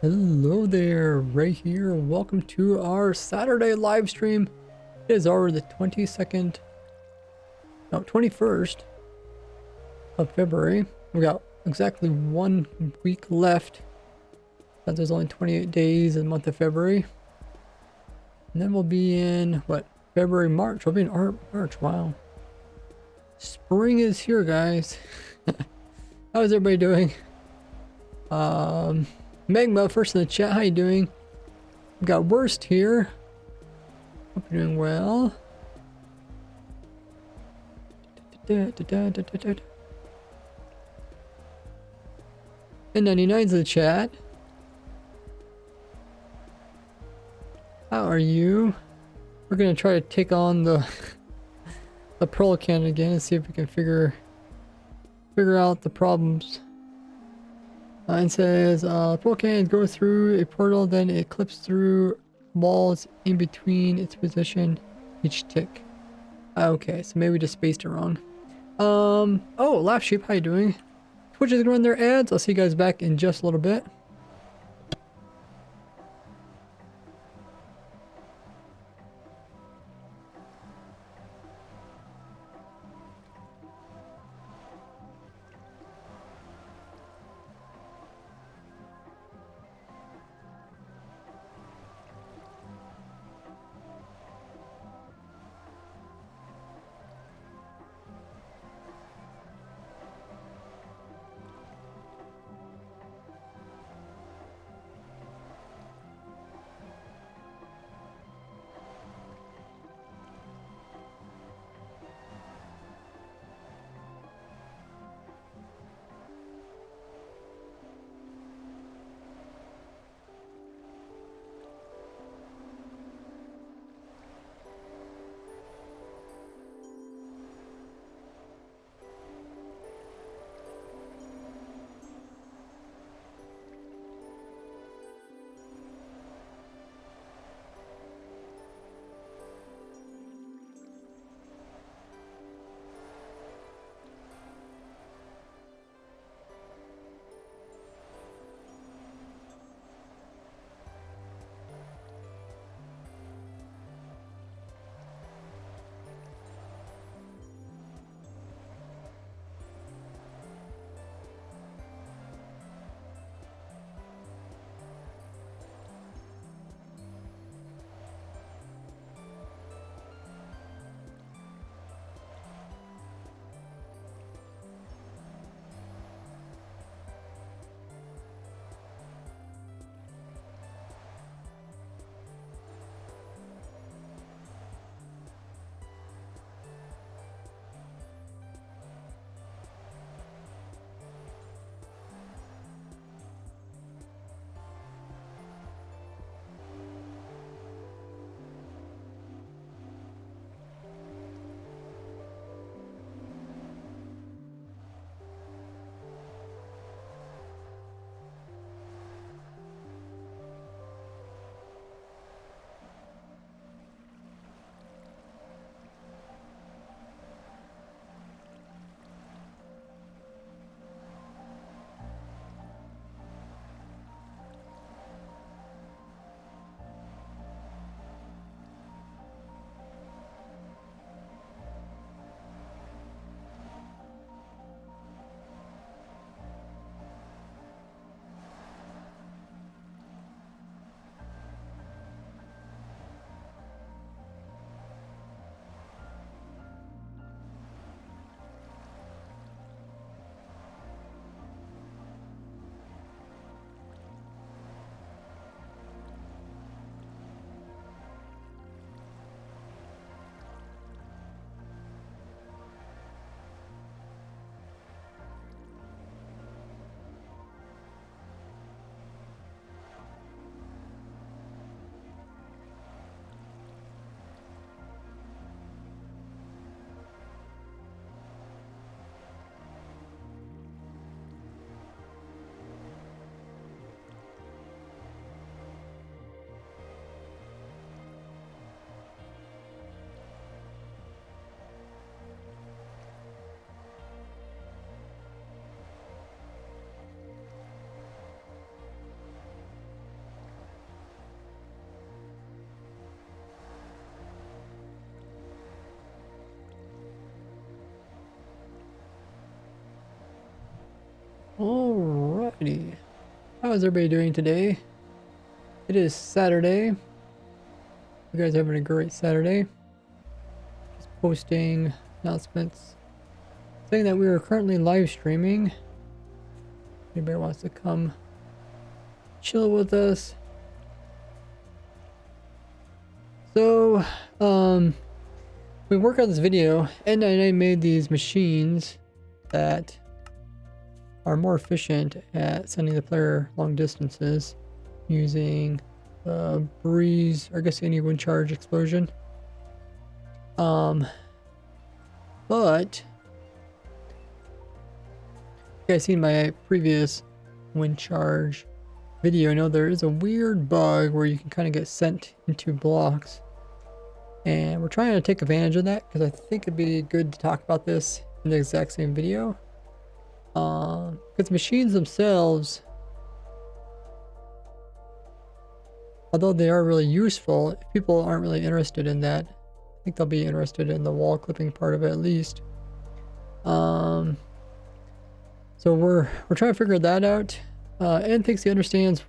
Hello there, Ray here. Welcome to our Saturday live stream. It is already the 22nd, no, 21st of February. We got exactly 1 week left. That there's only 28 days in the month of February. And then we'll be in, what, February, March. We'll be in March, wow. Spring is here, guys. How is everybody doing? Magma, first in the chat, how you doing? We got Worst here. Hope you're doing well. And 99's in the chat. How are you? We're gonna try to take on the the Pearl Cannon again and see if we can figure out the problems. It says Pearl Cannon go through a portal, then it clips through walls in between its position each tick. Okay, so maybe we just spaced it wrong. Oh, Laugh Sheep, how you doing? Twitch is gonna run their ads. I'll see you guys back in just a little bit. Alrighty. How is everybody doing today? It is Saturday. You guys having a great Saturday? Just posting announcements saying that we are currently live streaming. Anybody wants to come chill with us? So, we worked on this video, and I made these machines that are more efficient at sending the player long distances using breeze, or I guess any wind charge explosion. But you guys seen my previous wind charge video, know there is a weird bug where you can kind of get sent into blocks, and we're trying to take advantage of that because I think it'd be good to talk about this in the exact same video. Because machines themselves, although they are really useful, if people aren't really interested in that, I think they'll be interested in the wall clipping part of it at least. So we're trying to figure that out. Ed thinks he understands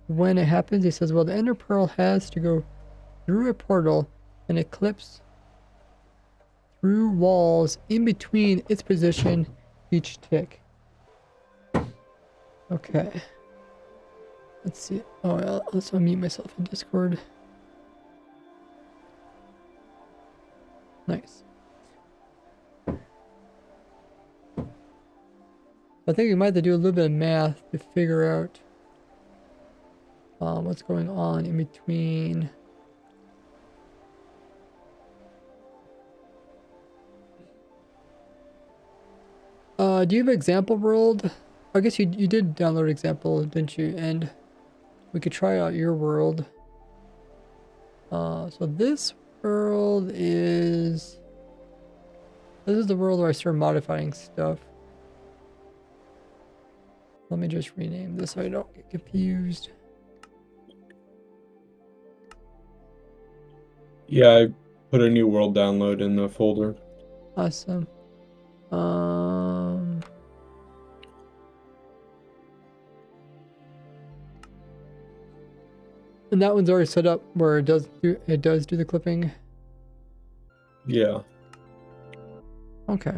when it happens. He says, well, the ender pearl has to go through a portal and it clips through walls in between its position each tick. Okay. Let's see. Oh, let's unmute myself in Discord. Nice. I think we might have to do a little bit of math to figure out what's going on in between. Do you have example world? I guess you did download example, didn't you? And we could try out your world. So this world is... This is the world where I start modifying stuff. Let me just rename this so I don't get confused. Yeah, I put a new world download in the folder. Awesome. And that one's already set up where it does do the clipping. Yeah. Okay.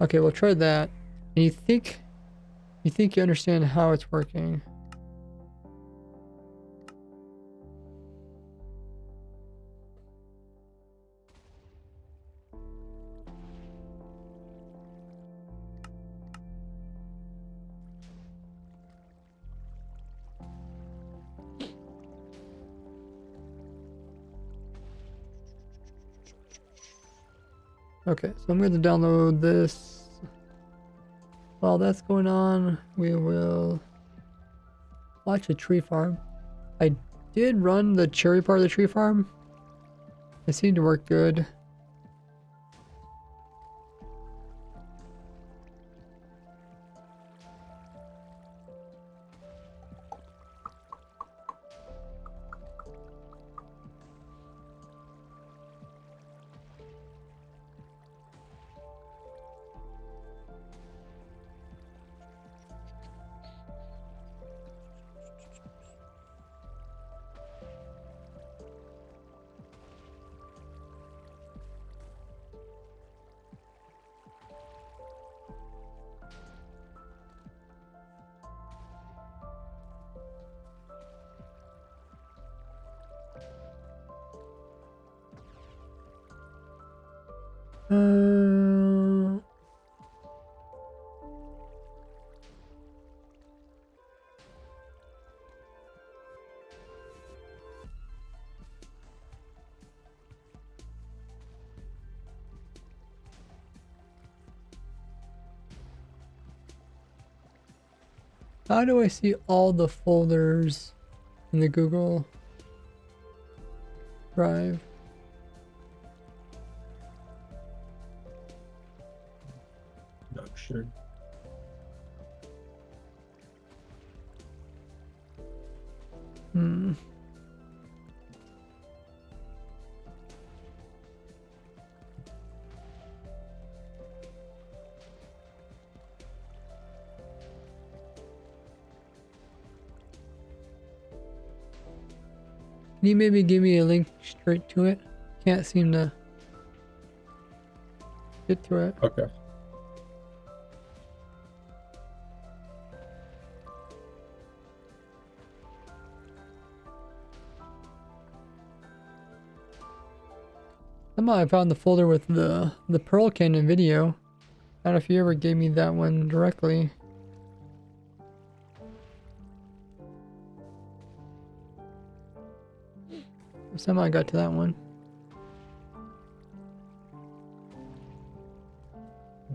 Okay, we'll try that. And you think you understand how it's working? Okay, so I'm going to download this. While that's going on, we will watch a tree farm. I did run the cherry part of the tree farm. It seemed to work good. How do I see all the folders in the Google Drive? Not sure. Can you maybe give me a link straight to it? Can't seem to get to it. Okay. Somehow I found the folder with the Pearl Canyon video. I don't know if you ever gave me that one directly. Somehow I got to that one.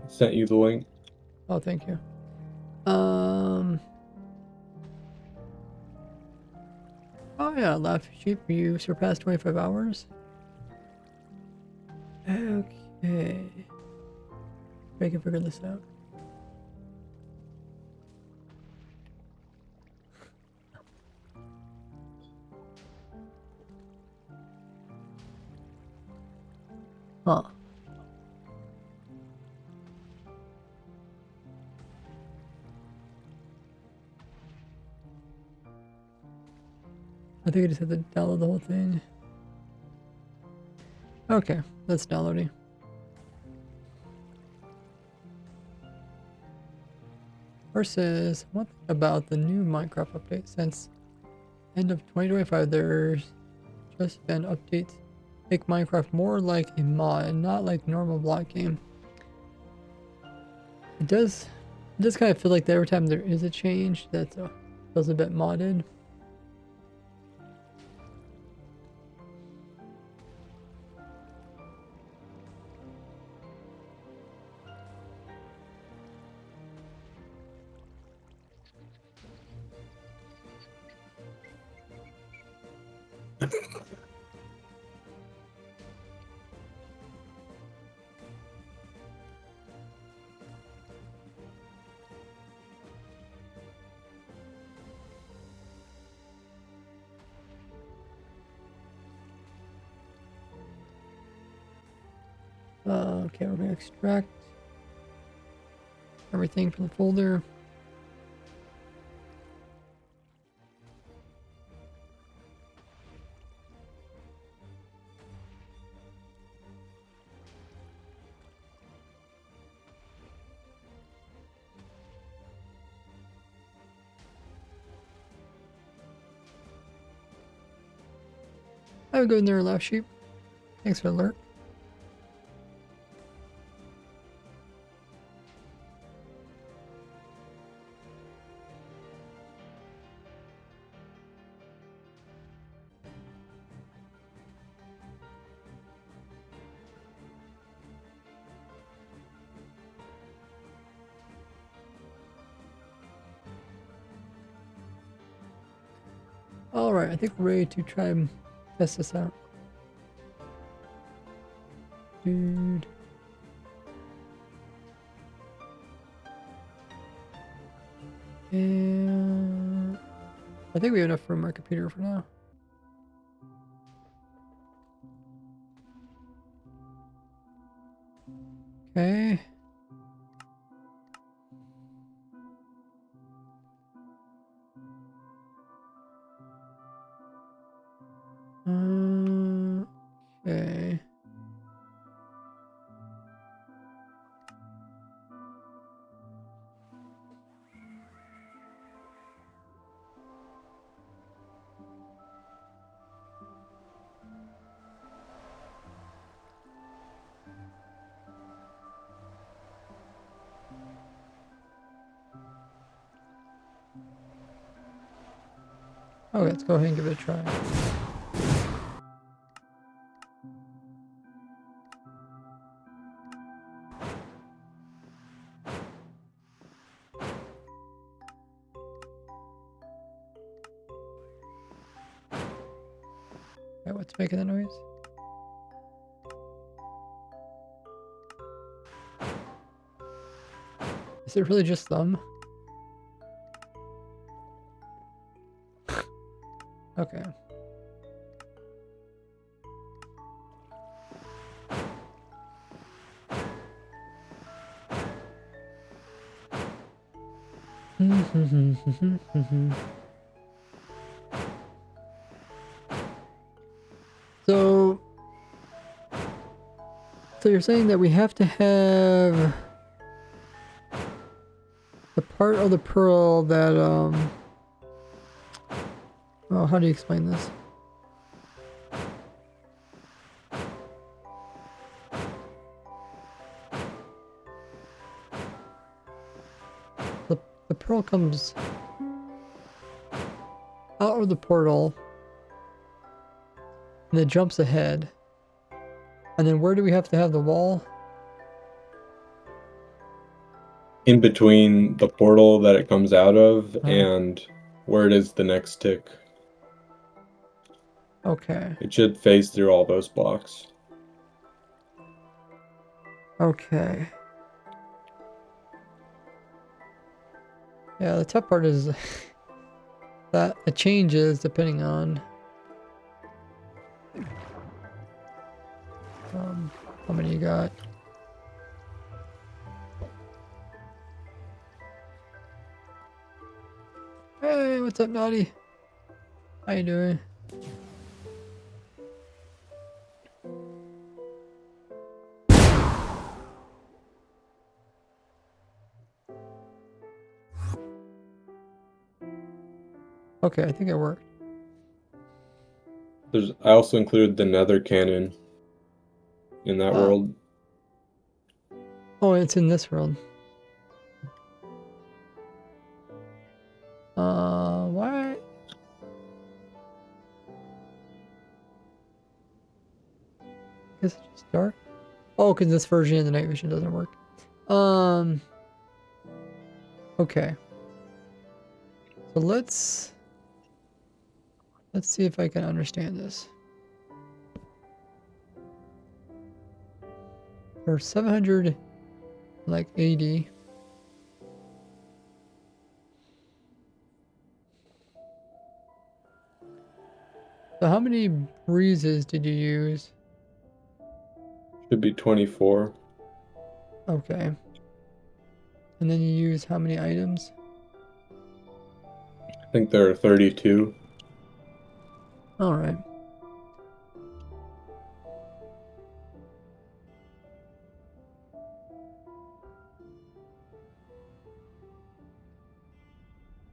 Sent you the link. Oh, thank you. Oh yeah, Laugh Sheep, you surpassed 25 hours. Okay. I can figure this out. Huh. I think I just have to download the whole thing. Okay, that's downloading. First is one thing about the new Minecraft update. Since end of 2025, there's just been updates make Minecraft more like a mod and not like normal block game. It does kind of feel like that every time there is a change that feels a bit modded. Okay, we're gonna extract everything from the folder. Have a good one there, Laugh Sheep. Thanks for the alert. Alright, I think we're ready to try and test this out. Dude. And I think we have enough room on our computer for now. Okay. Okay. Okay, let's go ahead and give it a try. Okay, what's making that noise? Is it really just them? Okay. So you're saying that we have to have the part of the pearl that, well, how do you explain this? The pearl comes out of the portal and it jumps ahead. And then where do we have to have the wall? In between the portal that it comes out of and where it is the next tick. Okay. It should phase through all those blocks. Okay. Yeah, the tough part is that it changes depending on how many you got. Hey, what's up, Naughty? How you doing? Okay, I think it worked. I also included the nether cannon in that world. Oh, it's in this world. Why? Guess it's just dark. Oh, because this version of the night vision doesn't work. Okay. So let's see if I can understand this. There's 780. So how many breezes did you use? Should be 24. Okay. And then you use how many items? I think there are 32. All right.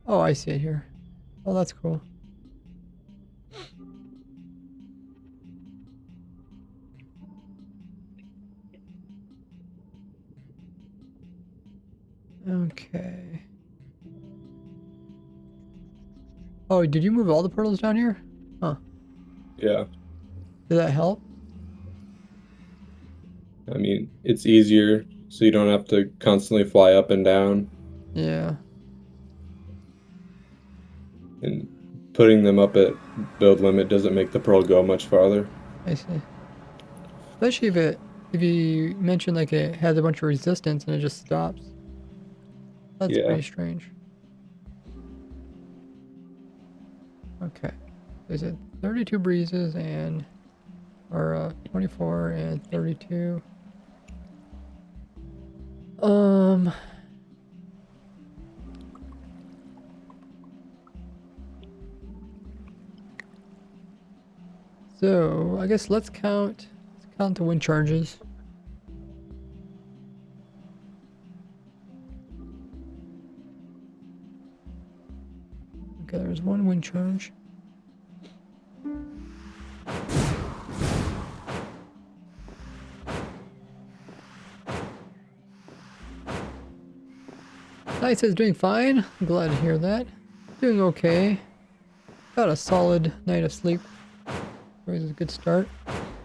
Oh, I see it here. Oh, that's cool. Okay. Oh, did you move all the portals down here? Huh. Yeah. Did that help? I mean, it's easier, so you don't have to constantly fly up and down. Yeah. And putting them up at build limit doesn't make the pearl go much farther. I see. Especially if you mention like it has a bunch of resistance and it just stops. That's pretty strange. Okay. Is it 32 breezes and or 24 and 32? So I guess let's count the wind charges. Okay, there's one wind charge. Nice is doing fine. I'm glad to hear that. Doing okay. Got a solid night of sleep. Always a good start.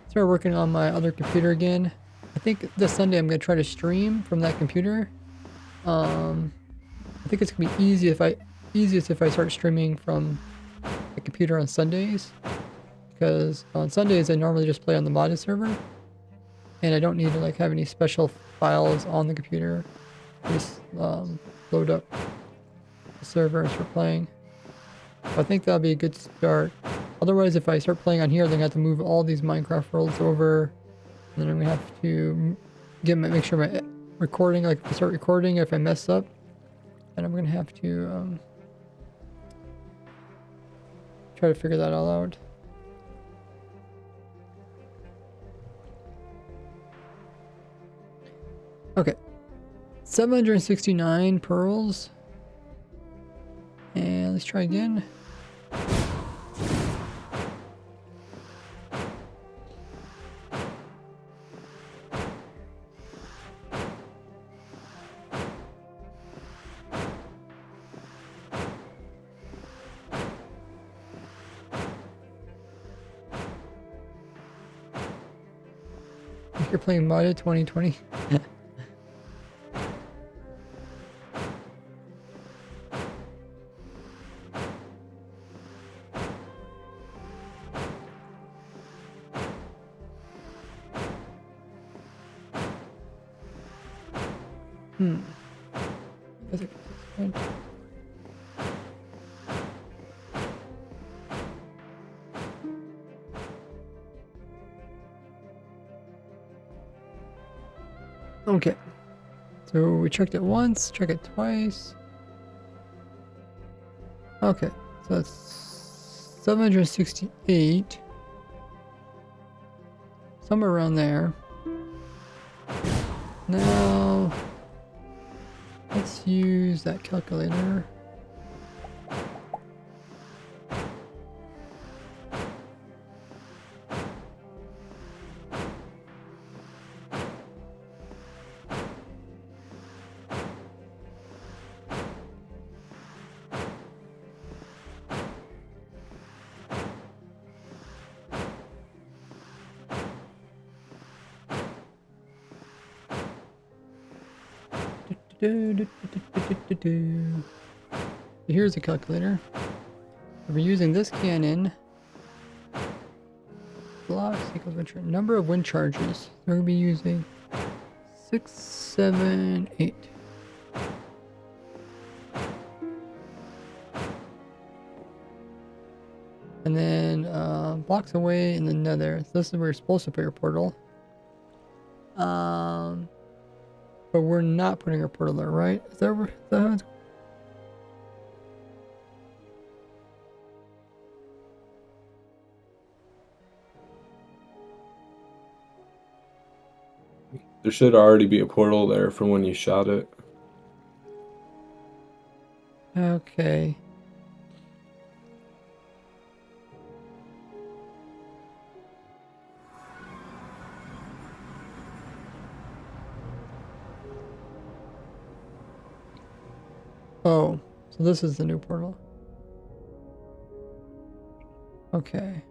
Started working on my other computer again. I think this Sunday I'm gonna try to stream from that computer. I think it's gonna be easiest if I start streaming from the computer on Sundays, because on Sundays I normally just play on the modded server, and I don't need to like have any special files on the computer. Just load up the server and start playing. So I think that'll be a good start. Otherwise, if I start playing on here, then I have to move all these Minecraft worlds over, and then I'm gonna have to make sure my recording, like if I start recording, if I mess up, and I'm gonna have to try to figure that all out. Okay. 769 pearls. And let's try again. You're playing modded 2020. Okay. So we checked it once, check it twice. Okay. So that's 768. Somewhere around there. Now, let's use that calculator. Here's the calculator. We're using this cannon. Blocks equals wind charge. Number of wind charges. We're gonna be using 6, 7, 8. And then blocks away in the nether. So this is where you're supposed to put your portal. But we're not putting our portal there, right? Is that how it's... There should already be a portal there from when you shot it. Okay. Oh, so this is the new portal. Okay.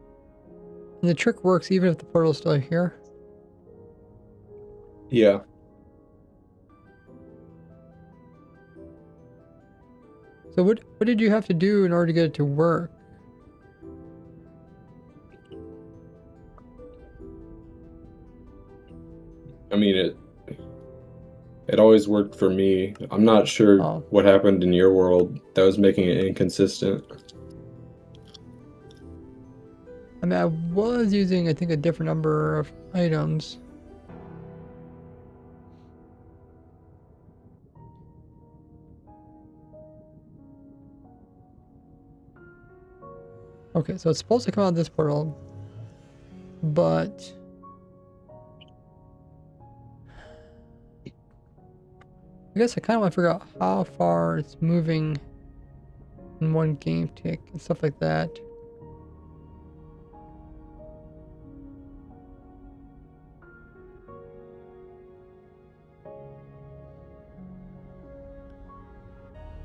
And the trick works even if the portal's still here? Yeah. So what did you have to do in order to get it to work? I mean, it always worked for me. I'm not sure what happened in your world that was making it inconsistent. I mean, I was using, I think, a different number of items. Okay, so it's supposed to come out this portal, but I guess I kind of want to figure out how far it's moving in one game tick and stuff like that.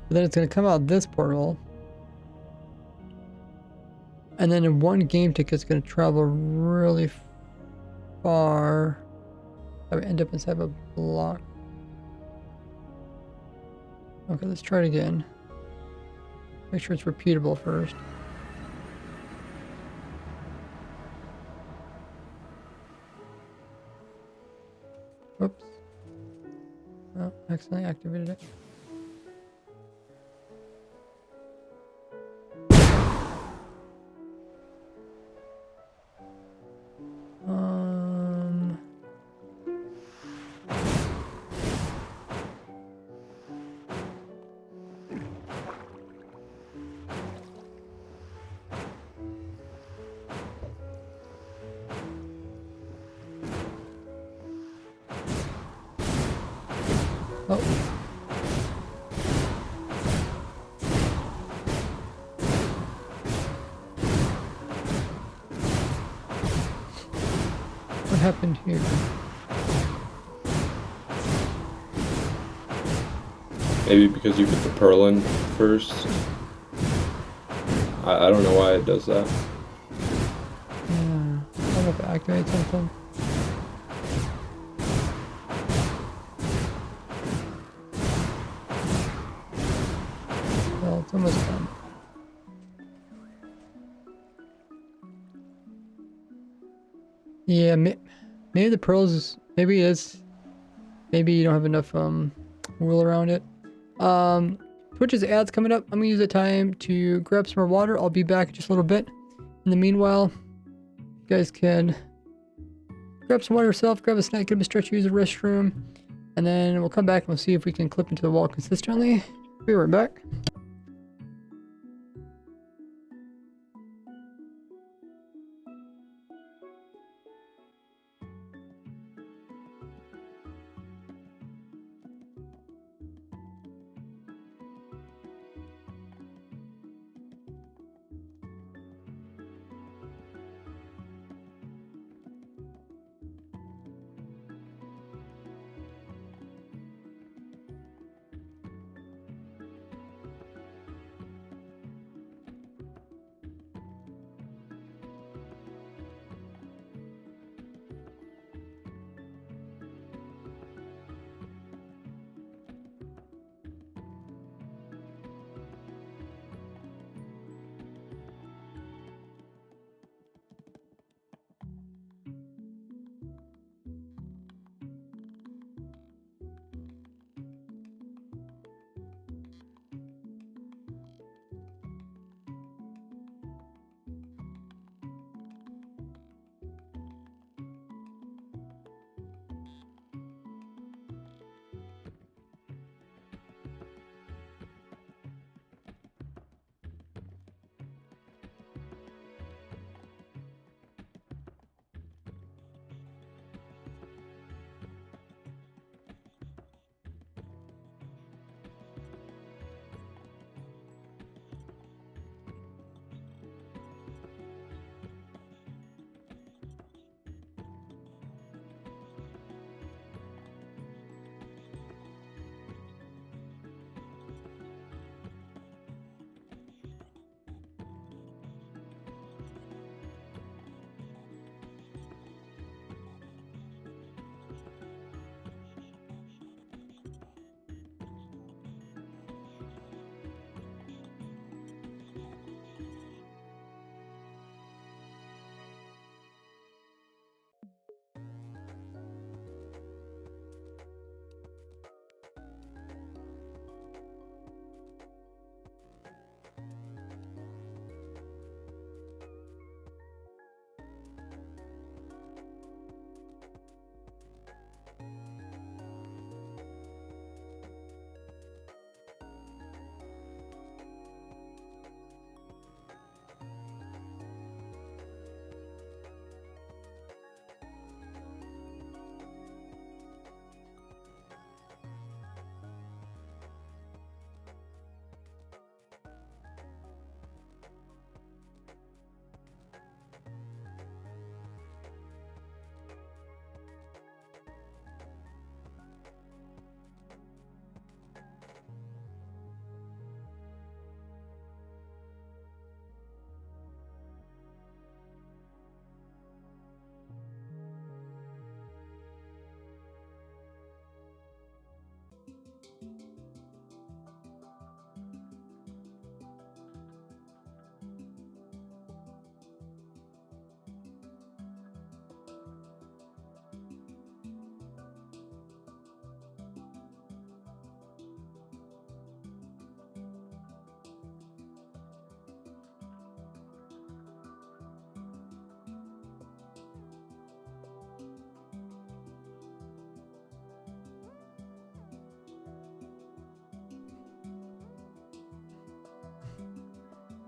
But then it's going to come out this portal. And then in one game tick, it's going to travel really far. I would end up inside of a block. Okay, let's try it again. Make sure it's repeatable first. Whoops. Oh, accidentally activated it. Oh. What happened here? Maybe because you put the pearl in first. I don't know why it does that. Yeah, I don't know if it activates something. Well, it's almost done. Yeah, maybe the pearls, maybe it's, maybe you don't have enough wheel around it. Twitch's ads coming up. I'm gonna use the time to grab some more water. I'll be back in just a little bit. In the meanwhile, you guys can grab some water yourself, grab a snack, get a stretch, use the restroom, and then we'll come back and we'll see if we can clip into the wall consistently. Be right back.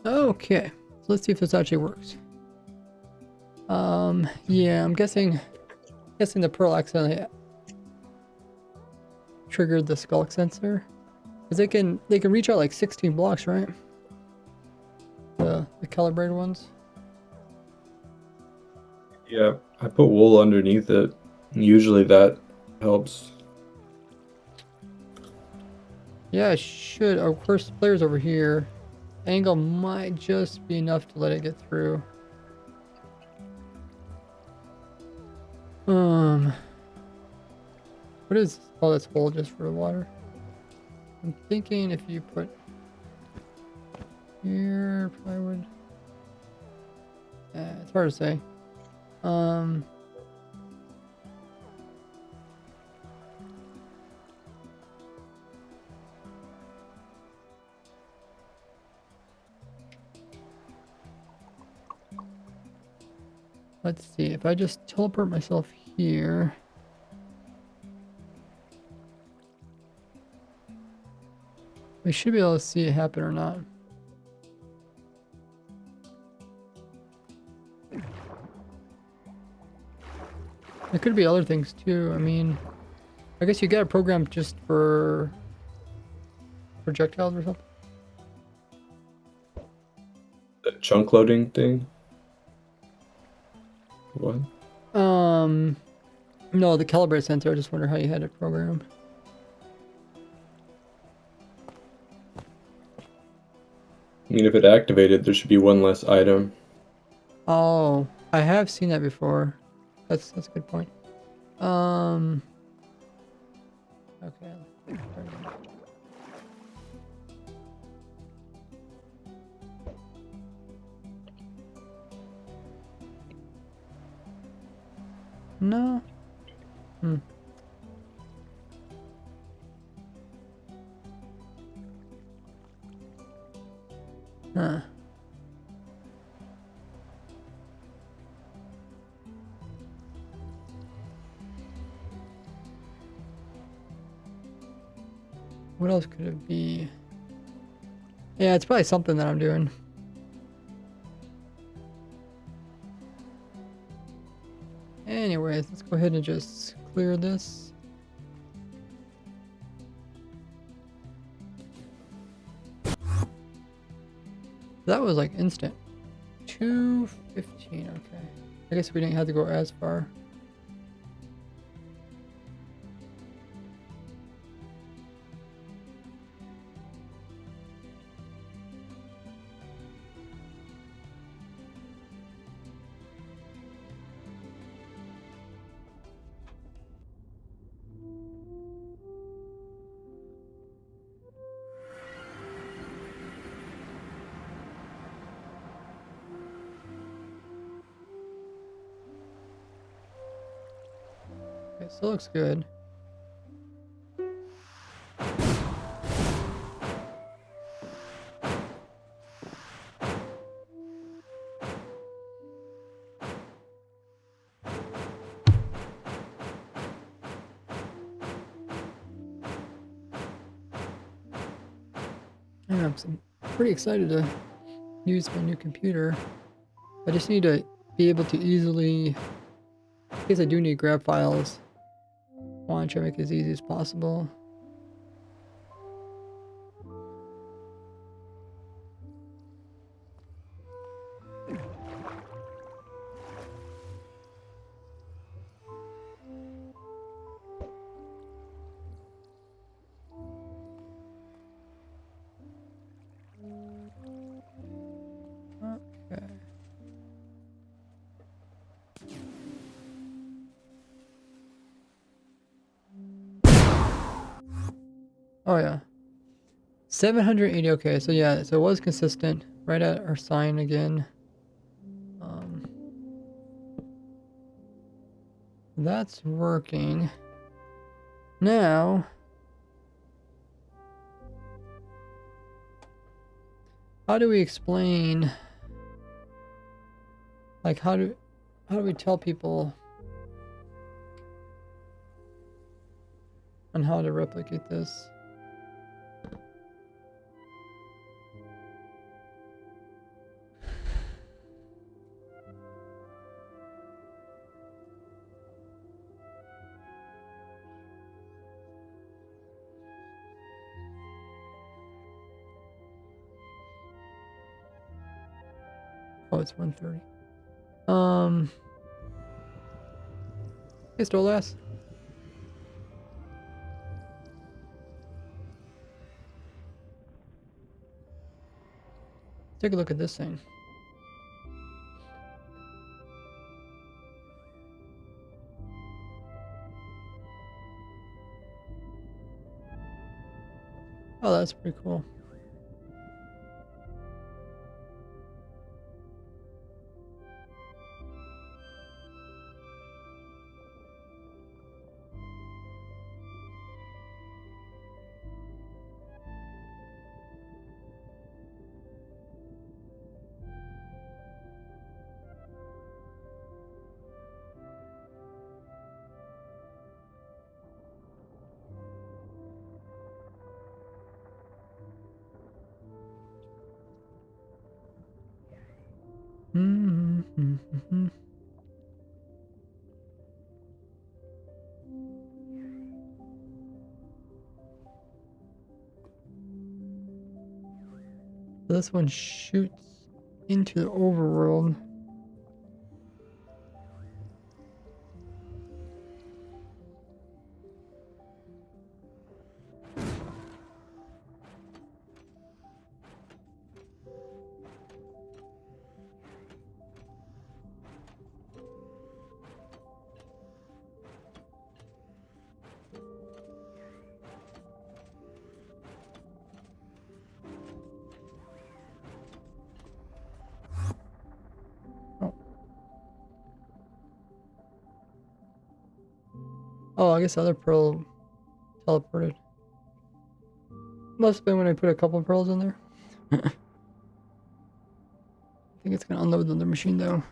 Okay, so let's see if this actually works. Yeah, I'm guessing the pearl accidentally triggered the skulk sensor. Because they can reach out like 16 blocks, right? The calibrated ones. Yeah, I put wool underneath it. Usually that helps. Yeah, it should. Of course, the player's over here. Angle might just be enough to let it get through. What is... Oh, that's hole just for the water. I'm thinking if you put... Here, probably would... it's hard to say. Let's see, if I just teleport myself here... We should be able to see it happen or not. There could be other things too. I mean, I guess you got a program just for projectiles or something. The chunk loading thing? What? No, the calibrate sensor. I just wonder how you had it programmed. I mean, if it activated, there should be one less item. Oh, I have seen that before. That's a good point. Okay. No. Huh. What else could it be? Yeah, it's probably something that I'm doing. Anyways, let's go ahead and just clear this. That was like instant. 2:15, okay. I guess we didn't have to go as far. Okay, still looks good. Yeah, I'm pretty excited to use my new computer. I just need to be able to easily, in case I do need grab files, I want to try to make it as easy as possible. Okay. Oh yeah. 780, okay, so yeah, so it was consistent. Right at our sign again. That's working. Now, how do we explain, like how do we tell people on how to replicate this? Oh, it's 1:30. Hey, Stolas. Take a look at this thing. Oh, that's pretty cool. Mm-hmm. This one shoots into the overworld. Oh, I guess the other pearl teleported. Must have been when I put a couple pearls in there. I think it's gonna unload the other machine though.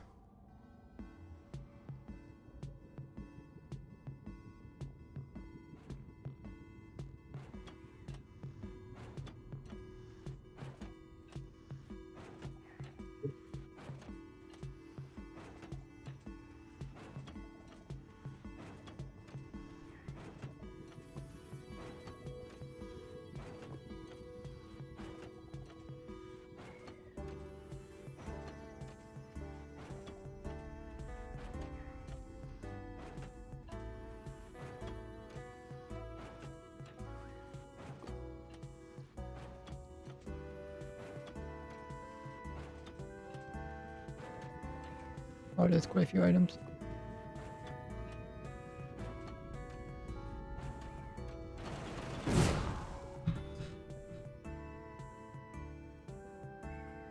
Oh, there's quite a few items.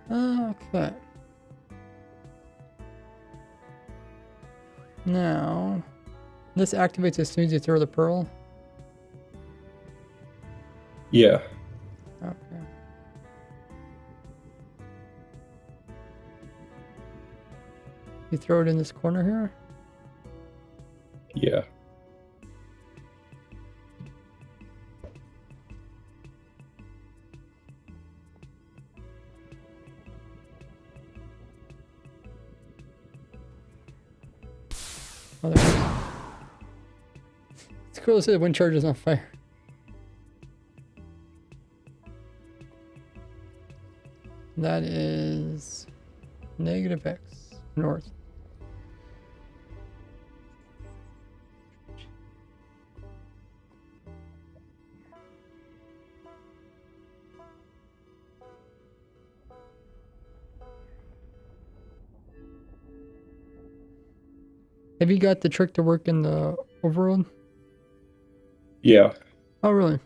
Okay. Now, this activates as soon as you throw the pearl. Yeah. Okay. You throw it in this corner here? Yeah. Oh, there it is. It's cool to see the wind charge is on fire. That is -X north. Have you got the trick to work in the overworld? Yeah. Oh, really?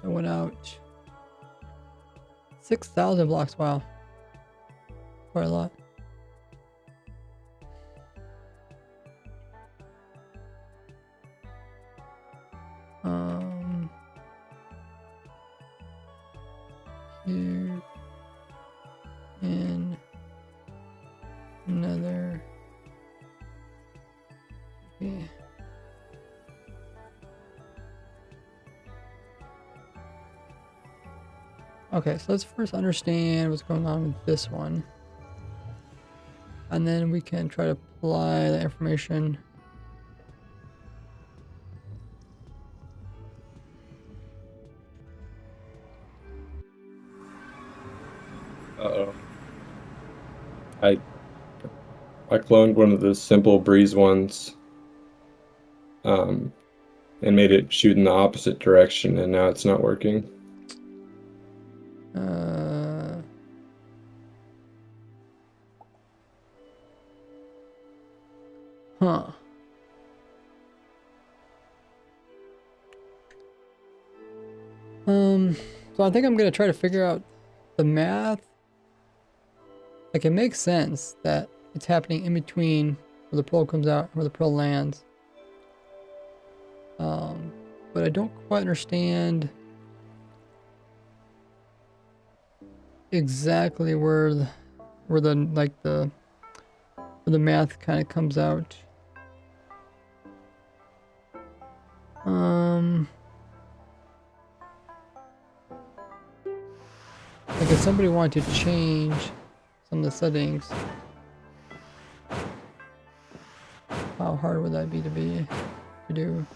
I went out 6,000 blocks. Wow. Quite a lot. Here and another. Okay. Okay, so let's first understand what's going on with this one. And then we can try to apply the information I cloned one of the simple breeze ones, and made it shoot in the opposite direction, and now it's not working. Huh. So I think I'm gonna try to figure out the math. Like, it makes sense that it's happening in between where the pearl comes out and where the pearl lands. But I don't quite understand exactly where the math kind of comes out. Like, if somebody wanted to change some of the settings, how hard would that be to do?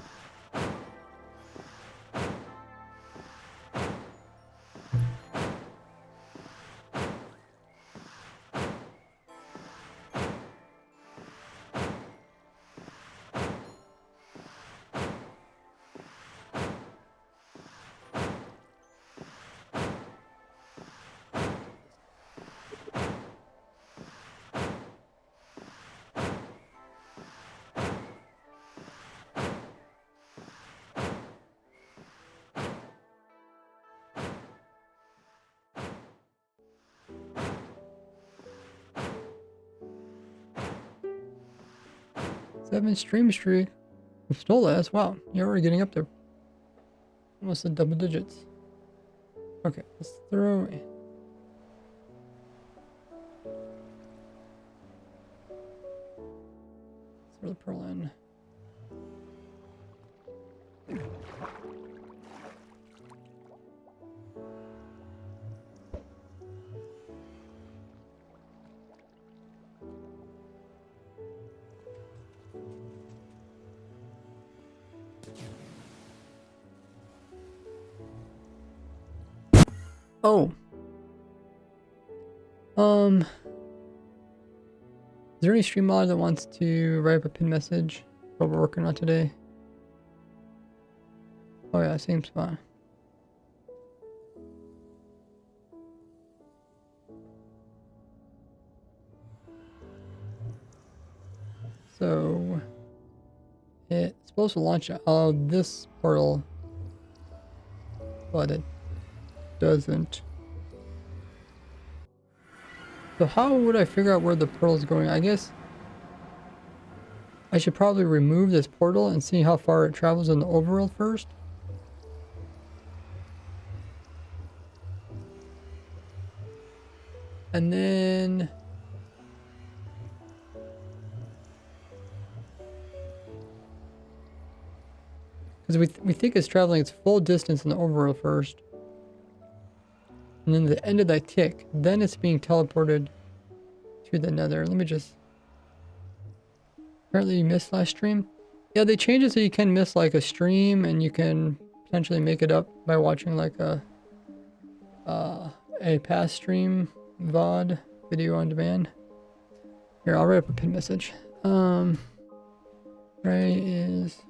Seven stream streak. We stole this. Wow, you're already getting up there. Almost in double digits. Okay, let's throw in. Let's throw the pearl in. Oh. Is there any stream mod that wants to write up a pin message? What we're working on today? Oh yeah, same spot. So it's supposed to launch out of this portal, but it doesn't. So how would I figure out where the pearl is going? I guess I should probably remove this portal and see how far it travels in the overworld first. And then because we think it's traveling its full distance in the overworld first. And then the end of that tick, then it's being teleported to the nether. Let me just... Apparently you missed last stream. Yeah, they changed it so you can miss like a stream and you can potentially make it up by watching like a past stream VOD, video on demand. Here, I'll write up a pin message. Ray is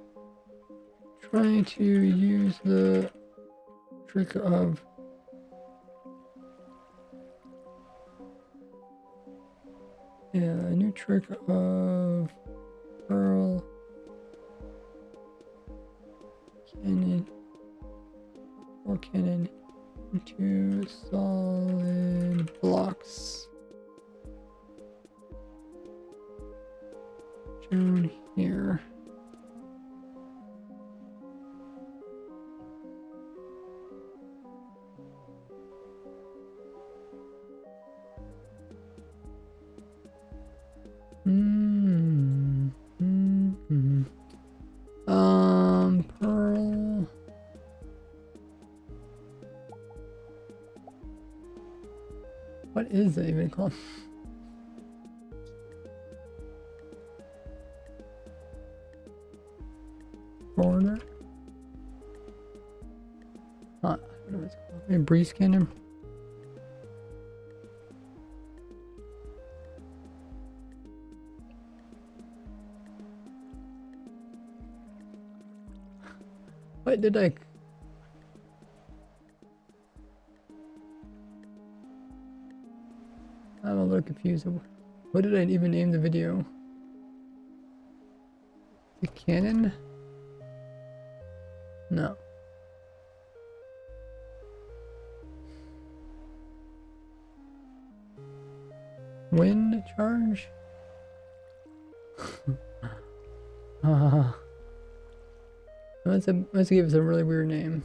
trying to use the trick of a new trick of pearl cannon or cannon into solid blocks shown here. Pearl. What is it even called? Border? I don't know what it's called. Maybe breeze cannon? What did I... I'm a little confused. What did I even name the video? The cannon? No. Wind charge? Let's give us a really weird name.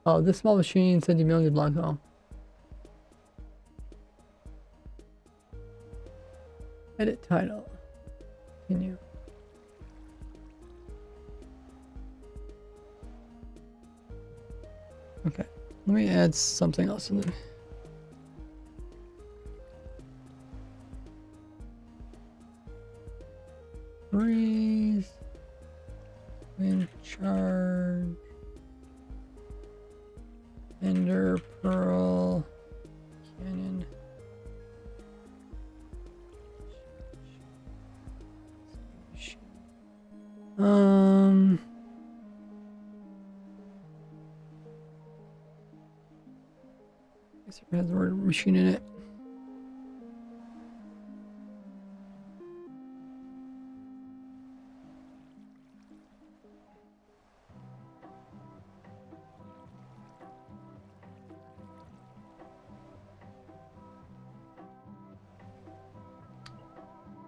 Oh, this small machine sends you millions of blocks. Oh. Edit title. Continue. Okay. Let me add something else in there. Freeze. Wind charge. Ender pearl. Cannon. I guess it has the word machine in it.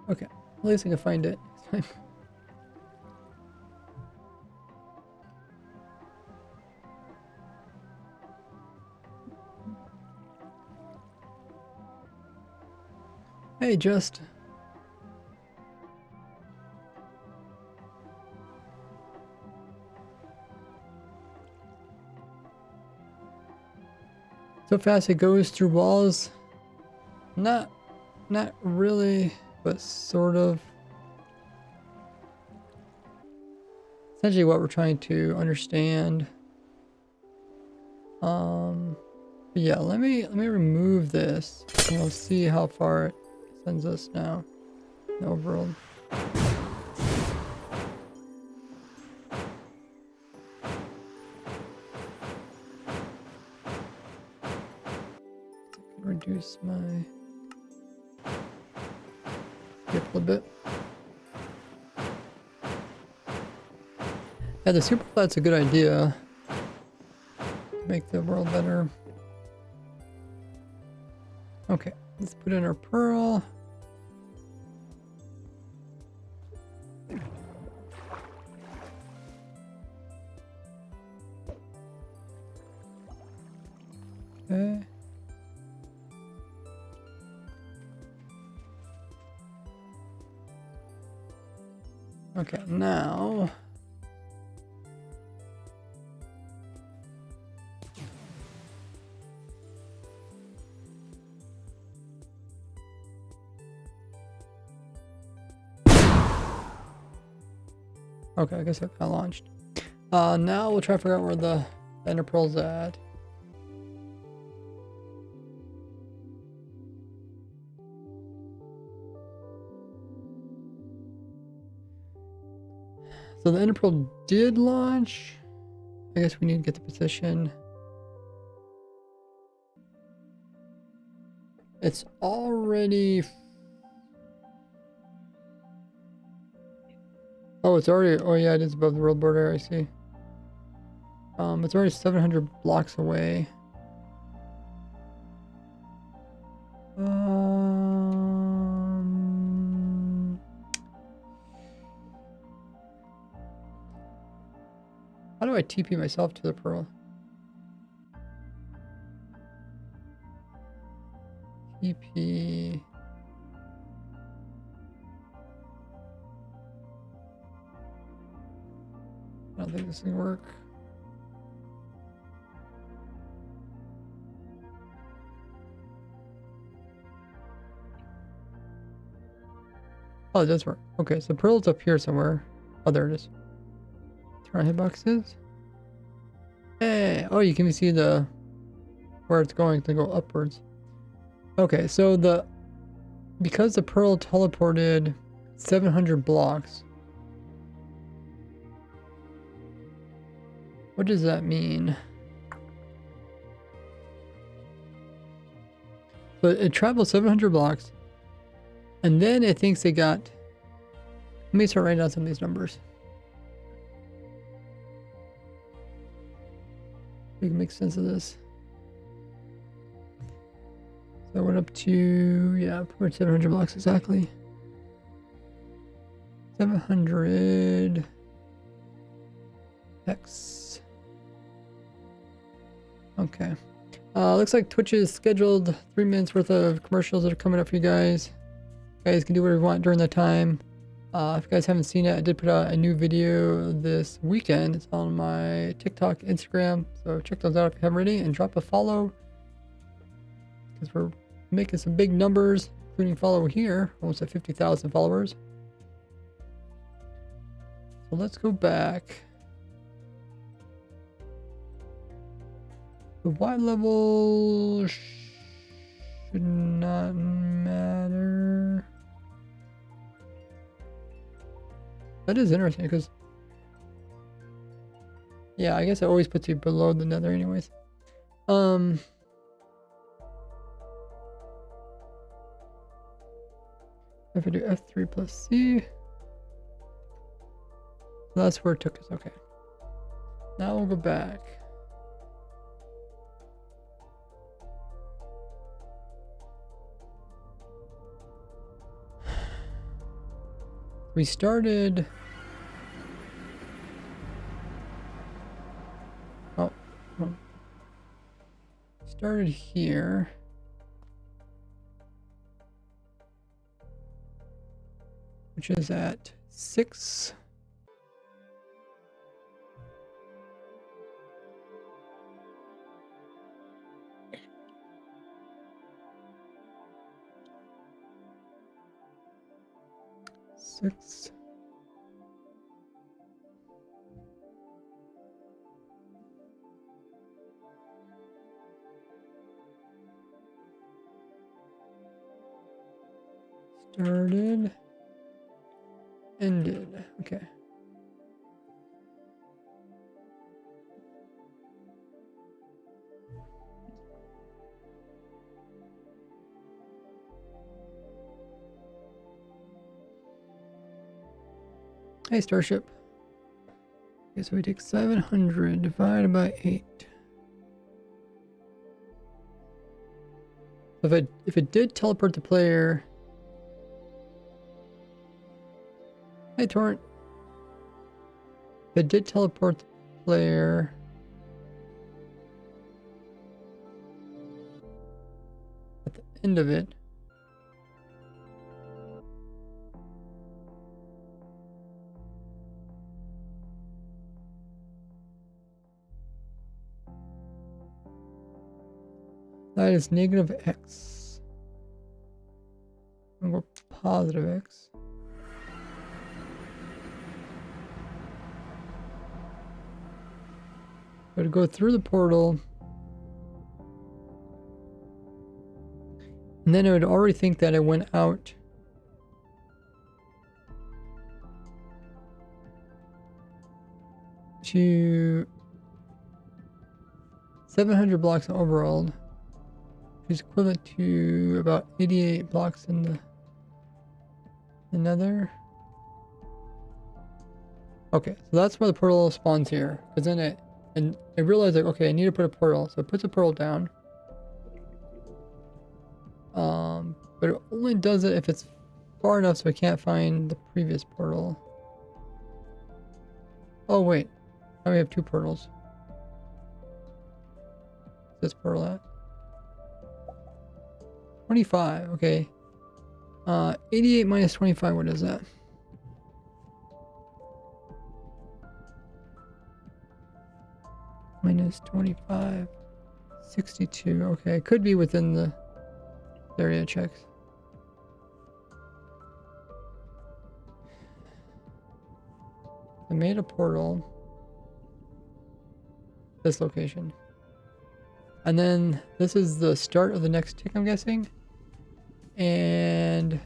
Okay, at least I can find it next time. Hey, just. So fast it goes through walls. Not really, but sort of. Essentially what we're trying to understand. But yeah, let me remove this and we'll see how far it sends us now. The overworld. Reduce my dip a little bit. Yeah, the super flat's a good idea to make the world better. Okay, let's put in our pearl. Okay. Okay, now okay, I guess it got launched. Now we'll try to figure out where the ender pearl's at. So the ender pearl did launch. I guess we need to get the position. It's already... Oh, it's already... Oh yeah, it is above the world border, I see. It's already 700 blocks away. How do I TP myself to the pearl? TP... I don't think this is gonna work. Oh, it does work. Okay, so pearl's up here somewhere. Oh, there it is. Turn on hitboxes. Hey! Oh, you can see the where it's going to go upwards. Okay, so because the pearl teleported 700 blocks. What does that mean? But it travels 700 blocks. And then it thinks it got... Let me start writing down some of these numbers. We can make sense of this. So I went up to, yeah, 700 blocks exactly. 700 X. Okay. Looks like Twitch is scheduled 3 minutes worth of commercials that are coming up for you guys. You guys can do whatever you want during that time. If you guys haven't seen it, I did put out a new video this weekend. It's on my TikTok, Instagram. So check those out if you haven't already, and drop a follow. Because we're making some big numbers, including follower here. Almost at 50,000 followers. So let's go back. The Y level should not matter. That is interesting because, yeah, I guess it always puts you below the nether anyways. If I do F3 plus C, that's where it took us. Okay. Now we'll go back. We started... started here. Which is at 6. Started. Ended. Okay. Hey, Starship. Okay, so we take 700 divided by 8. So if it did teleport the player... Hey, Torrent. If it did teleport the player... at the end of it... that is negative X. And we're positive X. But to go through the portal, and then it would already think that it went out to 700 blocks overall, which is equivalent to about 88 blocks in the nether. Okay, so that's why the portal spawns here, because then it realized like, okay, I need to put a portal, so it puts a portal down. But it only does it if it's far enough so I can't find the previous portal. Oh wait, now we have 2 portals. What's this portal at? 25, okay. 88 minus 25, what is that? Minus 25, 62. Okay, it could be within the area checks. I made a portal. This location. And then this is the start of the next tick, I'm guessing. And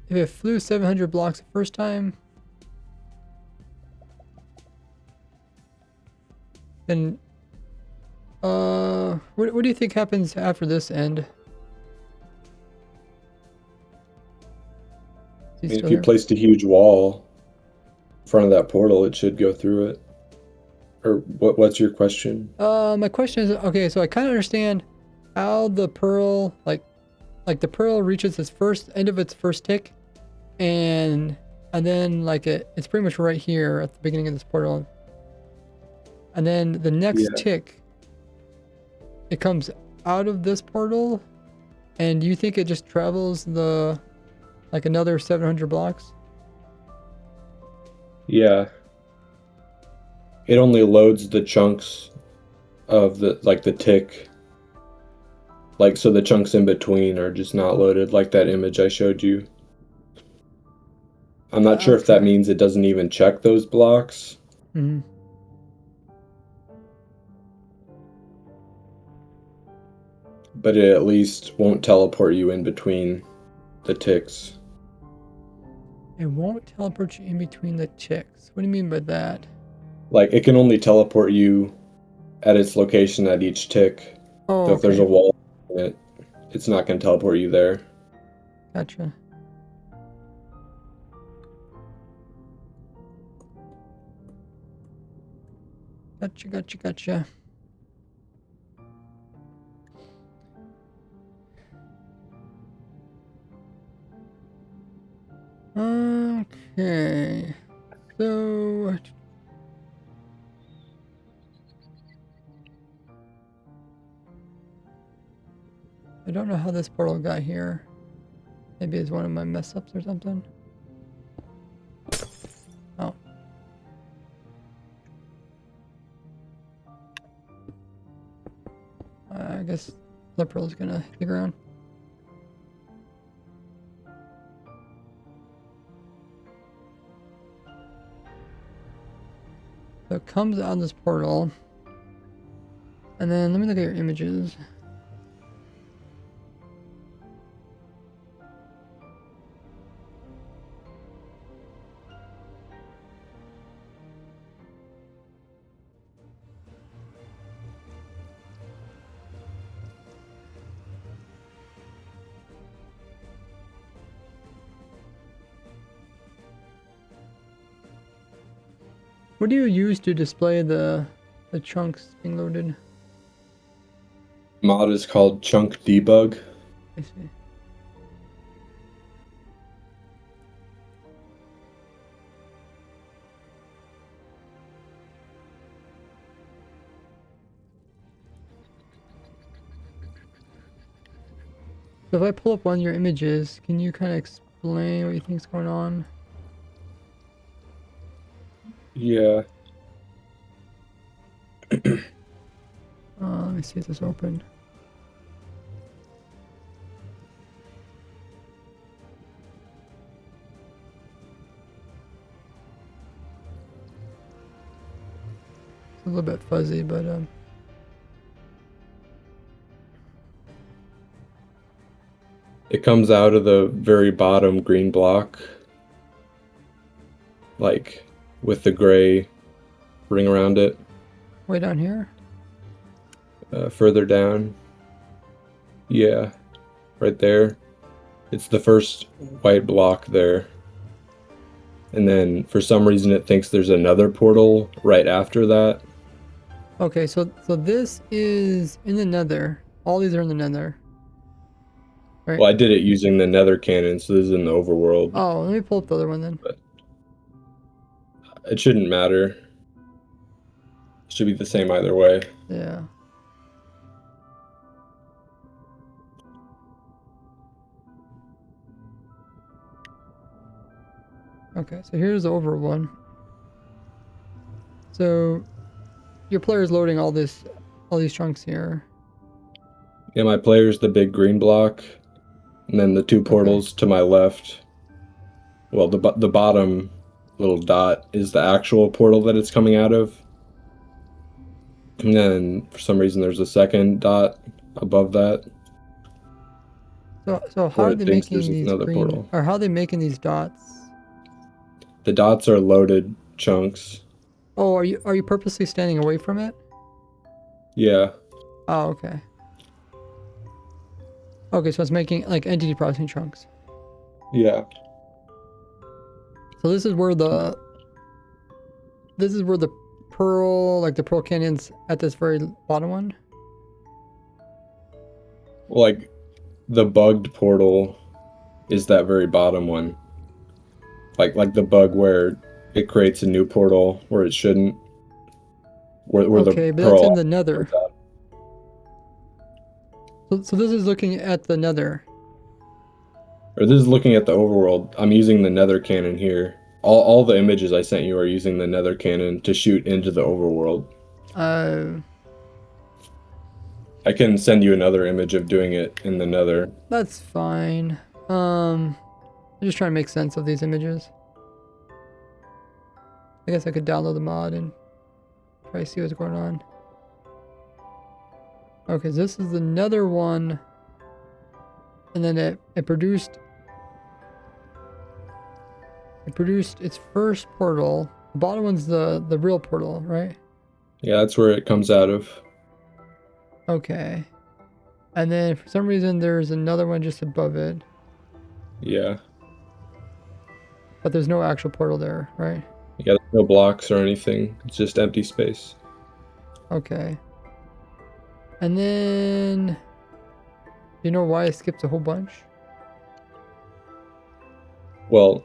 if it flew 700 blocks the first time, then what do you think happens after this end? I mean, if you placed a huge wall in front of that portal, it should go through it. Or what's your question? My question is, okay, so I kind of understand how the pearl, like the pearl reaches its end of its first tick, and then like it's pretty much right here at the beginning of this portal, and then the next tick, it comes out of this portal, and you think it just travels like another 700 blocks? Yeah. It only loads the chunks of the tick. Like, so the chunks in between are just not loaded, like that image I showed you. I'm not sure if that means it doesn't even check those blocks. Mm-hmm. But it at least won't teleport you in between the ticks. It won't teleport you in between the ticks. What do you mean by that? Like, it can only teleport you at its location at each tick. Oh, so if there's a wall in it, it's not going to teleport you there. Gotcha. Gotcha. Okay. So I don't know how this portal got here. Maybe it's one of my mess ups or something. Oh. I guess the pearl's gonna hit the ground. So it comes out of this portal. And then let me look at your images. What do you use to display the chunks being loaded? Mod is called Chunk Debug. I see. So if I pull up one of your images, can you kind of explain what you think is going on? Yeah. Let me see if this open. It's a little bit fuzzy, but It comes out of the very bottom green block, like with the gray ring around it. Way down here? Further down. Yeah, right there. It's the first white block there. And then for some reason it thinks there's another portal right after that. Okay, so this is in the nether. All these are in the nether. Right? Well, I did it using the nether cannon, so this is in the overworld. Oh, let me pull up the other one then. But it shouldn't matter. It should be the same either way. Yeah. Okay, so here's the over one. So your player is loading all these chunks here. Yeah, my player's the big green block, and then the two portals to my left. Well, the bottom little dot is the actual portal that it's coming out of. And then for some reason there's a second dot above that. So how are they making these green, portal. Or how are they making these dots? The dots are loaded chunks. Oh, are you purposely standing away from it? Yeah. Oh, okay. Okay, so it's making like entity processing chunks. Yeah. So this is where the pearl, like the pearl canyon's at this very bottom one. Like the bugged portal is that very bottom one. Like the bug where it creates a new portal where it shouldn't. Where the Okay, but that's in pearl the nether. comes out. So this is looking at the nether. Or this is looking at the overworld. I'm using the nether cannon here. All the images I sent you are using the nether cannon to shoot into the overworld. Uh, I can send you another image of doing it in the nether. that's fine. I'm just trying to make sense of these images. I guess I could download the mod and try to see what's going on. Okay, so this is another one. And then it produced its first portal. The bottom one's the real portal, right? Yeah, that's where it comes out of. Okay. And then for some reason there's another one just above it. Yeah. But there's no actual portal there, right? Yeah, there's no blocks or anything. It's just empty space. Okay. And then you know why I skipped a whole bunch? Well,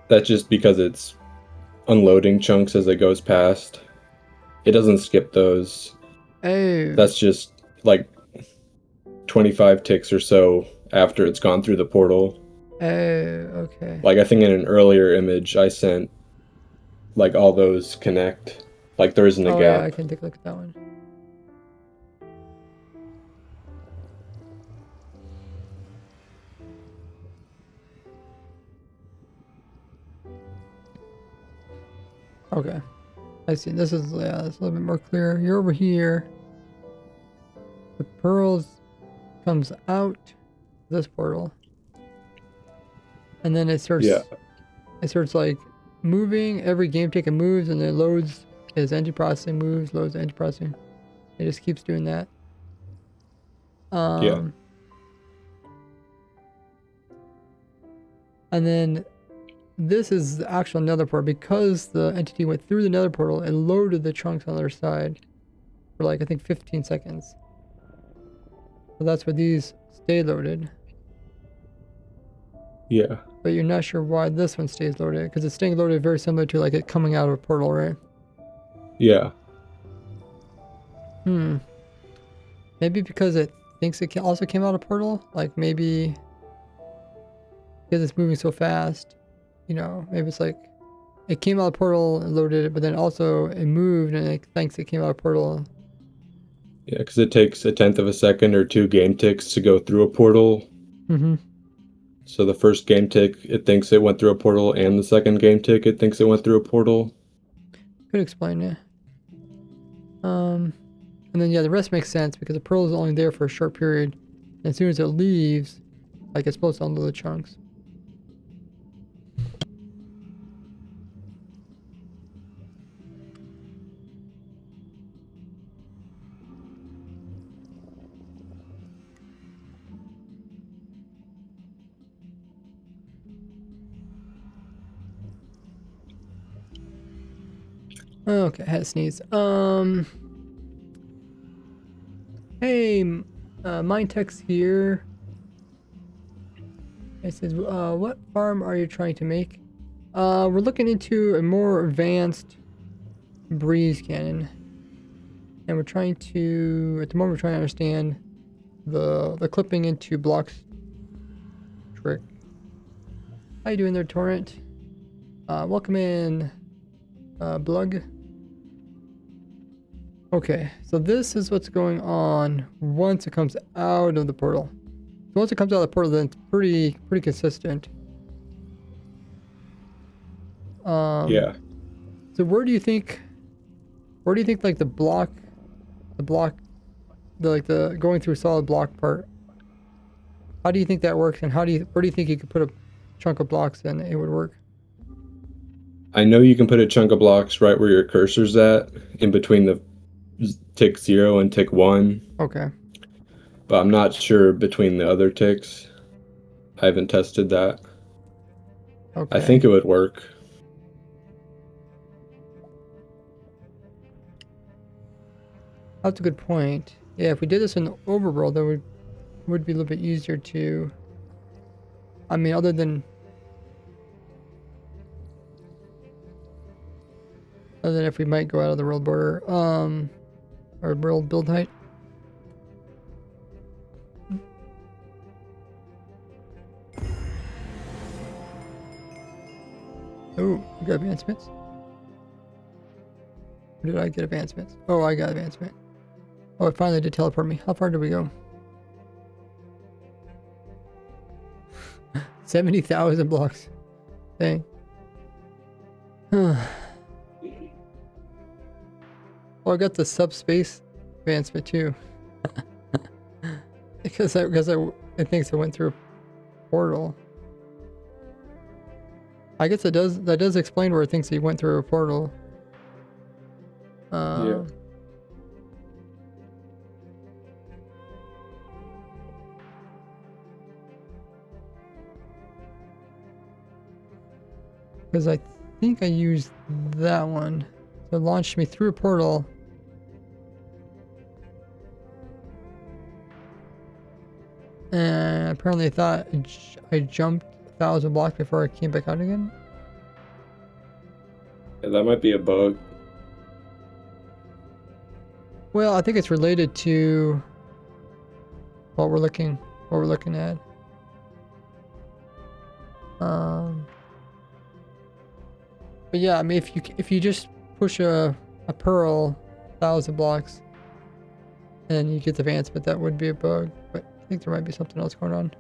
that's just because it's unloading chunks as it goes past. It doesn't skip those. Oh. That's just like 25 ticks or so after it's gone through the portal. Oh, okay. Like I think in an earlier image I sent, like all those connect. Like there isn't a Oh gap. yeah, I can take a look at that one. Okay. I see. This is, yeah, it's a little bit more clear. You're over here. The pearls comes out this portal. And then it starts Yeah. like moving. Every game tick it moves and then it loads as anti-processing moves, loads anti-processing. It just keeps doing that. Yeah. And then this is the actual nether portal. Because the entity went through the nether portal, it loaded the chunks on the other side for like I think 15 seconds. So that's where these stay loaded. Yeah. But you're not sure why this one stays loaded, because it's staying loaded very similar to like it coming out of a portal, right? Yeah. Maybe because it thinks it also came out of portal? Like maybe because it's moving so fast, you know, maybe it's like it came out of portal and loaded it, but then also it moved and it thinks it came out of portal. Yeah, because it takes 1/10 of a second or 2 game ticks to go through a portal. So the first game tick, it thinks it went through a portal, and the second game tick, it thinks it went through a portal. Could explain it. And then yeah, the rest makes sense because the pearl is only there for a short period. And as soon as it leaves, like it's supposed to unload the chunks. Okay, I had to sneeze. Hey, Mindtex here. It says, what farm are you trying to make? We're looking into a more advanced breeze cannon. And we're trying to, at the moment we're trying to understand the clipping into blocks trick. How you doing there, Torrent? Welcome in, Blug. Okay, so this is what's going on once it comes out of the portal. So once it comes out of the portal, then it's pretty consistent. Yeah. So where do you think like the going through solid block part? How do you think that works, and where do you think you could put a chunk of blocks and it would work? I know you can put a chunk of blocks right where your cursor's at, in between the tick 0 and tick 1. Okay. But I'm not sure between the other ticks. I haven't tested that. Okay. I think it would work. That's a good point. Yeah, if we did this in the overworld, that would be a little bit easier to. I mean, other than if we might go out of the world border, or world build height. Oh, we got advancements. Or did I get advancements? Oh, I got advancement. Oh, it finally did teleport me. How far did we go? 70,000 blocks. Dang. Oh, I got the subspace advancement too. because I think I went through a portal. I guess that does explain where it thinks he went through a portal. Yeah. Because I think I used that one. So it launched me through a portal. And apparently I thought I jumped 1,000 blocks before I came back out again. Yeah, that might be a bug. Well, I think it's related to what we're looking at. But yeah, I mean, if you just push a pearl 1,000 blocks and you get the advancement, that would be a bug. But I think there might be something else going on.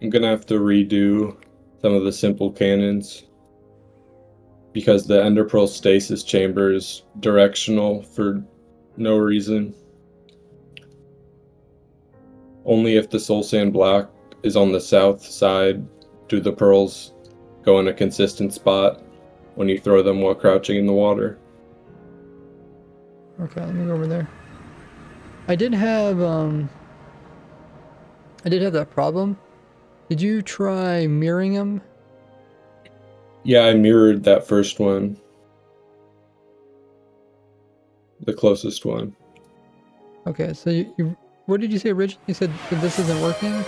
I'm gonna have to redo some of the simple cannons because the Ender Pearl stasis chamber is directional for no reason. Only if the Soul Sand Black is on the south side do the pearls go in a consistent spot when you throw them while crouching in the water. Okay, let me go over there. I did have that problem. Did you try mirroring them? Yeah, I mirrored that first one. The closest one. Okay, so you what did you say originally? You said that this isn't working?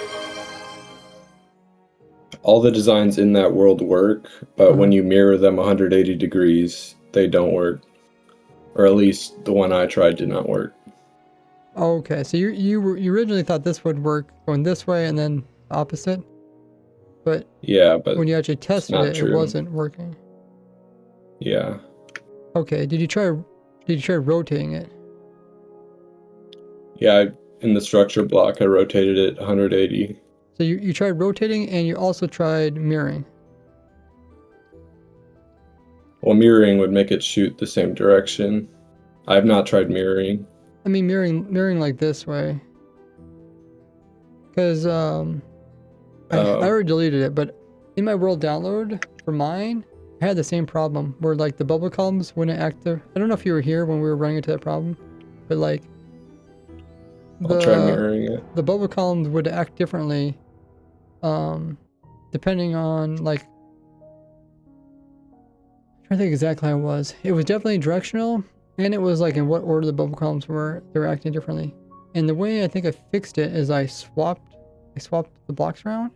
All the designs in that world work, but when you mirror them 180 degrees, they don't work. Or at least the one I tried did not work. Okay, so you originally thought this would work going this way and then opposite, but yeah, but when you actually tested it, it wasn't working. Yeah. Okay, did you try rotating it? Yeah, in the structure block, I rotated it 180. So you tried rotating and you also tried mirroring. Well, mirroring would make it shoot the same direction. I have not tried mirroring. I mean mirroring like this way. Because I already deleted it, but in my world download for mine, I had the same problem where like the bubble columns wouldn't active. I don't know if you were here when we were running into that problem, but like I'll try mirroring it. The bubble columns would act differently, depending on like. I'm trying to think exactly how it was. It was definitely directional, and it was like in what order the bubble columns were. They were acting differently. And the way I think I fixed it is I swapped the blocks around.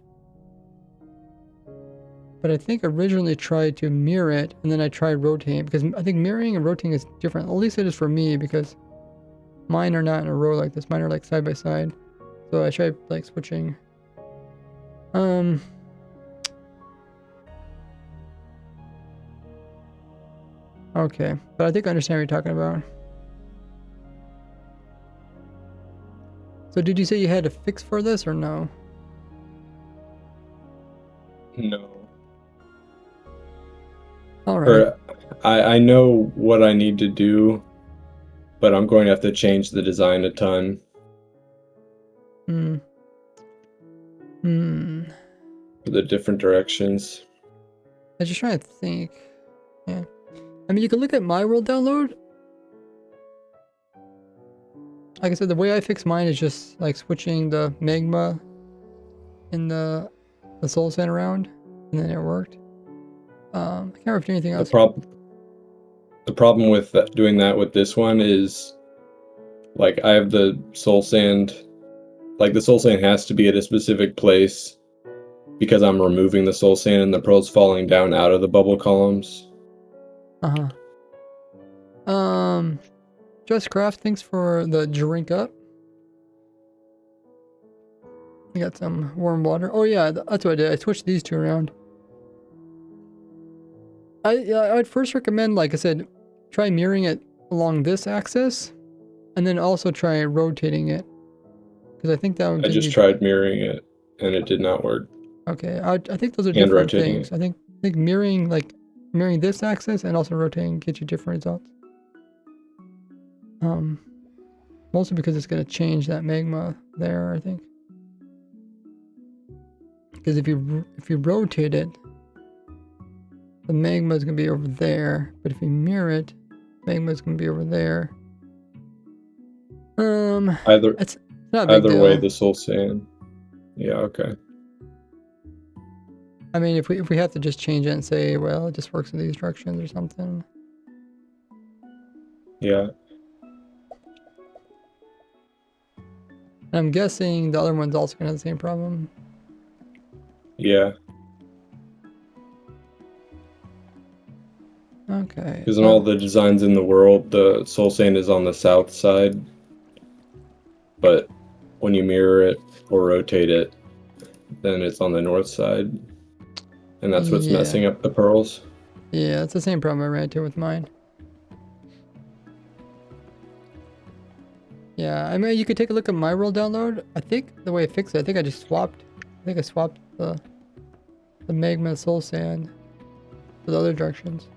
But I think originally tried to mirror it, and then I tried rotating, because I think mirroring and rotating is different. At least it is for me, because mine are not in a row like this. Mine are like side by side. So I tried like switching. Okay, but I think I understand what you're talking about. So did you say you had a fix for this or no? No. All right. Or I know what I need to do, but I'm going to have to change the design a ton. Hmm. Hmm. For the different directions. I was just trying to think. Yeah. I mean, you can look at my world download. Like I said, the way I fix mine is just like switching the magma in the soul sand around, and then it worked. I can't remember if I did anything The else. problem the problem with doing that with this one is like I have the soul sand, like the soul sand has to be at a specific place because I'm removing the soul sand and the pearl's falling down out of the bubble columns. Just Craft, thanks for the drink up. I got some warm water. Oh yeah, that's what I did. I switched these two around. I'd first recommend, like I said, try mirroring it along this axis, and then also try rotating it, because I think that would I get just you. tried mirroring it and it did not work. Okay, I think those are And different rotating things. it. I think mirroring this axis and also rotating get you different results. Mostly because it's gonna change that magma there, I think. Because if you rotate it, the magma is gonna be over there. But if you mirror it, magma is gonna be over there. Either It's not a big either way deal. the soul sand. Yeah, okay. I mean, if we have to just change it and say, well, it just works in these directions or something. Yeah. And I'm guessing the other one's also gonna have the same problem. Yeah. Okay. Because in all the designs in the world, the soul sand is on the south side. But when you mirror it or rotate it, then it's on the north side. And that's what's Yeah. messing up the pearls. Yeah, it's the same problem I ran into with mine. Yeah, I mean, you could take a look at my world download. I think the way I fixed it, I think I swapped the magma soul sand to the other directions.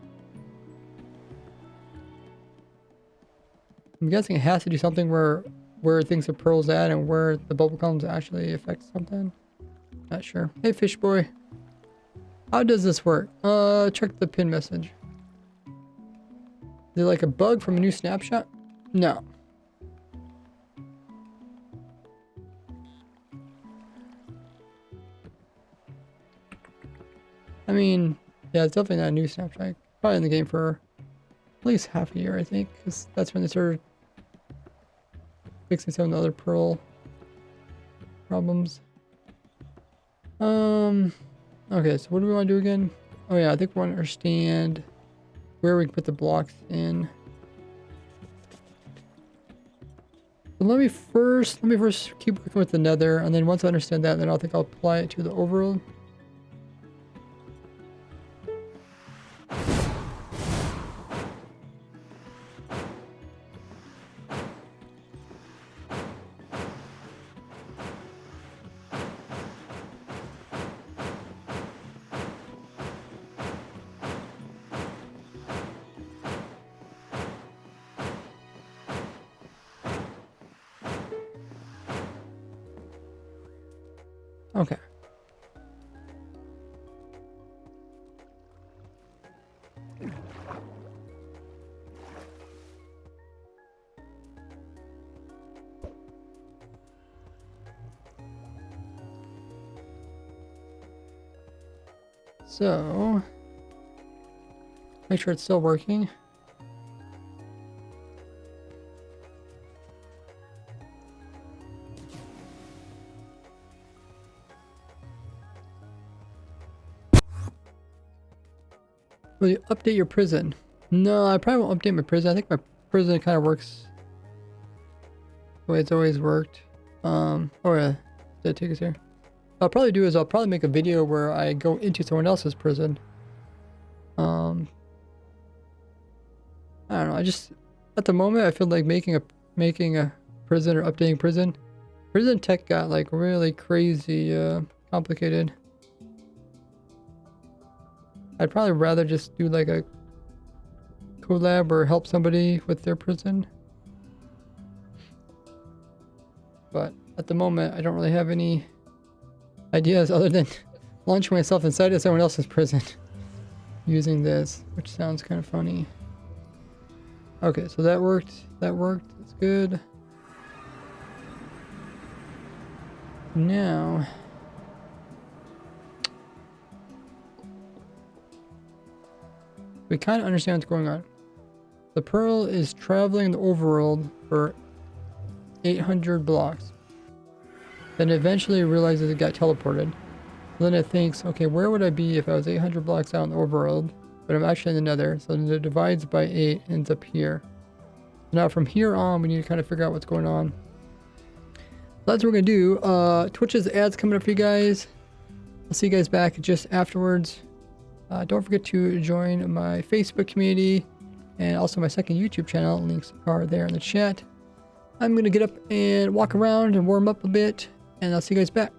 I'm guessing it has to do something where it thinks the pearl's at and where the bubble columns actually affect something. Not sure. Hey, fish boy. How does this work? Check the pin message. Is it like a bug from a new snapshot? No. I mean, yeah, it's definitely not a new snapshot. Probably in the game for at least half a year, I think, because that's when they started fixing some of the other pearl problems. Okay, so what do we want to do again? Oh yeah, I think we want to understand where we can put the blocks in. But let me first keep working with the nether, and then once I understand that, then I'll think I'll apply it to the overworld. Okay. So, make sure it's still working. Will you update your prison? No, I probably won't update my prison. I think my prison kind of works the way it's always worked. Oh yeah, did it take us here? What I'll probably do is I'll probably make a video where I go into someone else's prison. I don't know. I just at the moment I feel like making a prison or updating prison. Prison tech got like really crazy complicated. I'd probably rather just do like a collab or help somebody with their prison. But at the moment, I don't really have any ideas other than launching myself inside of someone else's prison using this, which sounds kind of funny. Okay, so that worked. That worked. That's good. Now, we kind of understand what's going on. The Pearl is traveling the overworld for 800 blocks. Then eventually it realizes it got teleported. Then it thinks, okay, where would I be if I was 800 blocks out in the overworld, but I'm actually in the nether? So then it divides by 8, ends up here. Now from here on, we need to kind of figure out what's going on. That's what we're going to do. Twitch's ads coming up for you guys. I'll see you guys back just afterwards. Don't forget to join my Facebook community and also my second YouTube channel. Links are there in the chat. I'm going to get up and walk around and warm up a bit, and I'll see you guys back.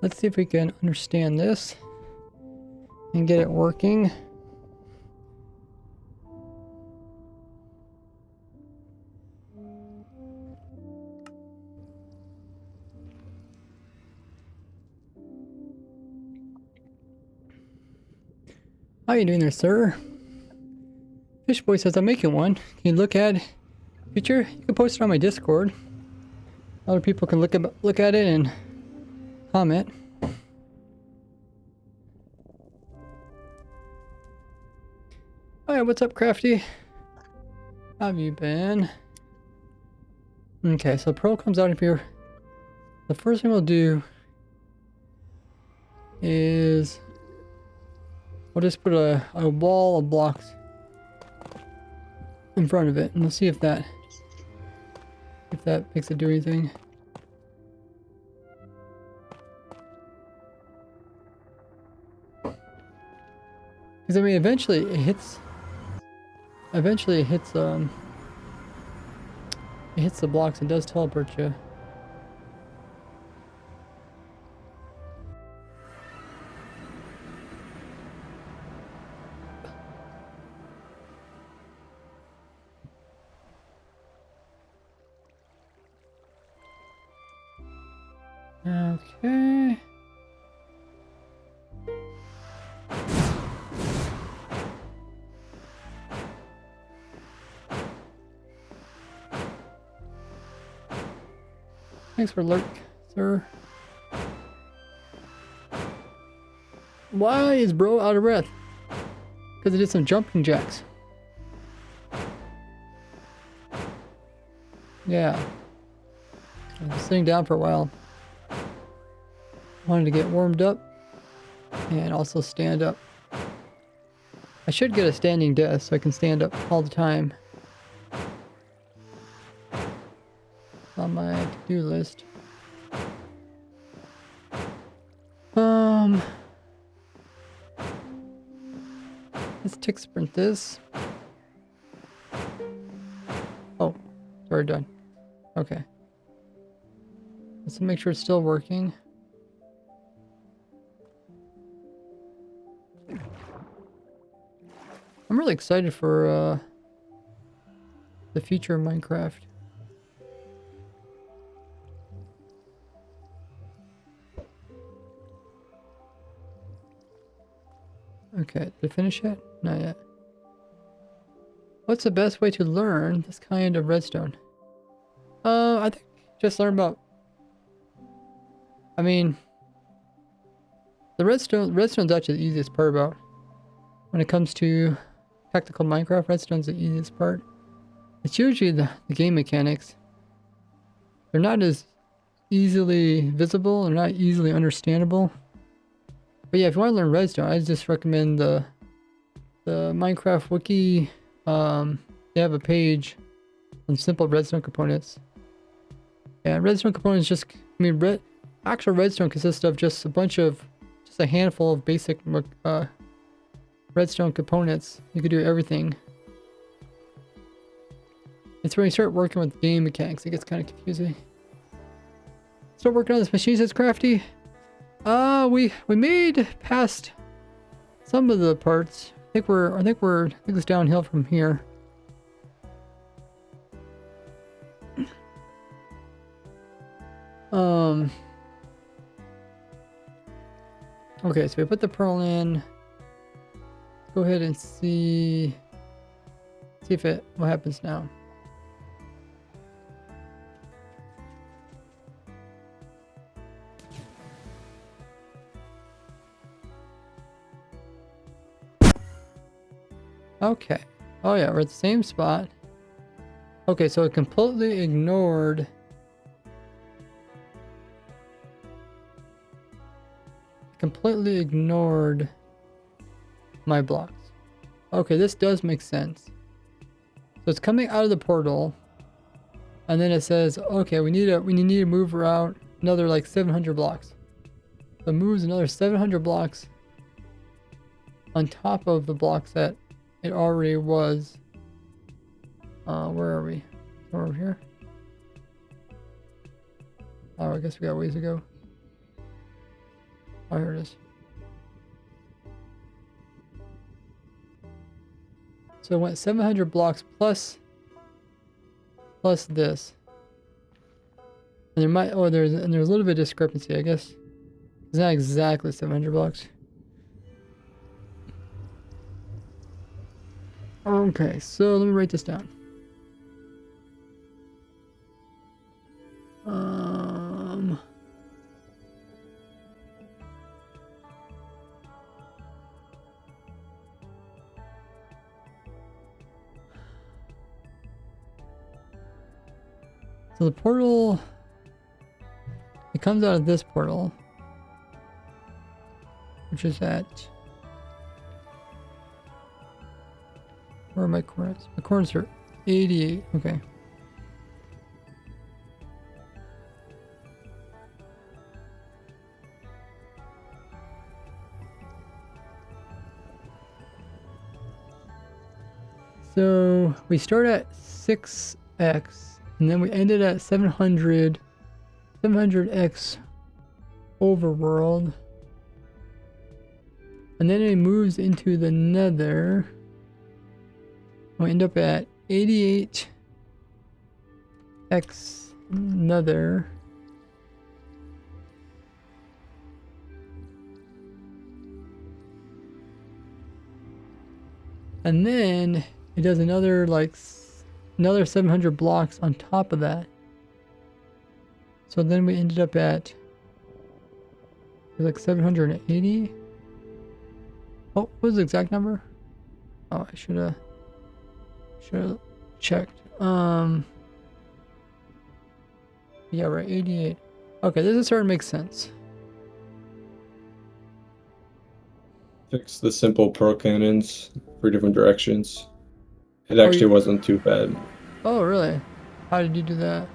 Let's see if we can understand this and get it working. How are you doing there, sir? Fish Boy says, I'm making one. Can you look at Future, you can post it on my Discord. Other people can look at it and comment. Alright, what's up, Crafty? How have you been? Okay, so Pearl comes out of here. The first thing we'll do is we'll just put a wall of blocks in front of it, and we'll see if that makes it do anything. Because I mean, eventually it hits the blocks and does teleport you. Okay. Thanks for lurk, sir. Why is bro out of breath? Because I did some jumping jacks. Yeah. I was sitting down for a while. Wanted to get warmed up and also stand up. I should get a standing desk so I can stand up all the time. On my to-do list. Let's tick sprint this. Oh, it's already done. Okay. Let's make sure it's still working. I'm really excited for the future of Minecraft. Okay, did I finish yet? Not yet. What's the best way to learn this kind of redstone? I think just learn about... I mean... The redstone's actually the easiest part about... When it comes to tactical Minecraft, redstone's the easiest part. It's usually the game mechanics. They're not as easily visible, they're not easily understandable. But yeah, if you want to learn redstone, I just recommend the Minecraft wiki. They have a page on simple redstone components. Yeah, redstone components actual redstone consists of just a handful of basic redstone components. You could do everything. It's when you start working with game mechanics, it gets kind of confusing. Start working on this machine, says Crafty. We made past some of the parts. I think it's downhill from here. Okay, so we put the pearl in. Go ahead and see what happens now. Okay. Oh yeah, we're at the same spot. Okay, so it completely ignored... my blocks. Okay, this does make sense. So it's coming out of the portal, and then it says, okay, we need to move around another like 700 blocks. So it moves another 700 blocks on top of the blocks that it already was. Where are we? Over here? Oh, I guess we got ways to go. Oh, here it is. So it went 700 blocks plus this. And there might, there's a little bit of discrepancy, I guess. It's not exactly 700 blocks. Okay, so let me write this down. So the portal, it comes out of this portal, which is at, where are my coordinates? My coordinates are 88. Okay. So we start at 6x, and then we ended at 700x overworld, and then it moves into the nether. We end up at 88x nether. And then it does another another 700 blocks on top of that. So then we ended up at like 780. Oh, what was the exact number? Oh, I should have checked. Yeah, right, 88. Okay, this is starting to make sense. Fix the simple pearl cannons for different directions. It actually wasn't too bad. Oh, really? How did you do that?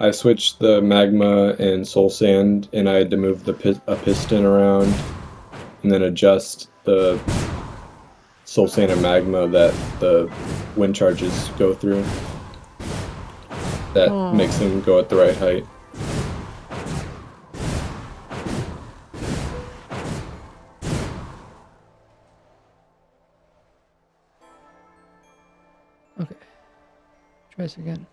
I switched the magma and soul sand, and I had to move a piston around, and then adjust the soul sand and magma that the wind charges go through. That makes them go at the right height. Okay. Try this again.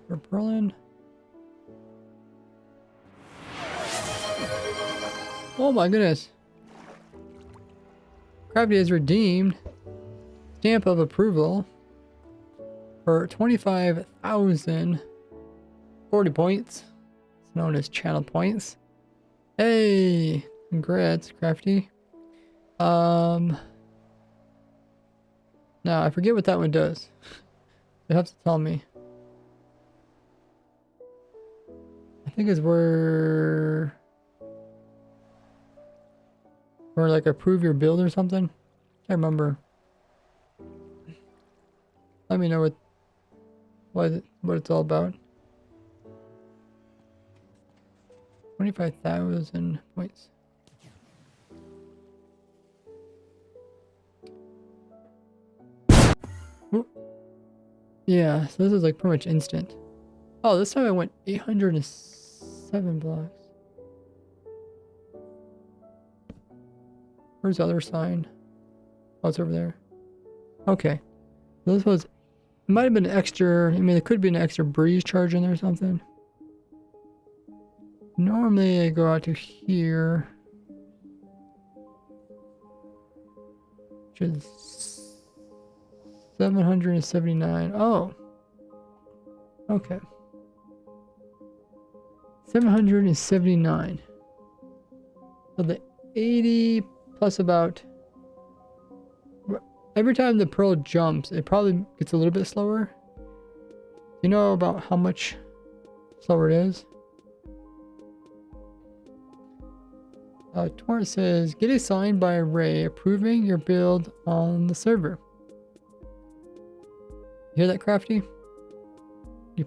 For Berlin. Oh my goodness. Crafty has redeemed stamp of approval for 25,000 40 points. It's known as channel points. Hey, congrats, Crafty. Now I forget what that one does. You have to tell me. I think it's where like approve your build or something. I remember. Let me know what it's all about. 25,000 points. Whoop. Yeah, so this is like pretty much instant. Oh, this time I went 807 blocks. Where's the other sign? Oh, it's over there. Okay. This was, it might have been an extra, I mean, it could be an extra breeze charge in there or something. Normally I go out to here, which is 779. Oh, okay. 779. So the 80 plus about, every time the pearl jumps, it probably gets a little bit slower. You know about how much slower it is? Torrent says, get a sign by Ray approving your build on the server. You hear that, Crafty?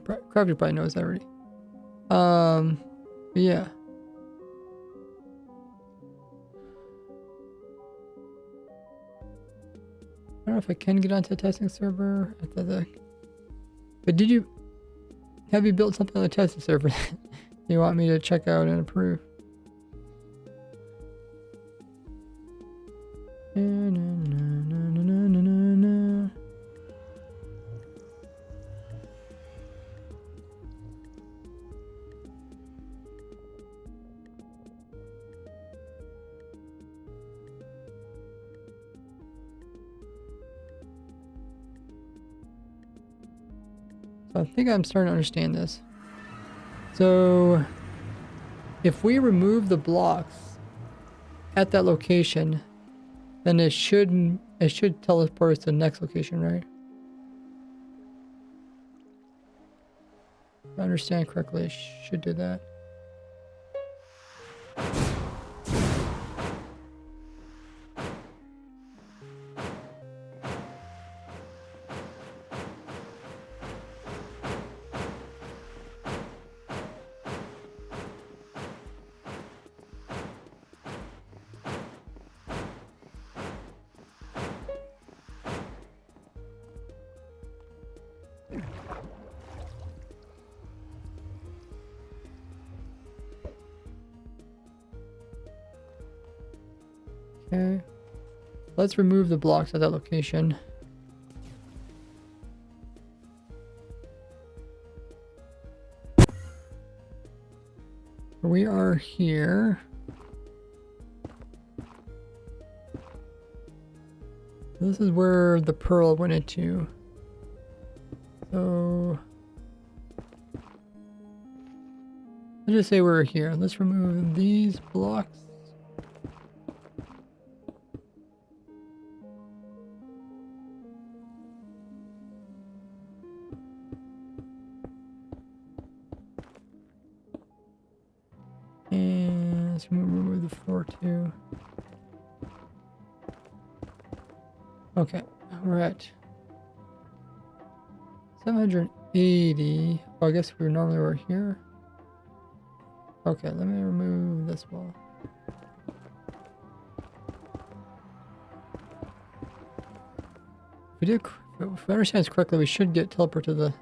Crafty probably knows that already. But yeah. I don't know if I can get onto the testing server. But have you built something on the testing server you want me to check out and approve? So I think I'm starting to understand this. So if we remove the blocks at that location, then it should teleport us to the next location, right? If I understand correctly, it should do that. Okay. Let's remove the blocks at that location. We are here. This is where the pearl went into. So let's just say we're here. Let's remove these blocks. And let's remove the floor too. Okay, we're at 780. Oh, I guess we normally were here. Okay, let me remove this wall. If I understand this correctly, we should get teleported to the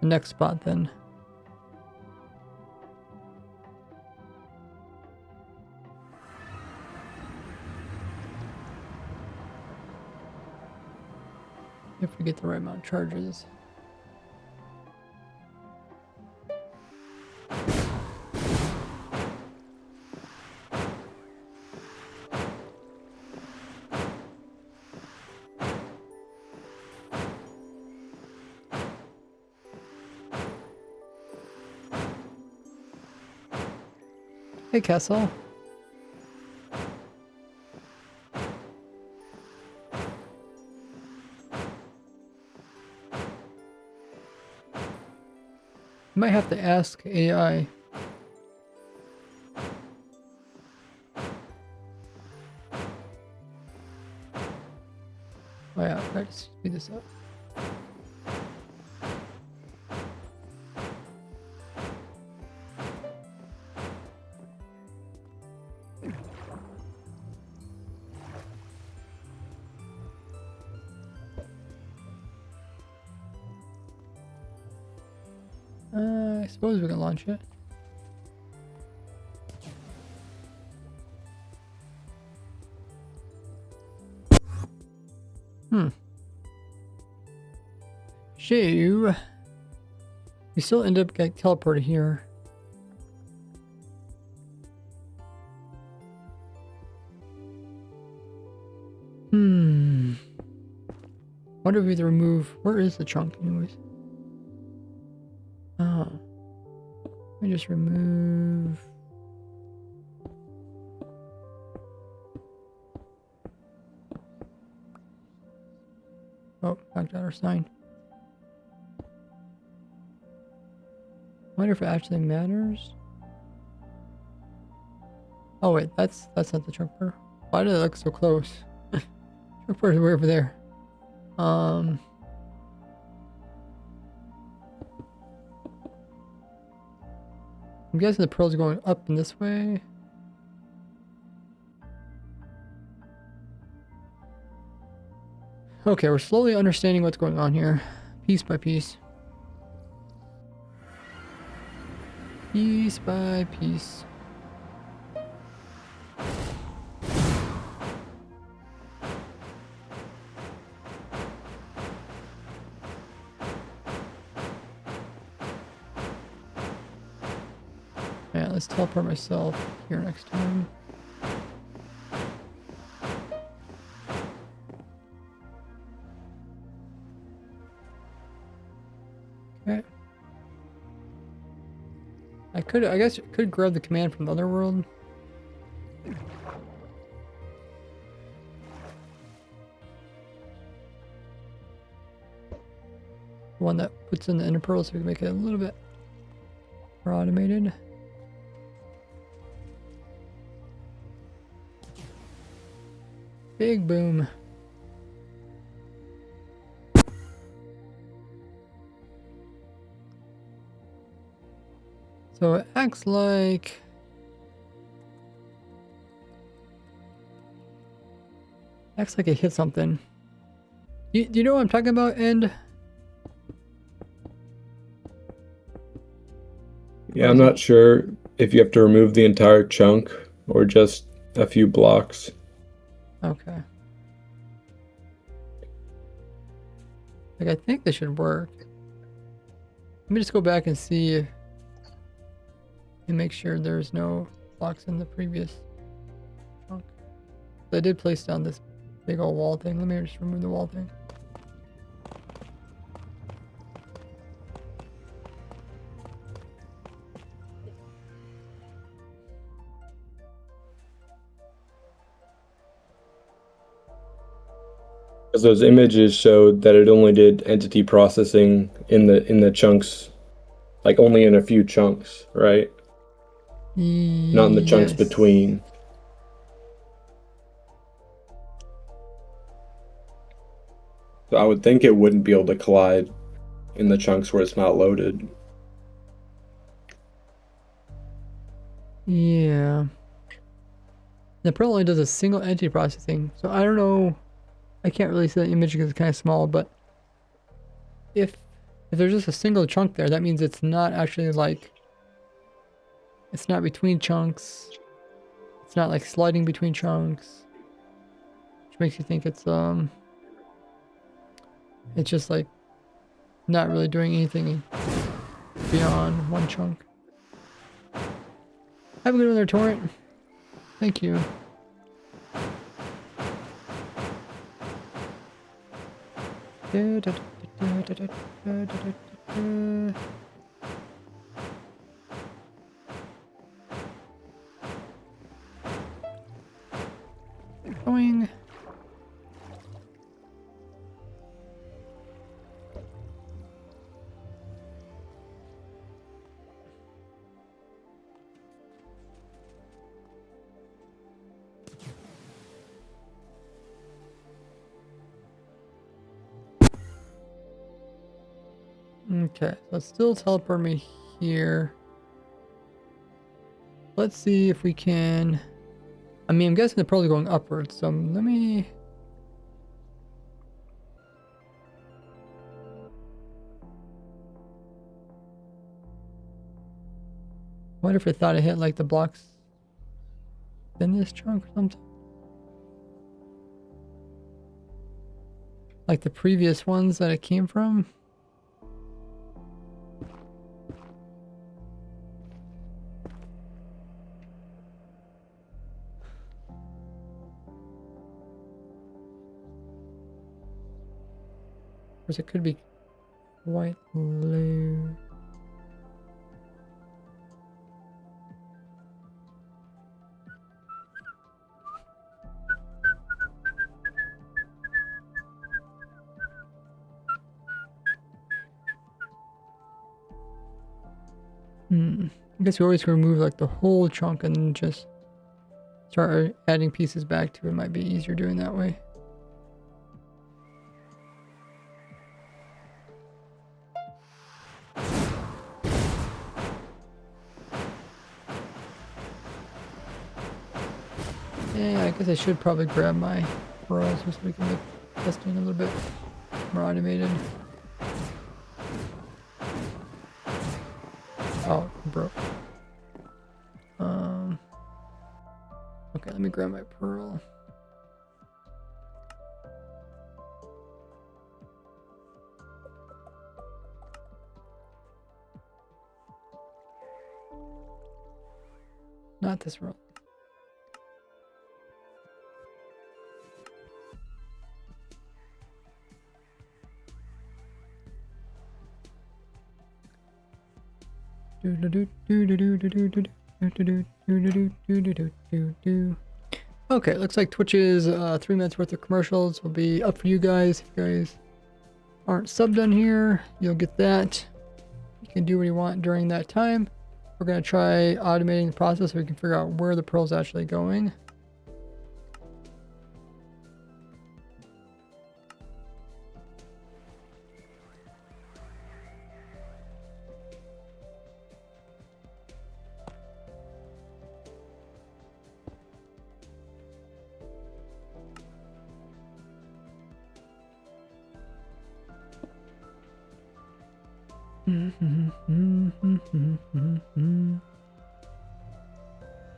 next spot then. If we get the right amount of charges. Hey, Castle. Might have to ask AI. Oh yeah, try to speed this up. I suppose we can launch it. So, we still end up getting teleported here. Wonder if we remove. Where is the trunk, anyways? Oh, let me just remove. Oh, back to our sign. Wonder if it actually matters. Oh wait, that's not the trunk part. Why did it look so close? Trunk part is way over there. I'm guessing the pearl's going up in this way. Okay, we're slowly understanding what's going on here, piece by piece. Piece by piece. Yeah, let's teleport myself here next time. Okay. I guess I could grab the command from the other world. One that puts in the inner pearl so we can make it a little bit more automated. Big boom. So it acts like it hit something. Do you know what I'm talking about, End? Yeah, I'm not sure if you have to remove the entire chunk or just a few blocks. Okay. Like, I think this should work. Let me just go back and see if, and make sure there's no blocks in the previous chunk. I did place down this big old wall thing. Let me just remove the wall thing. Because those images showed that it only did entity processing in the chunks, like only in a few chunks, right? Not in the chunks Yes. between. So I would think it wouldn't be able to collide in the chunks where it's not loaded. Yeah. The Pearl only does a single entity processing, so I don't know. I can't really see the image because it's kind of small, but if there's just a single chunk there, that means it's not actually like, it's not between chunks. It's not like sliding between chunks, which makes you think it's just like not really doing anything beyond one chunk. Have a good one there, Torrent. Thank you. Going. Okay, so it's still teleport me here. Let's see if we can. I mean, I'm guessing they're probably going upwards, so let me. What if I thought it hit like the blocks in this chunk or something? Like the previous ones that it came from? Or it could be white blue. I guess we always remove like the whole chunk and then just start adding pieces back to it. Might be easier doing that way. Yeah, I guess I should probably grab my pearls so we can make testing a little bit more automated. Oh, broke. Okay, let me grab my pearl. Not this roll. Okay, looks like Twitch's 3 minutes worth of commercials will be up for you guys. If you guys aren't subbed on here, you'll get that. You can do what you want during that time. We're going to try automating the process so we can figure out where the pearl's actually going.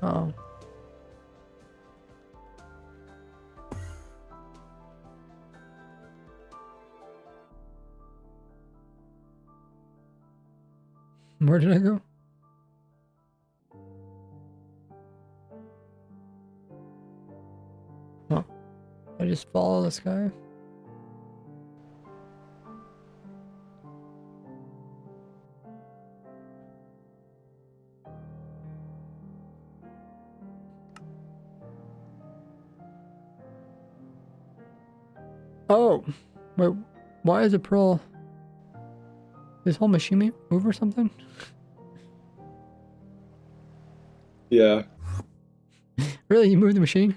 Oh. Where did I go? Huh. I just follow this guy. Oh, wait, why is a pearl? This whole machine move or something? Yeah. Really, you moved the machine?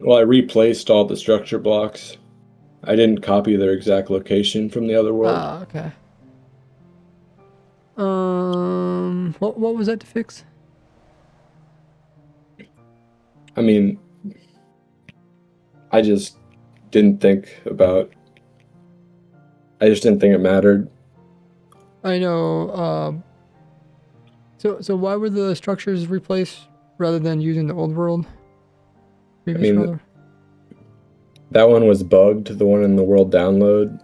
Well, I replaced all the structure blocks. I didn't copy their exact location from the other world. Ah, okay. What was that to fix? I mean, I just didn't think about. I just didn't think it mattered. I know. So why were the structures replaced rather than using the old world? I Previous mean, world? that one was bugged, the one in the world download,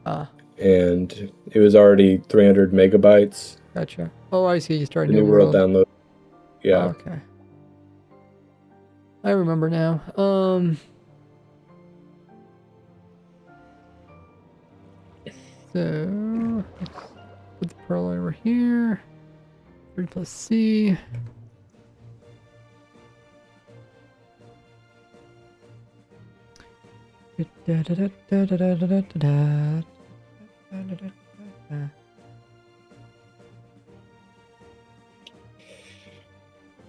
Ah, and it was already 300 megabytes. gotcha. Oh, I see. You start a The new new world world. download. Oh, Yeah. okay. I remember now. So let's put the pearl over here. 3 plus C.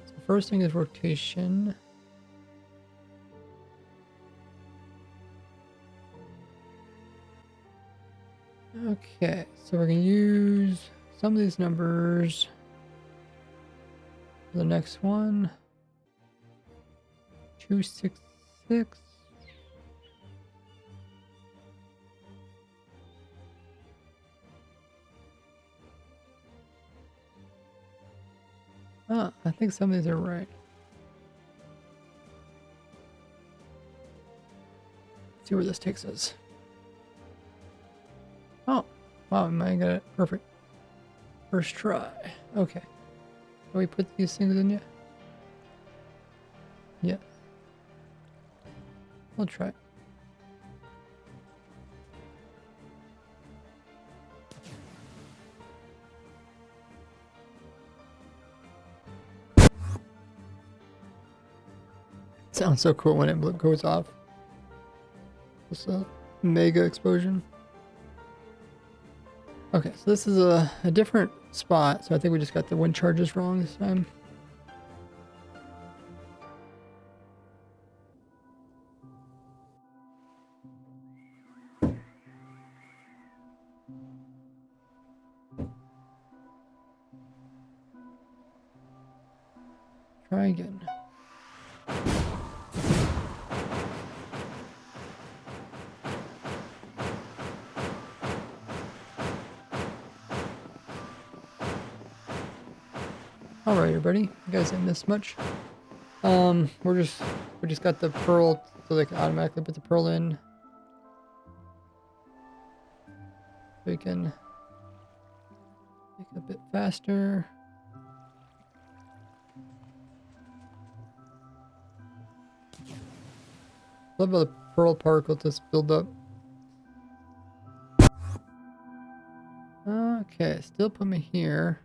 So first thing is rotation. Okay, so we're gonna use some of these numbers for the next one. 266. Ah, I think some of these are right. Let's see where this takes us. Oh, wow, I got it perfect. First try. Okay. Can we put these things in yet? Yeah. We'll try. Sounds so cool when it goes off. It's a mega explosion. Okay, so this is a different spot, so I think we just got the wind charges wrong this time. Try again. Alright, everybody. You guys didn't miss much. We just got the pearl so they can automatically put the pearl in. We can make it a bit faster. Love how the pearl particle just build up. Okay, still put me here.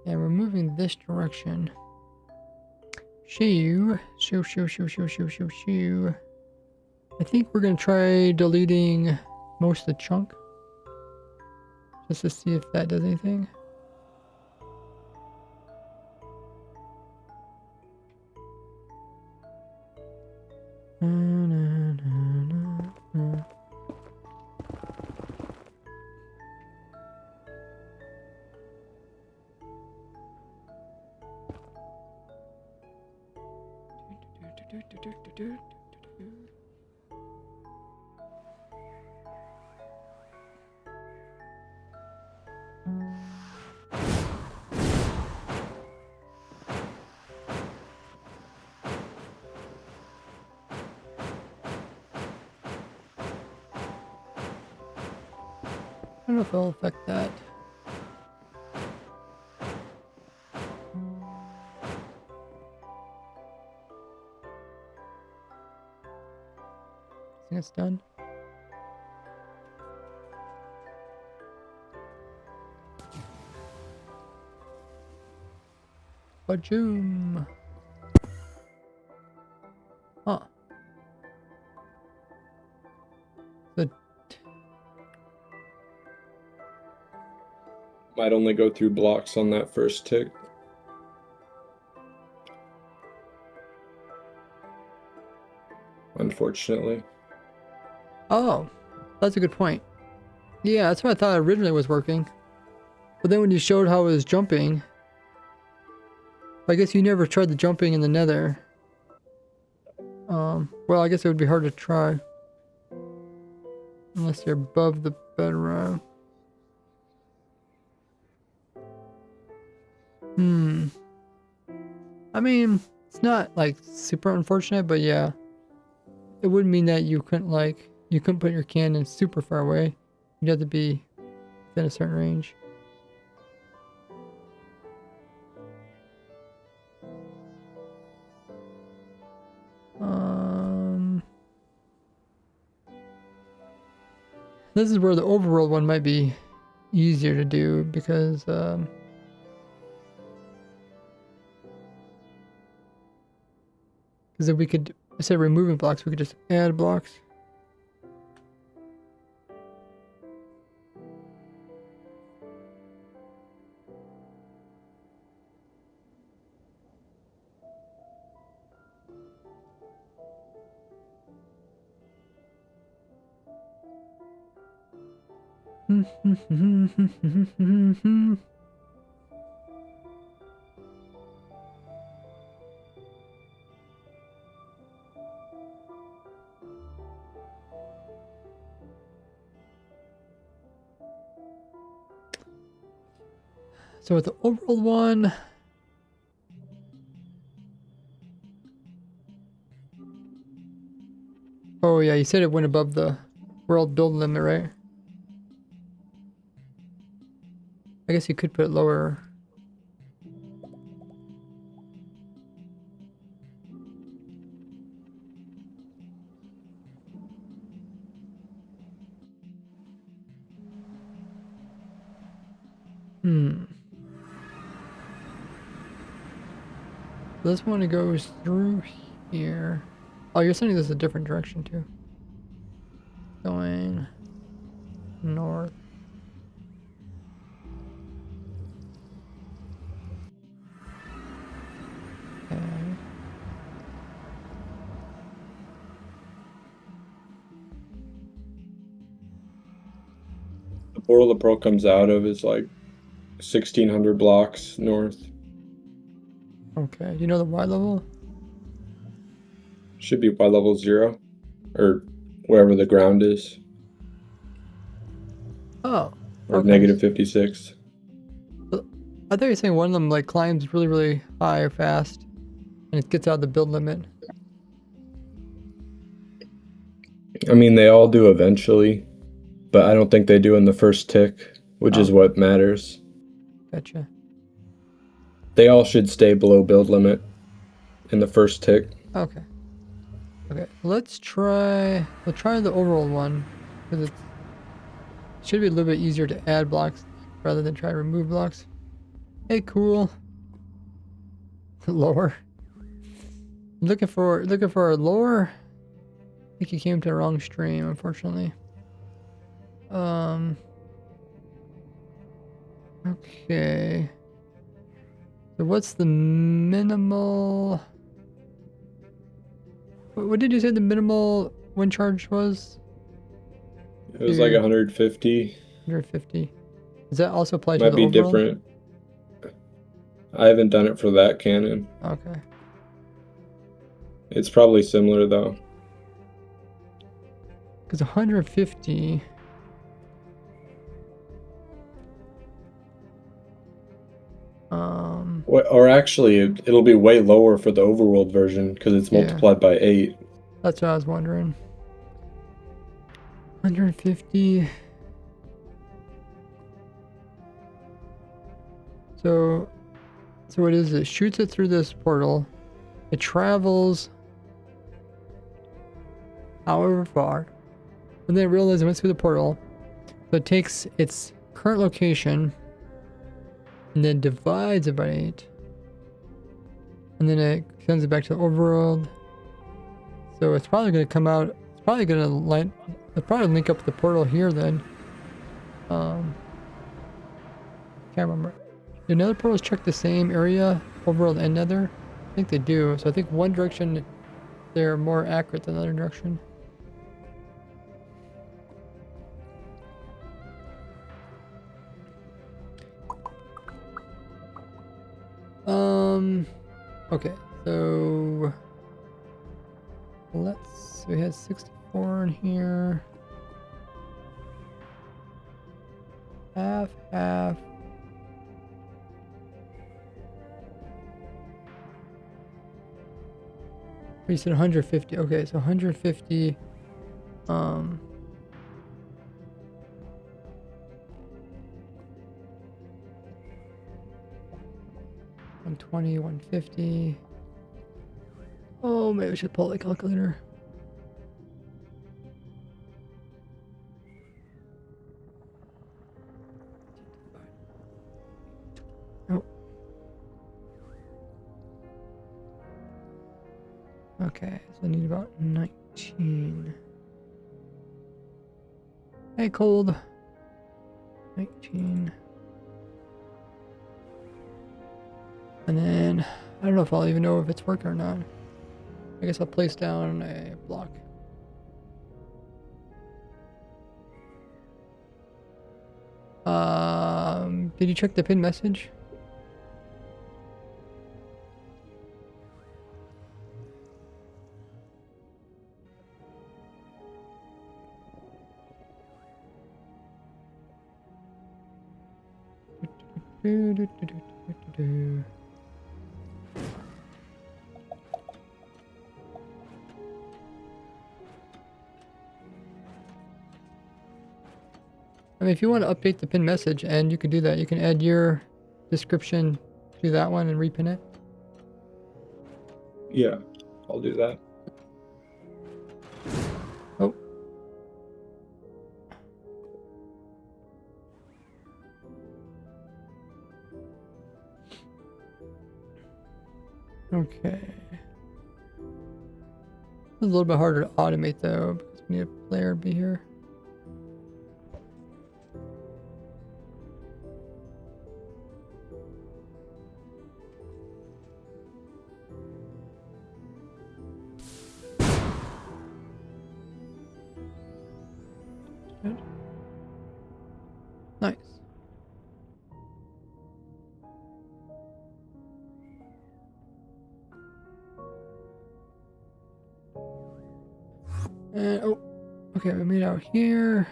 And we're moving this direction. Shoo. Shoo, shoo, shoo, shoo, shoo, shoo, shoo. I think we're gonna try deleting most of the chunk. Just to see if that does anything. I don't know if it'll affect that. I think it's done. Bajoom! Huh. The Might only go through blocks on that first tick. Unfortunately. Oh, that's a good point. Yeah, that's what I thought originally was working. But then when you showed how it was jumping, I guess you never tried the jumping in the nether. Well, I guess it would be hard to try. Unless you're above the bedrock. I mean, it's not like super unfortunate, but yeah. It would mean that you couldn't put your cannon super far away. You'd have to be within a certain range. This is where the overworld one might be easier to do because if we could, instead of removing blocks, we could just add blocks. So with the overworld one, oh yeah, you said it went above the world build limit, right? I guess you could put it lower. This one goes through here. Oh, you're sending this a different direction too. Going north. Okay. The portal the pearl comes out of is like 1,600 blocks north. Okay. Do you know the Y level? Should be Y level 0, or wherever the ground is. Oh. Or Okay. negative 56. I thought you were saying one of them like climbs really, really high or fast, and it gets out of the build limit. I mean, they all do eventually, but I don't think they do in the first tick, which is Oh. what matters. Gotcha. They all should stay below build limit in the first tick. Okay. Okay. Let's try. We'll try the overall one because it should be a little bit easier to add blocks rather than try to remove blocks. Hey, cool. Lower. Looking for a lower. I think you came to the wrong stream, unfortunately. Okay. So what's the minimal? What did you say the minimal wind charge was? It was like 150. 150. Does that also apply to Might the be overall? different. I haven't done it for that cannon. Okay. It's probably similar though. Because 150. Or actually, it'll be way lower for the overworld version because it's multiplied by 8. That's what I was wondering. 150. So what is it? Shoots it through this portal. It travels however far. And then it realizes it went through the portal. So it takes its current location and then divides it by 8. And then it sends it back to the overworld. So it's probably going to come out. It's probably going to it'll probably link up the portal here then. Can't remember. Do nether portals check the same area, overworld and nether? I think they do. So I think one direction they're more accurate than the other direction. Okay, so we had 64 in here. Half. You said 150. Okay, so 150. 120, 150. Oh, maybe I should pull the calculator. Oh. Okay, so I need about 19. Hey, cold. 19. And then, I don't know if I'll even know if it's working or not. I guess I'll place down a block. Did you check the pin message? I mean, if you want to update the pin message, and you can do that, you can add your description to that one and repin it. Yeah, I'll do that. Oh. Okay. It's a little bit harder to automate though, because we need a player to be here. Good. Nice. And, oh, okay, we made out here.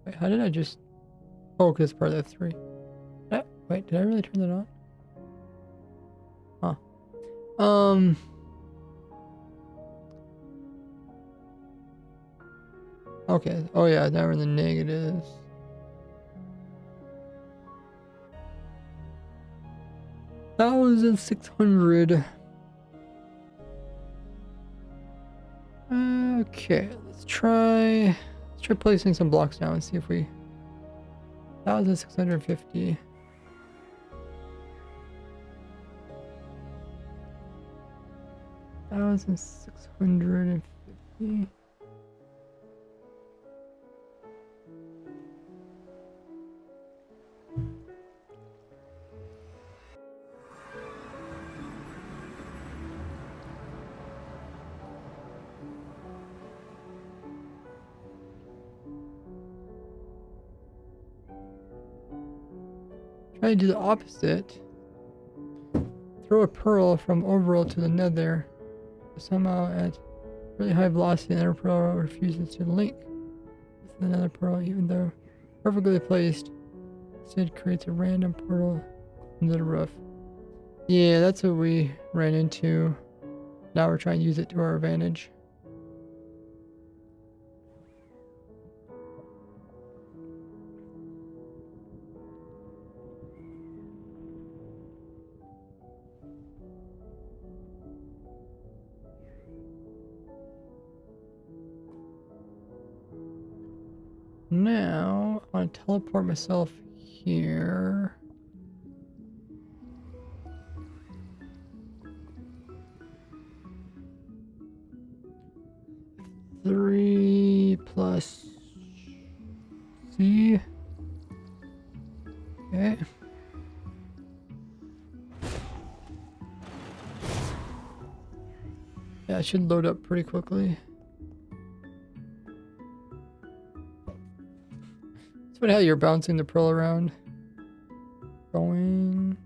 Wait, how did I just... Oh, because it's part of that 3. Wait, did I really turn that on? Huh. Okay. Oh yeah, now we're in the negatives. $1,600. Okay, let's try placing some blocks now and see if we 1,650. 1,650. Try to do the opposite. Throw a pearl from overworld to the nether. Somehow at really high velocity, the nether pearl refuses to link with the nether pearl, even though perfectly placed. Instead, creates a random portal into the roof. Yeah, that's what we ran into. Now we're trying to use it to our advantage. Now, I want to teleport myself here. Three plus C. Okay. Yeah, it should load up pretty quickly. It's funny how you're bouncing the pearl around. Going.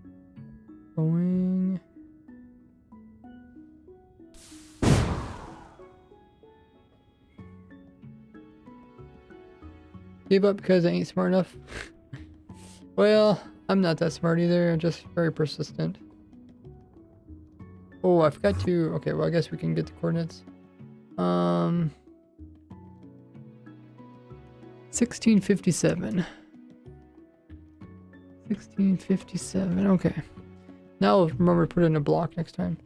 Gave up because I ain't smart enough. Well, I'm not that smart either. I'm just very persistent. Oh, I forgot to... Okay, well, I guess we can get the coordinates. 1657. 1657, okay. Now I'll remember to put it in a block next time.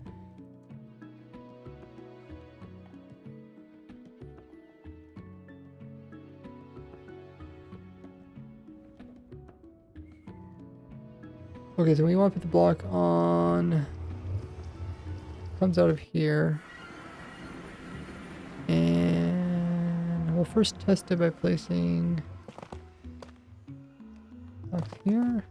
Okay, so we want to put the block on... Comes out of here. And we'll first test it by placing blocks here.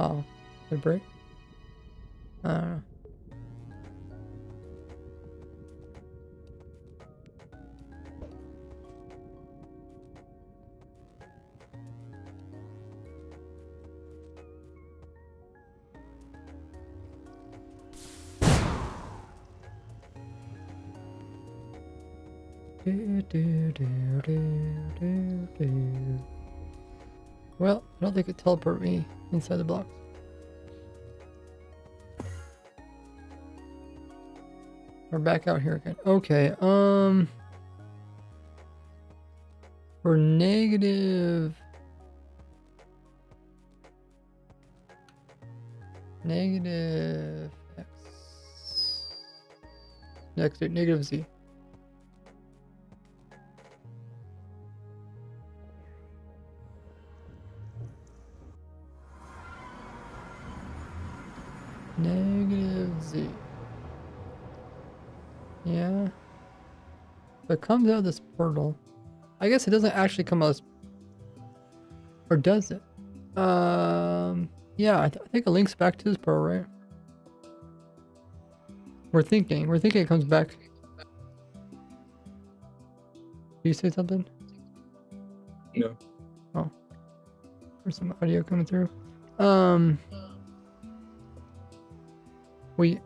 Oh, did it break? I don't know. Well, I don't think it teleport me inside the blocks. We're back out here again. Okay, We're negative. Negative x. Negative z. Negative z. Yeah. So it comes out of this portal. I guess it doesn't actually come out. Or does it? Yeah, I think it links back to this portal, right? We're thinking it comes back. Do you say something? No. Oh. There's some audio coming through. We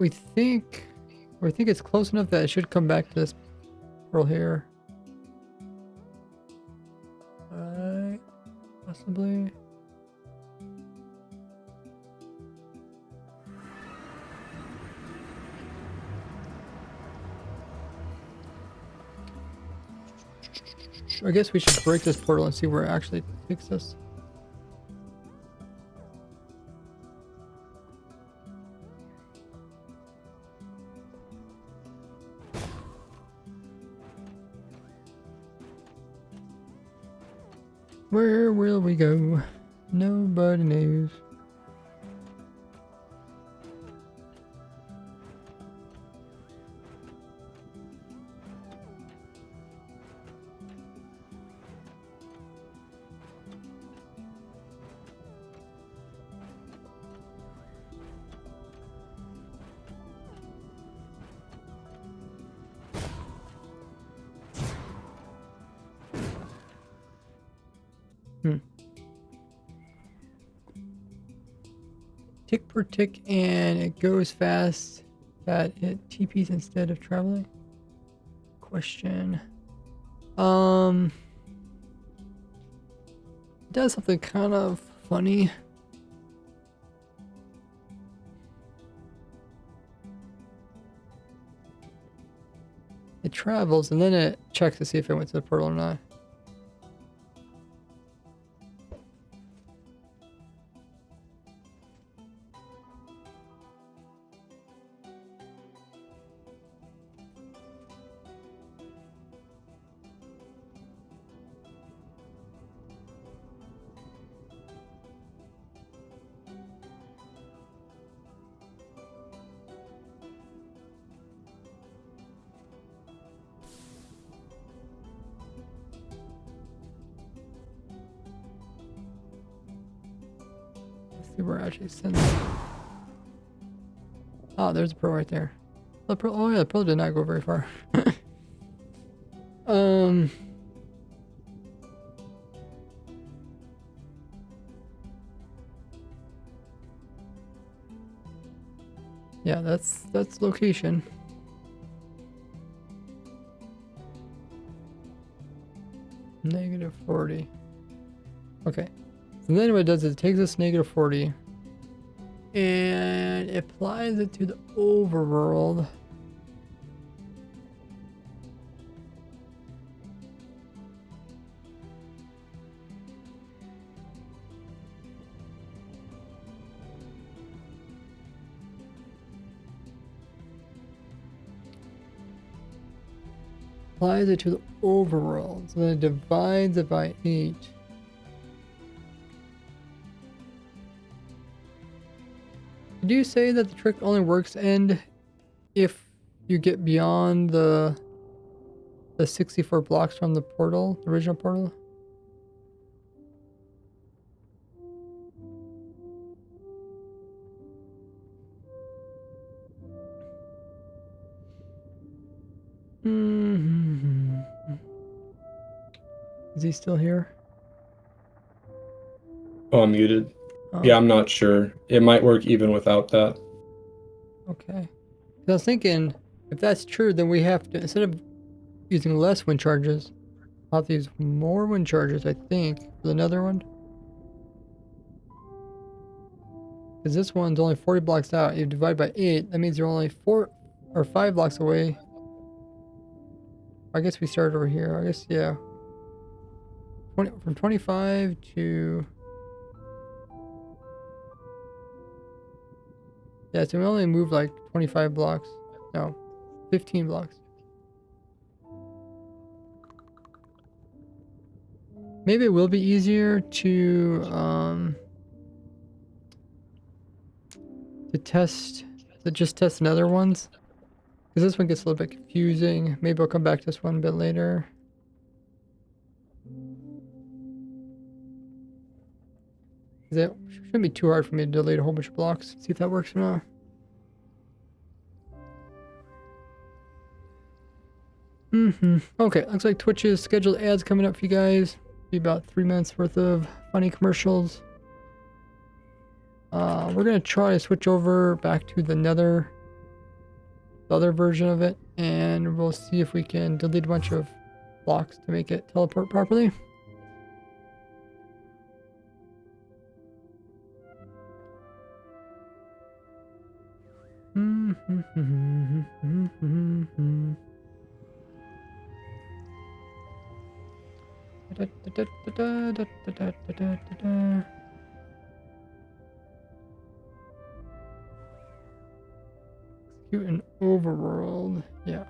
think it's close enough that it should come back to this portal here. Alright. Possibly. I guess we should break this portal and see where it actually takes us. Where will we go? Nobody knows. Tick per tick, and it goes fast that it TPs instead of traveling. Question. It does something kind of funny. It travels and then it checks to see if it went to the portal or not. See where it actually sends it. Oh, there's a pro right there. The pro, oh yeah, the pro did not go very far. Yeah, that's location. -40. Okay. So then what it does is it takes this -40 and it applies it to the overworld. Applies it to the overworld. So then it divides it by 8. Did you say that the trick only works end if you get beyond the 64 blocks from the portal, the original portal? Is he still here? Oh, I'm muted. Oh. Yeah, I'm not sure. It might work even without that. Okay. 'Cause I was thinking, if that's true, then we have to, instead of using less wind charges, I'll have to use more wind charges, I think, for the nether one. Because this one's only 40 blocks out. You divide by 8, that means you're only 4 or 5 blocks away. I guess we started over here. I guess, yeah. from 25 to... Yeah, so we only moved like 25 blocks. No, 15 blocks. Maybe it will be easier to just test another ones. Because this one gets a little bit confusing. Maybe I'll come back to this one a bit later. It shouldn't be too hard for me to delete a whole bunch of blocks. See if that works or not. Okay, looks like Twitch's scheduled ads coming up for you guys. Be about 3 minutes worth of funny commercials. We're gonna try to switch over back to the other version of it, and we'll see if we can delete a bunch of blocks to make it teleport properly. Execute an overworld. Yeah.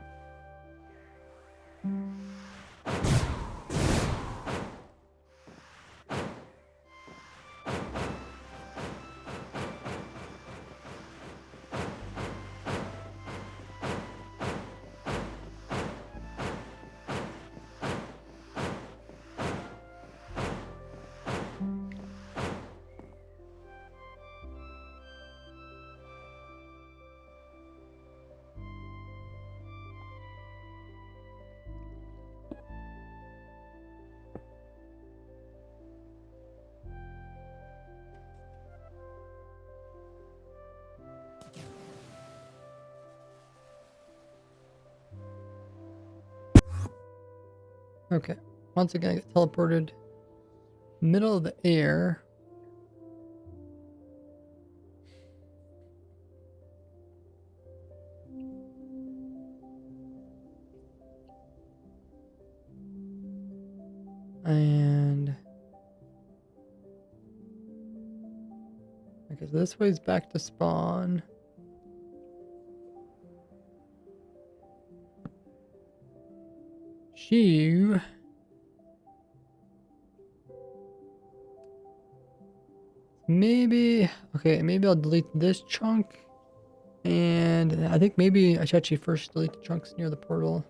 Okay, once again I get teleported middle of the air. And okay, so this way's back to spawn. Shoo. Maybe, okay, maybe I'll delete this chunk. And I think maybe I should actually first delete the chunks near the portal.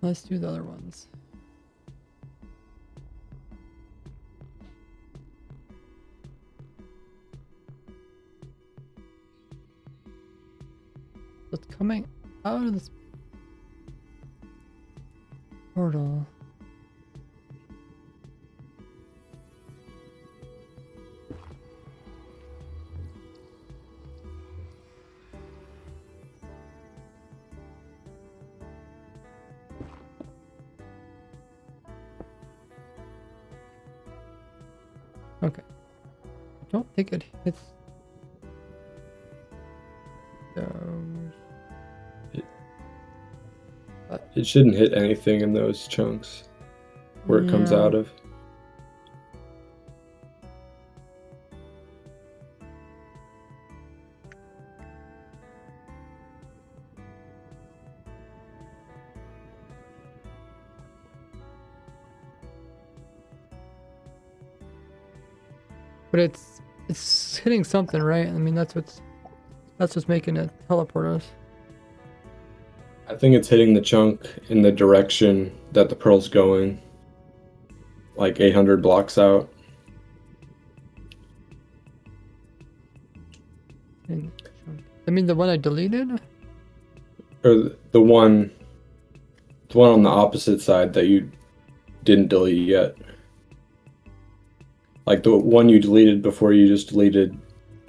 Let's do the other ones. It's coming out of this portal. Okay. I don't think it hits those. It shouldn't hit anything in those chunks where it comes out of. But it's hitting something, right? I mean, that's what's making it teleport us. I think it's hitting the chunk in the direction that the pearl's going, like 800 blocks out. I mean, the one I deleted? Or the one on the opposite side that you didn't delete yet. Like the one you deleted before you just deleted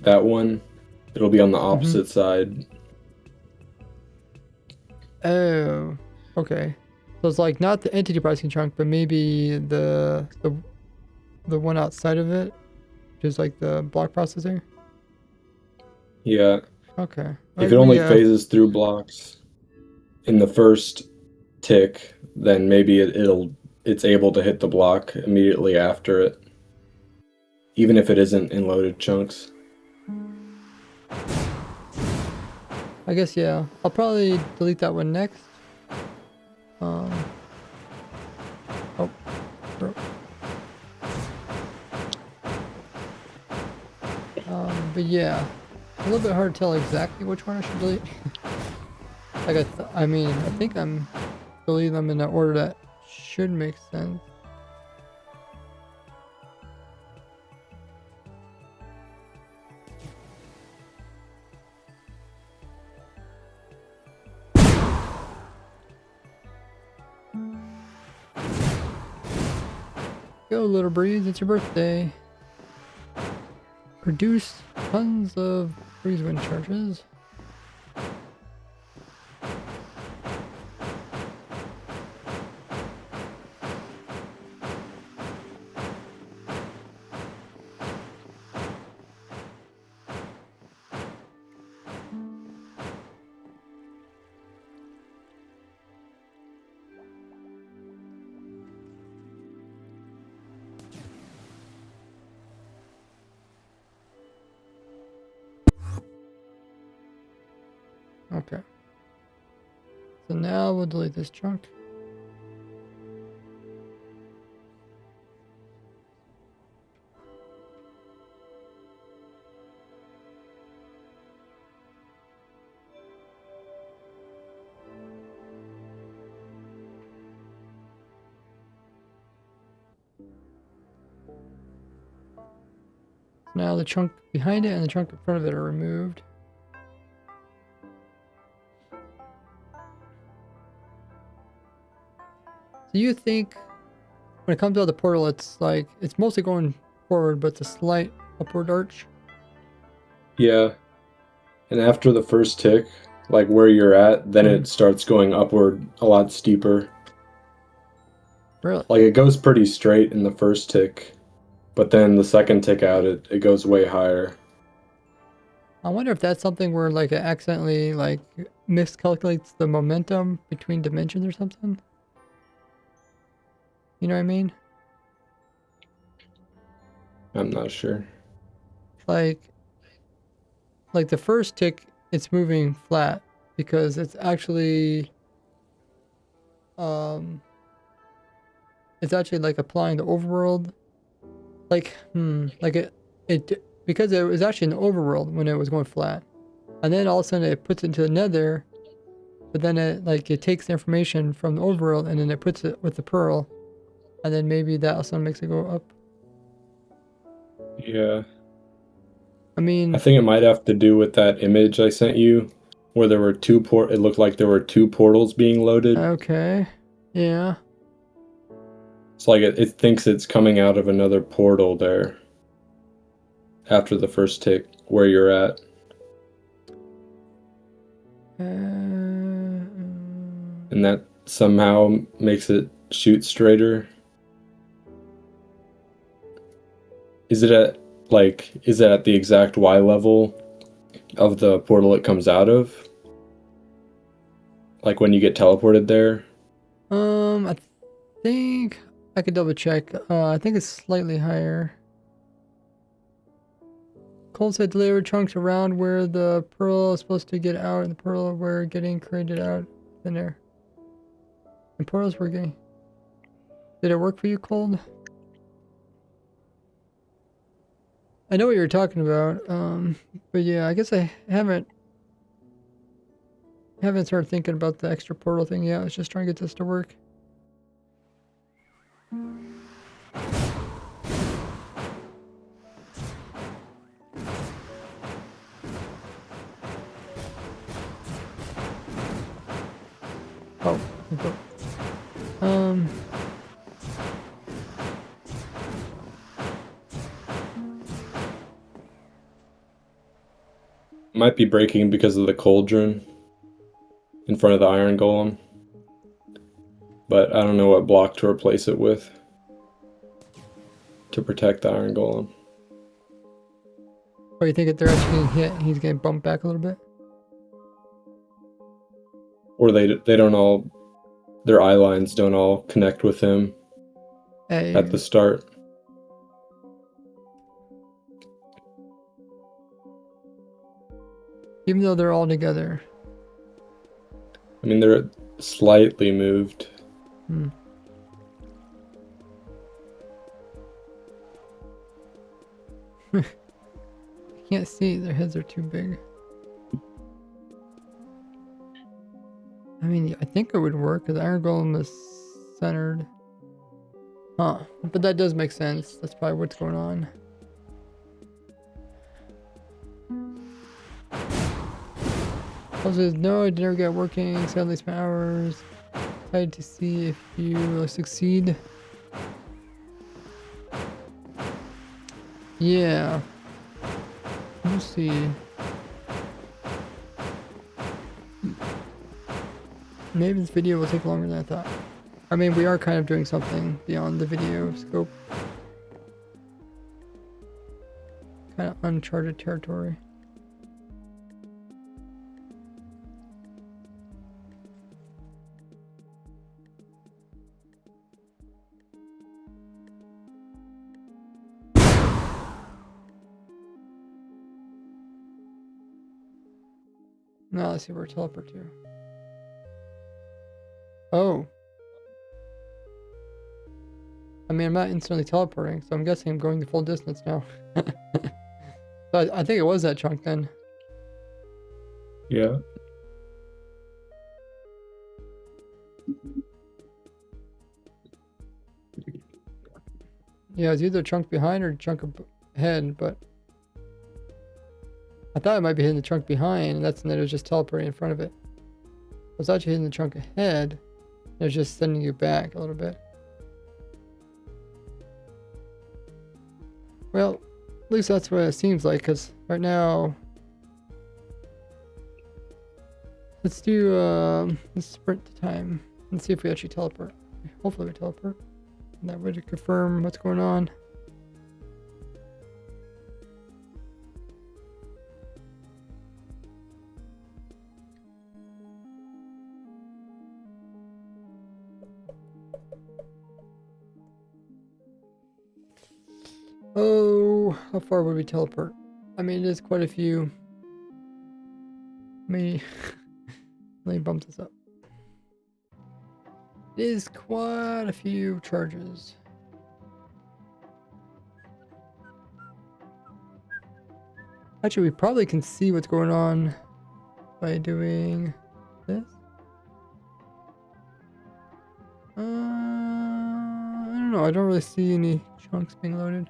that one. It'll be on the Mm-hmm. opposite side. Oh, okay. So it's like not the entity pricing chunk, but maybe the one outside of it, which is like the block processing. Yeah. Okay. If Like it only we phases through blocks in the first tick, then maybe it's able to hit the block immediately after it, even if it isn't in loaded chunks. I guess yeah. I'll probably delete that one next. Oh, bro. But yeah, a little bit hard to tell exactly which one I should delete. Like I mean, I think I'm deleting them in the order that should make sense. Go, little breeze! It's your birthday. Produce tons of breeze wind charges. Okay. So now we'll delete this chunk. Now the chunk behind it and the chunk in front of it are removed. Do you think when it comes out of the portal, it's like, it's mostly going forward, but it's a slight upward arch? Yeah. And after the first tick, like where you're at, then it starts going upward a lot steeper. Really? Like it goes pretty straight in the first tick, but then the second tick out, it goes way higher. I wonder if that's something where like it accidentally like miscalculates the momentum between dimensions or something. You know what I mean? I'm not sure. Like the first tick, it's moving flat because it's actually it's actually like applying the overworld. Like like it because it was actually in the overworld when it was going flat, and then all of a sudden it puts it into the nether, but then it takes the information from the overworld and then it puts it with the pearl, and then maybe that also makes it go up. Yeah. I mean, I think it might have to do with that image I sent you, where there were it looked like there were two portals being loaded. okay, yeah. It's like it thinks it's coming out of another portal there after the first tick where you're at. And that somehow makes it shoot straighter. Is it at the exact Y level of the portal it comes out of? Like when you get teleported there? I think I could double check. I think it's slightly higher. Cole said deliver chunks around where the pearl is supposed to get out and the pearl were getting created out in there. And pearls were getting... Did it work for you, Cold? I know what you're talking about, but yeah, I guess I haven't started thinking about the extra portal thing yet. I was just trying to get this to work. Oh, okay. Might be breaking because of the cauldron in front of the iron golem. But I don't know what block to replace it with to protect the iron golem. Oh, you think if they're actually getting hit, he's getting bumped back a little bit? Or they don't all, their eye lines don't all connect with him at the start. Even though they're all together. I mean, they're slightly moved. Hmm. I can't see, their heads are too big. I mean, I think it would work because Iron Golem is centered. Huh. But that does make sense. That's probably what's going on. Also, no, I did never get working. Sadly, spent hours. Excited to see if you succeed. Yeah. We'll see. Maybe this video will take longer than I thought. I mean, we are kind of doing something beyond the video scope. Kind of uncharted territory. Now let's see where to teleport to. Oh. I mean, I'm not instantly teleporting, so I'm guessing I'm going the full distance now. So I think it was that chunk then. Yeah. Yeah, it's either a chunk behind or a chunk ahead, but I thought it might be hitting the chunk behind, and then it was just teleporting in front of it. I was actually hitting the chunk ahead, and it was just sending you back a little bit. Well, at least that's what it seems like, because right now... Let's sprint to time. Let's see if we actually teleport. Hopefully we teleport. And that way to confirm what's going on. Oh, how far would we teleport? I mean, it is quite a few. Let me bump this up. It is quite a few charges. Actually, we probably can see what's going on by doing this. I don't know. I don't really see any chunks being loaded.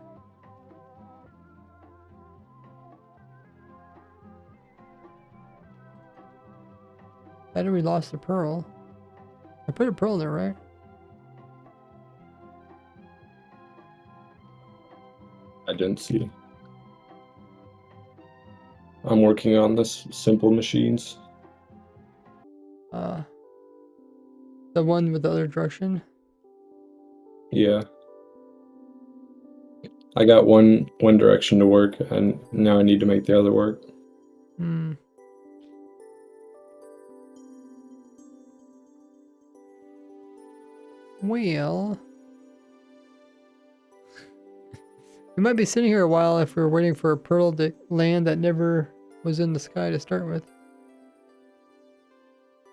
I know we lost a pearl. I put a pearl there, right? I didn't see. I'm working on this simple machines. The one with the other direction? Yeah. I got one direction to work, and now I need to make the other work. Hmm. Well, we might be sitting here a while if we're waiting for a pearl to land that never was in the sky to start with.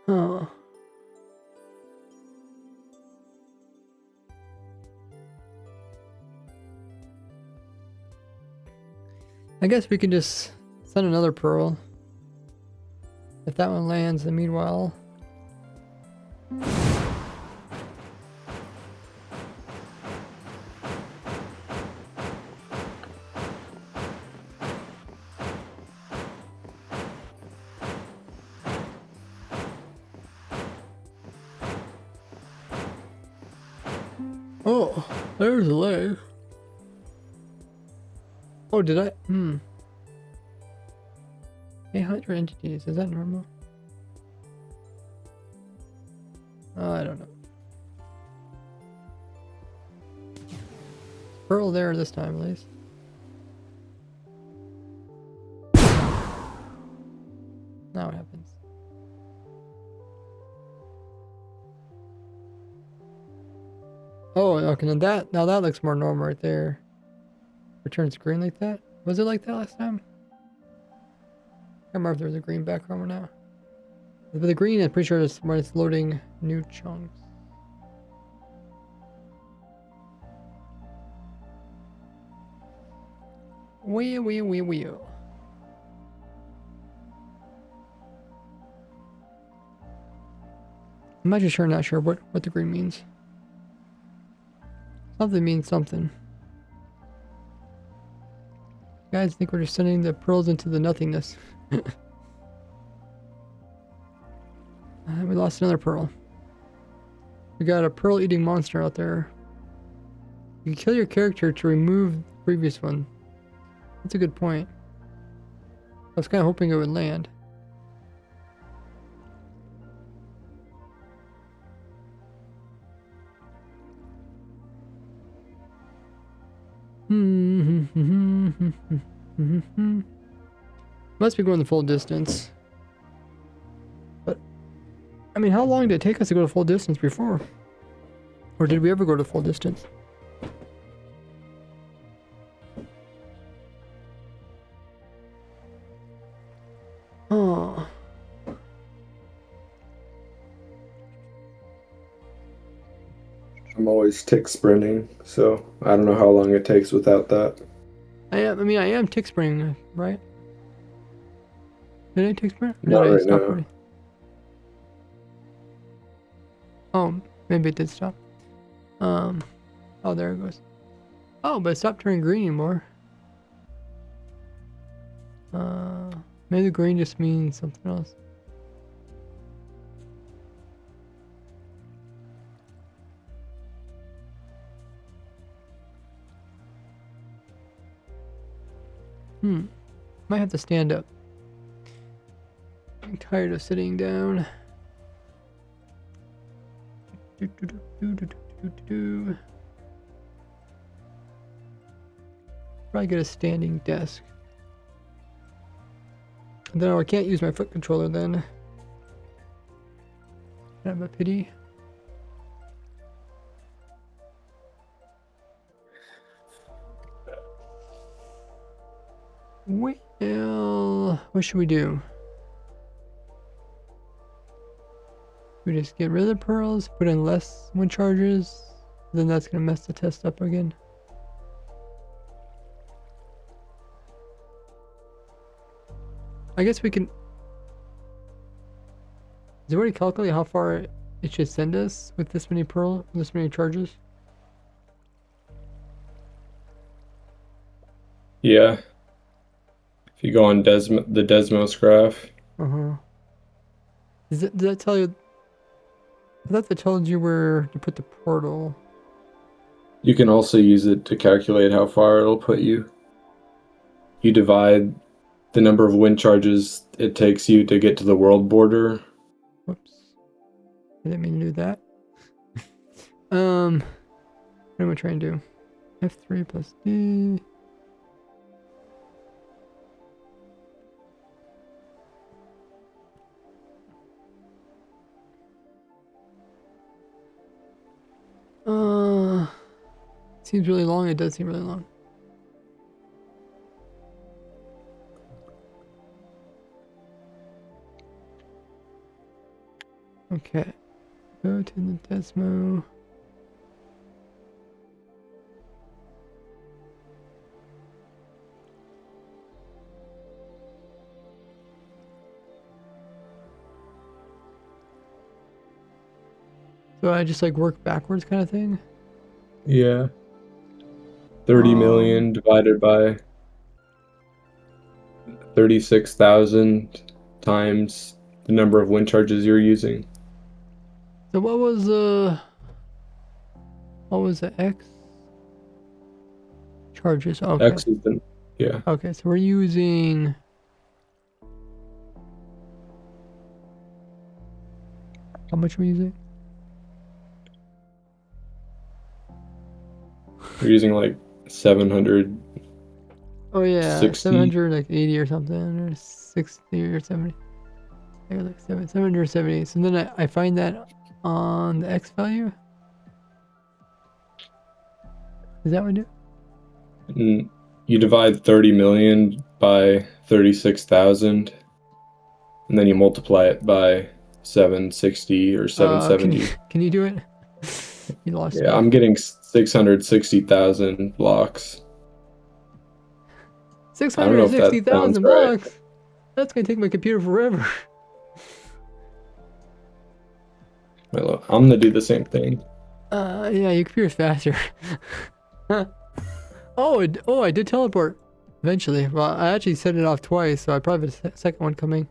Huh. I guess we can just send another pearl. If that one lands, then meanwhile... Oh, there's a leg. Oh, did I? 800 entities, is that normal? I don't know. Pearl there this time at least. Now what happens? Oh, okay, now that looks more normal right there. Returns green like that? Was it like that last time? I can't remember if there was a green background or not. But the green, I'm pretty sure is when it's loading new chunks. Wee. I'm actually sure, not sure what the green means. Something means something. Guys think we're just sending the pearls into the nothingness. We lost another pearl. We got a pearl eating monster out there. You can kill your character to remove the previous one. That's a good point. I was kind of hoping it would land. Must be going the full distance. But, I mean, how long did it take us to go to full distance before? Or did we ever go to full distance? Oh. I'm always tick sprinting, so I don't know how long it takes without that. I am tick sprinting, right? Did I tick sprint? Not Did I right stop now. already? Oh, maybe it did stop. Oh, there it goes. Oh, but it stopped turning green anymore. Maybe the green just means something else. Might have to stand up. I'm tired of sitting down. Probably get a standing desk. Then I can't use my foot controller then. Have a pity. Well, what should we do? We just get rid of the pearls, put in less wind charges, then that's gonna mess the test up again. I guess we can. Does it already calculate how far it should send us with this many charges? Yeah. If you go on the Desmos graph. Does that tell you? I thought that told you where to put the portal. You can also use it to calculate how far it'll put you. You divide the number of wind charges it takes you to get to the world border. Whoops. I didn't mean to do that. What am I trying to do? F3 plus D. Seems really long. It does seem really long. Okay. Go to the Desmo. So I just like work backwards kind of thing? Yeah. 30 million divided by 36,000 times the number of wind charges you're using. So what was the X? Charges. Okay. X is the, yeah. Okay, so we're using How much are we using? We're using like 760. Oh yeah, 700 like 80 or something, or 60 or 70. I got like 770. So then I find that on the X value. Is that what I do? And you divide 30 million by 36,000, and then you multiply it by 760 or 770. Can you do it? You lost Yeah, me. I'm getting 660,000 blocks. I don't know if that sounds 660,000 right. blocks. That's gonna take my computer forever. Wait, look, I'm gonna do the same thing. Yeah, your computer's faster. Oh, I did teleport eventually. Well, I actually set it off twice, so I probably have a second one coming.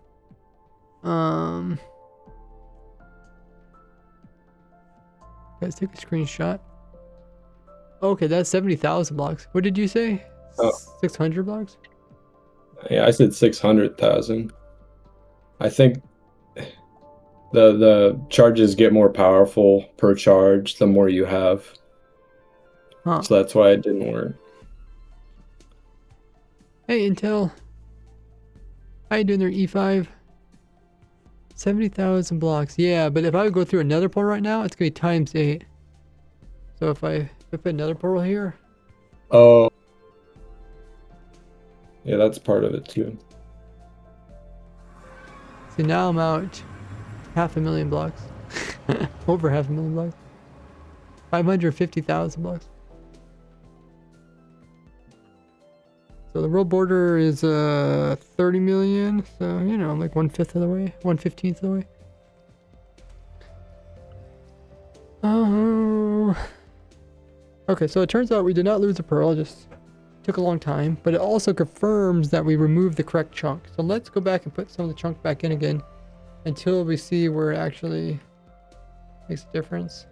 Guys, take a screenshot. Okay, that's 70,000 blocks. What did you say? Oh. 600 blocks? Yeah, I said 600,000. I think the charges get more powerful per charge the more you have. Huh. So that's why it didn't work. Hey, Intel. How you doing there, E5? 70,000 blocks. Yeah, but if I would go through another portal right now, it's going to be times 8. So if I put another portal here. Oh. Yeah, that's part of it too. See, now I'm out 500,000 blocks. Over 500,000 blocks. 550,000 blocks. So the world border is 30 million. So, you know, like 1/5 of the way. 1/15 of the way. Oh. Okay, so it turns out we did not lose a pearl. It just took a long time. But it also confirms that we removed the correct chunk. So let's go back and put some of the chunk back in again until we see where it actually makes a difference.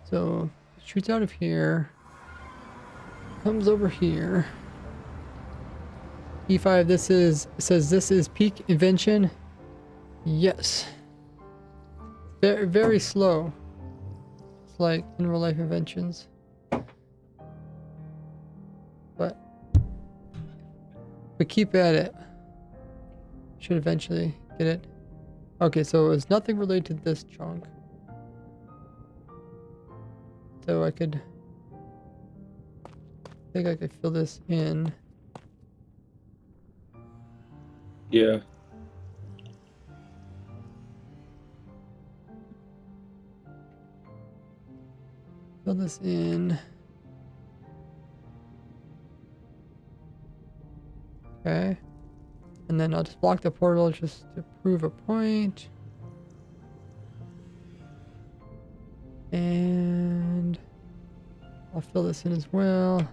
So it shoots out of here, comes over here. E5, says this is peak invention. Yes. Very, very slow. It's like in real life inventions. But we keep at it. Should eventually get it. Okay, so it was nothing related to this chunk. So I think I could fill this in. Yeah. Fill this in. Okay. And then I'll just block the portal just to prove a point. And I'll fill this in as well.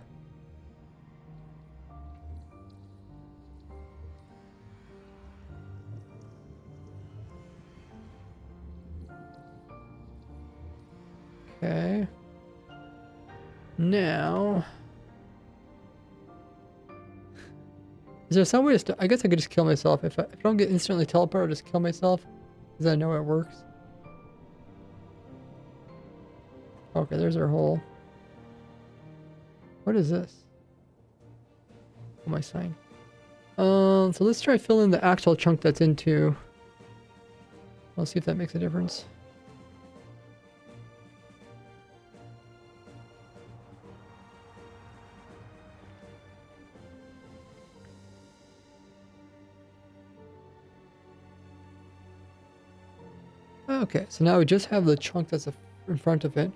Okay. Now, is there some way to I guess I could just kill myself. If I don't get instantly teleported, I'll just kill myself. Because I know it works. Okay, there's our hole. What is this? Oh, my sign. So let's try filling the actual chunk that's into. Let's see if that makes a difference. Okay, so now we just have the chunk that's in front of it,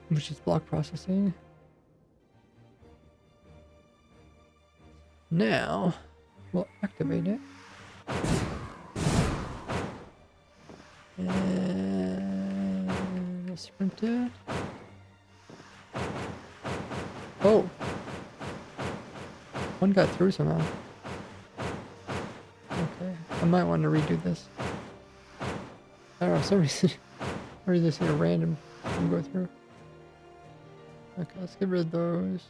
which is block processing. Now we'll activate it. And we'll sprint it. Oh! One got through somehow. Okay, I might want to redo this. I don't know, for some reason, or this here random We'll go through. Okay, let's get rid of those.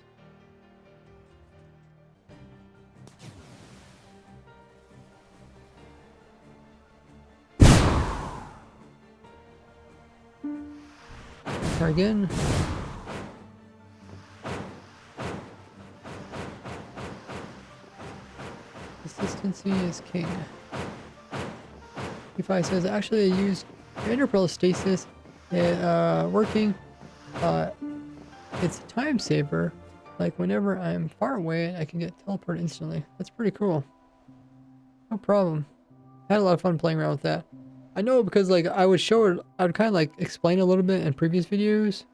Try again. Consistency is king. P5 says, actually I used Interpearl stasis. Working. It's a time saver. Like whenever I'm far away, I can get teleported instantly. That's pretty cool. No problem. I had a lot of fun playing around with that. I know because like I would show it, I would kind of like explain a little bit in previous videos.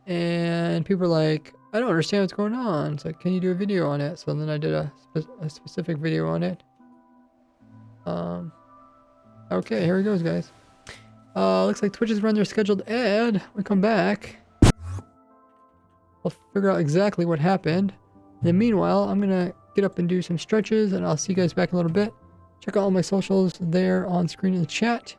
And people are like, I don't understand what's going on. It's like, can you do a video on it? So then I did a specific video on it. Okay, here he goes, guys. Looks like Twitch has run their scheduled ad. We come back. I'll figure out exactly what happened. In the meanwhile, I'm gonna get up and do some stretches, and I'll see you guys back in a little bit. Check out all my socials there on screen in the chat.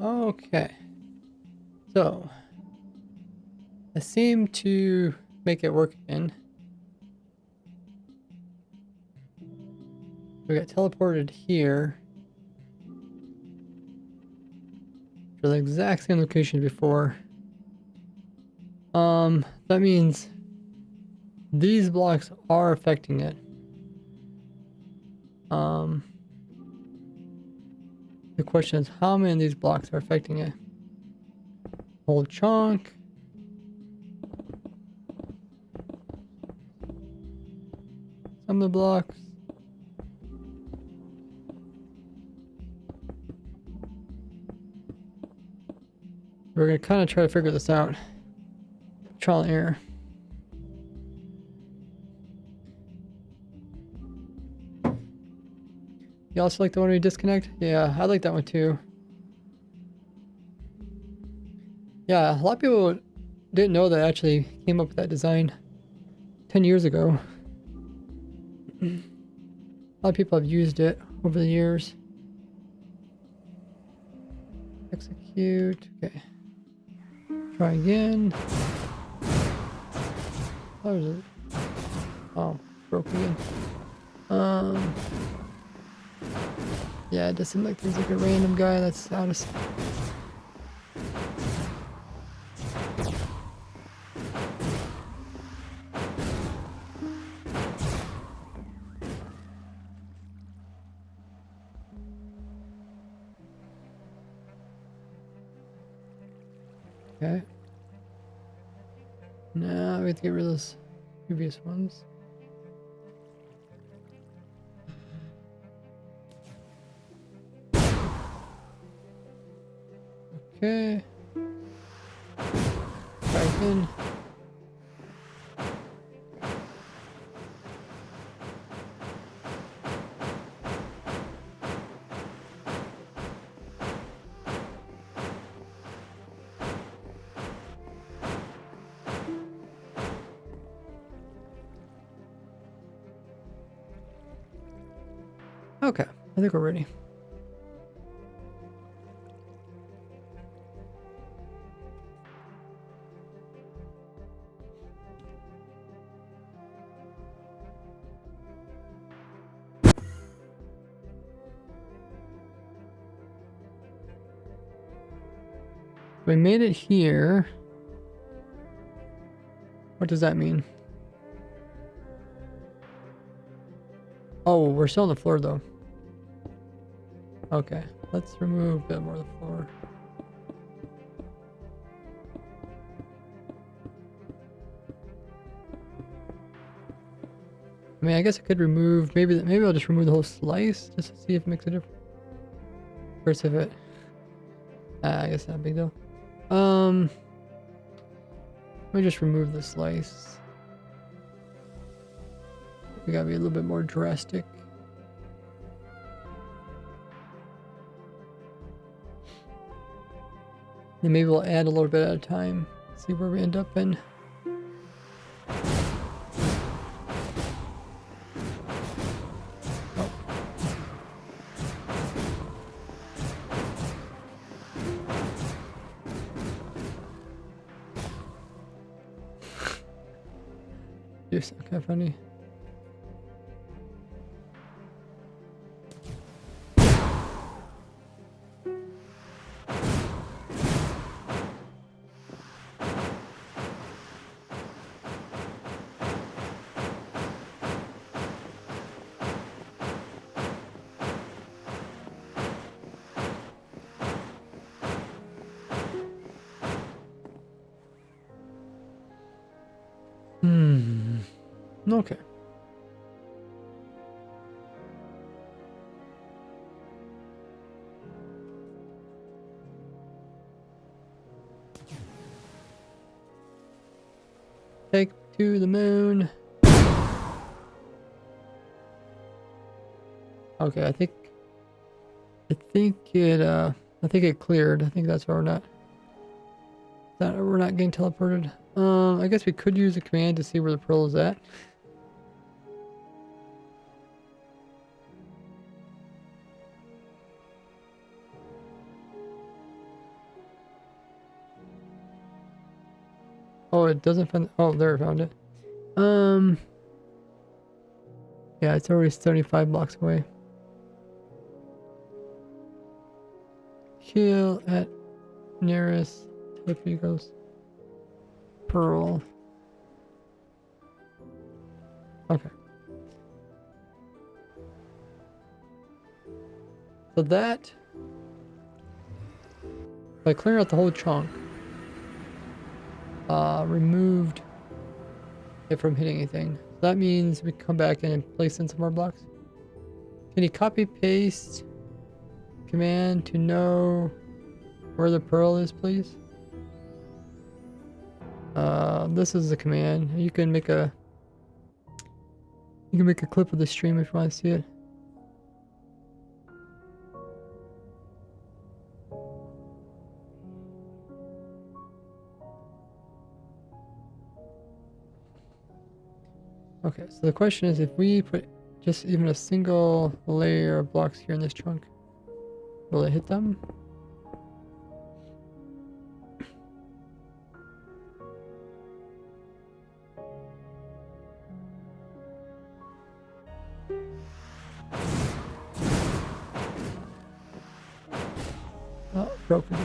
Okay. So, I seem to make it work again. We got teleported here. To the exact same location before. That means these blocks are affecting it. The question is how many of these blocks are affecting it? Whole chunk. Some of the blocks. We're gonna kind of try to figure this out. Trial and error. You also like the one we disconnect? Yeah, I like that one too. Yeah, a lot of people didn't know that I actually came up with that design 10 years ago. A lot of people have used it over the years. Execute. Okay. Try again. How is it? Oh, broke again. Yeah, it does seem like there's like a random guy that's out of. Okay. Now we have to get rid of those previous ones. Okay. Try again. Okay, I think we're ready. We made it here. What does that mean? Oh, we're still on the floor though. Okay, let's remove a bit more of the floor. I mean, I guess I could remove, maybe I'll just remove the whole slice just to see if it makes a difference. First if it, I guess not a big deal. Let me just remove the slice. We gotta be a little bit more drastic. Then maybe we'll add a little bit at a time. See where we end up in. You're so kind of funny. Okay. Take to the moon. Okay, I think it cleared. I think that's why we're not getting teleported. I guess we could use a command to see where the pearl is at. Oh, it doesn't find. Oh, there, I found it. Yeah, it's already 75 blocks away. kill at nearest type equals pearl. Okay. So that, by clearing out the whole chunk, removed it from hitting anything. So that means we can come back in and place in some more blocks. Can you copy paste command to know where the pearl is, please? This is the command. You can make a clip of the stream if you want to see it. Okay, so the question is, if we put just even a single layer of blocks here in this trunk, will it hit them? Oh, broken.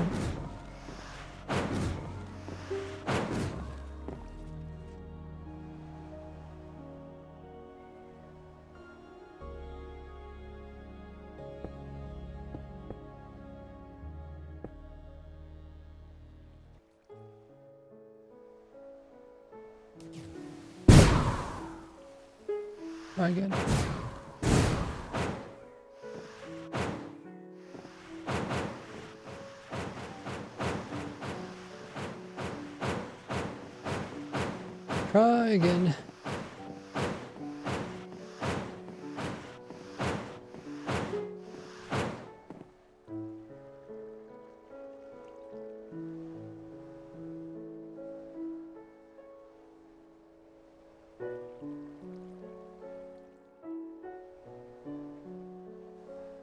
Try again. Try again.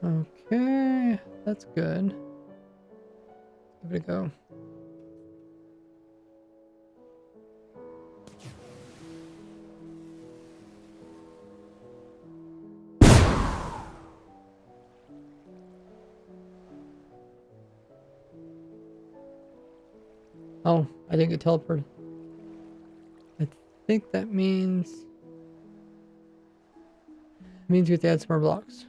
Okay, that's good. Give it a go. Oh, I didn't get teleported. I think that means we have to add some more blocks.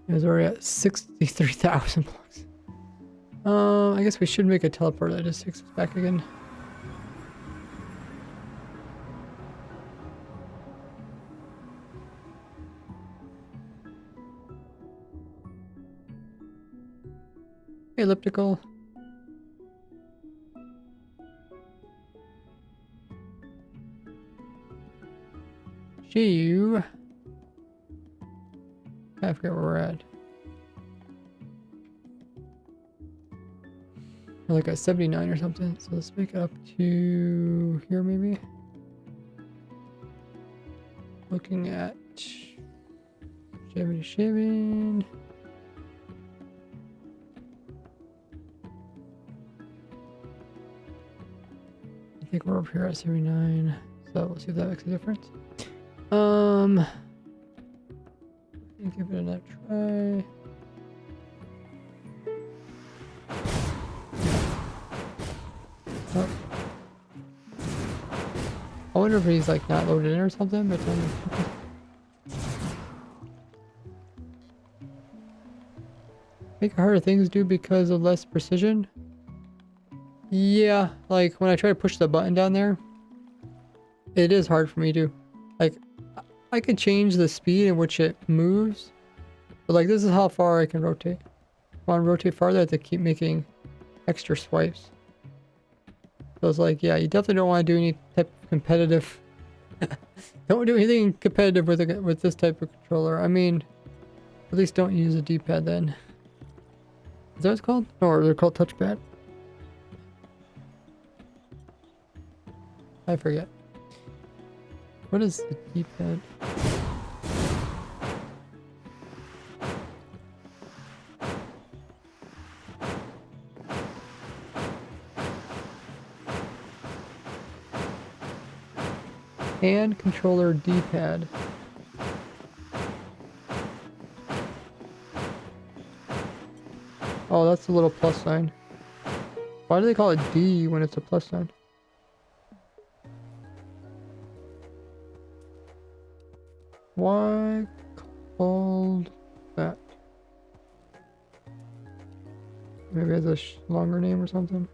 It was already at 63,000 blocks. I guess we should make a teleport that just takes us back again. Elliptical. You. I forget where we're at. We're like at 79 or something. So let's make it up to here maybe. Looking at shaving. I think we're up here at 79. So we'll see if that makes a difference. Give it another try. Oh. I wonder if he's like not loaded in or something, but make harder things do because of less precision. Yeah, like when I try to push the button down there, it is hard for me to, like, I can change the speed in which it moves, but like this is how far I can rotate. If I want to rotate farther, I have to keep making extra swipes. So it's like, yeah, you definitely don't want to do any type of competitive. Don't do anything competitive with this type of controller. I mean, at least don't use a D-pad then. Is that what it's called? Or they're called touchpad? I forget. What is the D-pad? Hand controller D-pad. Oh, that's the little plus sign. Why do they call it D when it's a plus sign? Why called that? Maybe it has a longer name or something?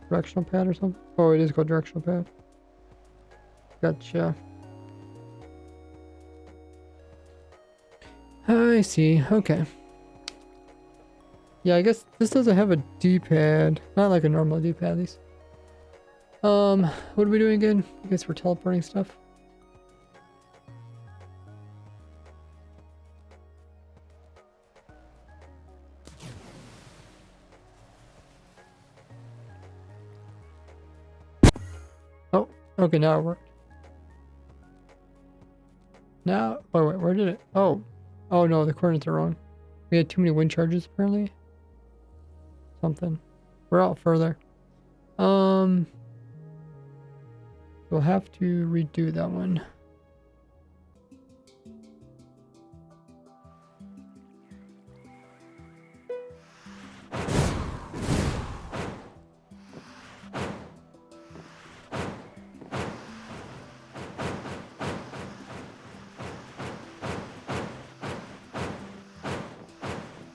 Directional pad or something? Oh, it is called directional pad. Gotcha. I see. Okay. Yeah, I guess this doesn't have a D-pad. Not like a normal D-pad, at least. What are we doing again? I guess we're teleporting stuff. Oh, okay, now it worked. Now, oh wait, where did it? Oh, oh no, the coordinates are wrong. We had too many wind charges apparently. Something. We're out further. We'll have to redo that one.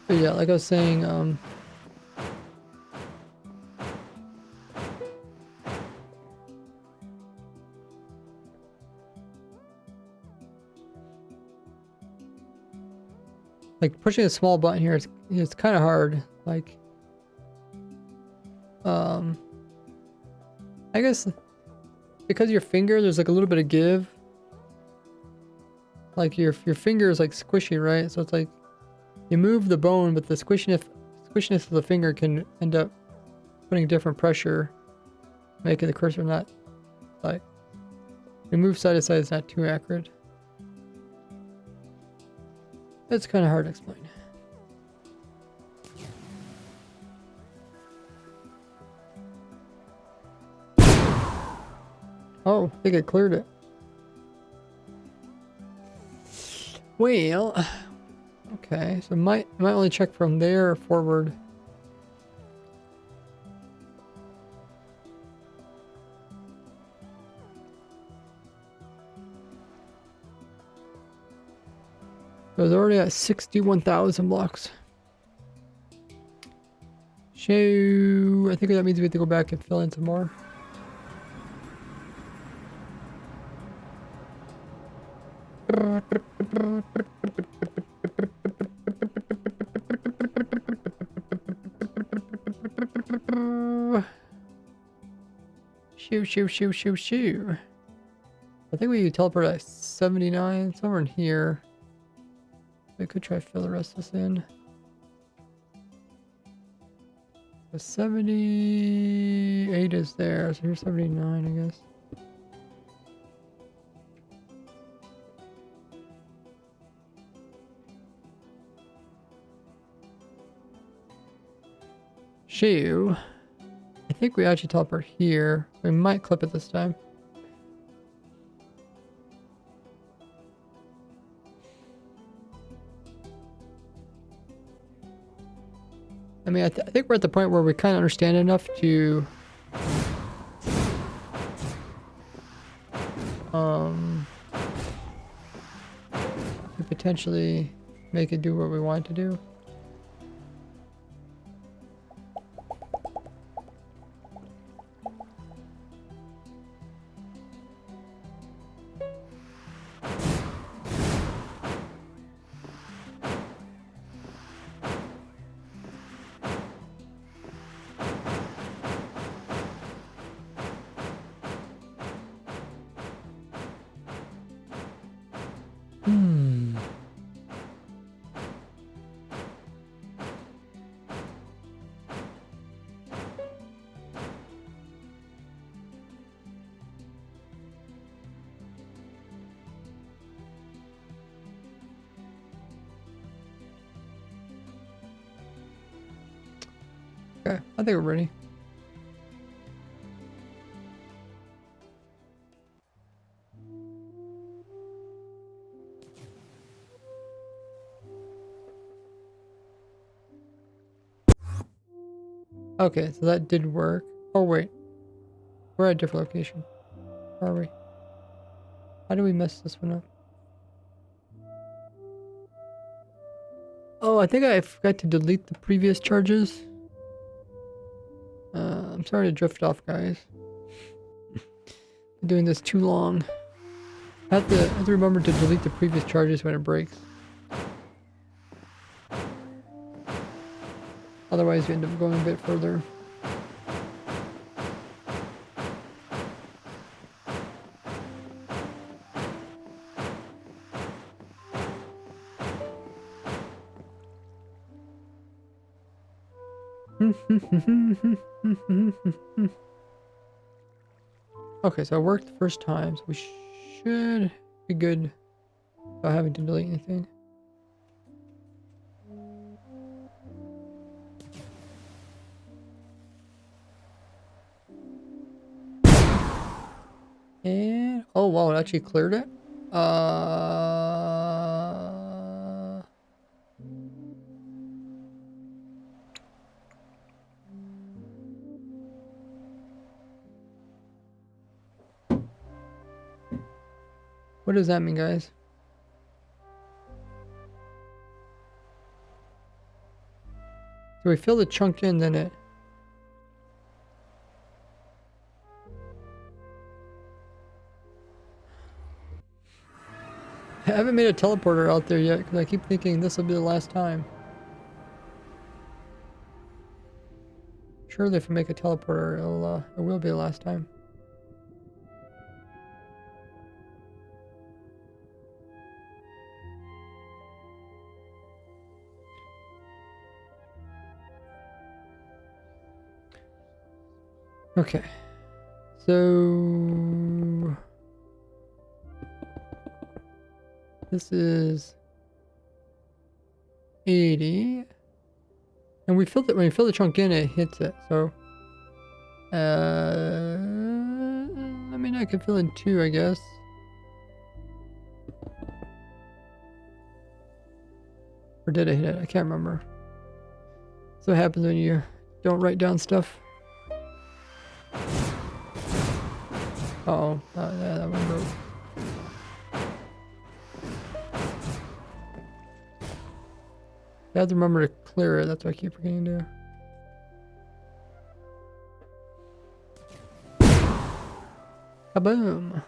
But yeah, like I was saying, like pushing a small button here, it's kind of hard. Like, I guess because your finger, there's like a little bit of give. Like your finger is like squishy, right? So it's like you move the bone, but the squishiness of the finger can end up putting different pressure, making the cursor not like you move side to side. It's not too accurate. It's kind of hard to explain. Oh, I think I cleared it. Well, okay, so might only check from there forward. It was already at 61,000 blocks. So I think that means we have to go back and fill in some more. Shoo. I think we teleport at 79, somewhere in here. We could try to fill the rest of this in. The 78 is there, so here's 79, I guess. Shoo. I think we actually teleport here. We might clip it this time. I mean, I think we're at the point where we kind of understand enough to potentially make it do what we want it to do. Okay, I think we're ready. Okay, so that did work. Oh wait, we're at a different location. Where are we? How do we mess this one up? Oh, I think I forgot to delete the previous charges. I'm sorry to drift off, guys. Been doing this too long. I have to remember to delete the previous charges when it breaks. Otherwise, we end up going a bit further. Okay, so it worked the first time, so we should be good without having to delete anything. And oh wow, it actually cleared it. What does that mean, guys? So we fill the chunk in, then it. I haven't made a teleporter out there yet because I keep thinking this will be the last time. Surely if we make a teleporter, it will be the last time. Okay. So this is 80. And we filled it when we fill the chunk in, it hits it. So I mean I could fill in 2, I guess. Or did I hit it? I can't remember. So what happens when you don't write down stuff. Uh-oh. Yeah, that one broke. I have to remember to clear it. That's what I keep forgetting to do. Kaboom!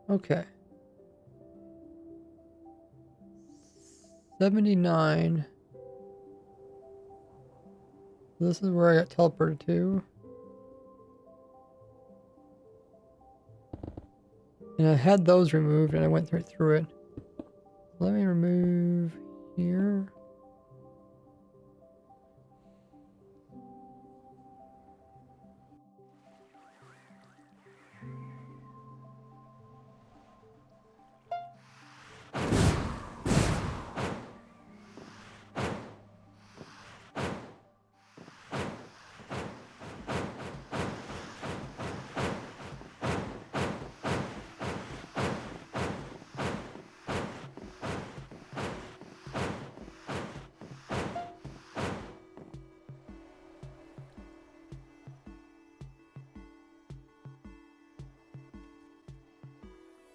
Okay. 79. This is where I got teleported to. And I had those removed and I went right through it. Let me remove here.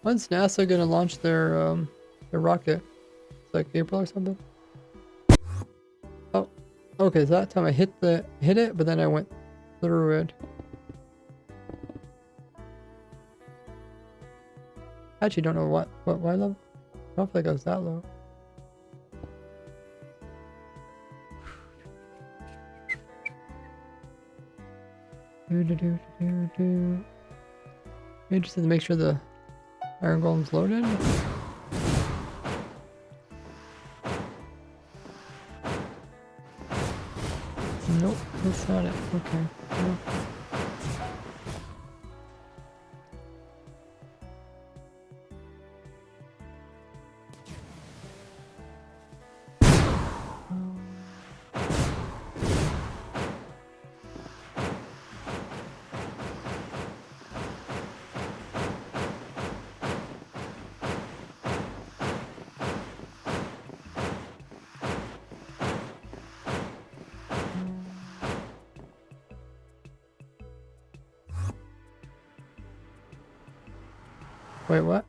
When's NASA gonna launch their rocket? It's like April or something. Oh, okay. So that time I hit it, but then I went through it. I actually don't know why level. I don't think I was that low. Interested to make sure the Iron Golem's loaded. Nope, that's not it. Okay. No. Wait, what?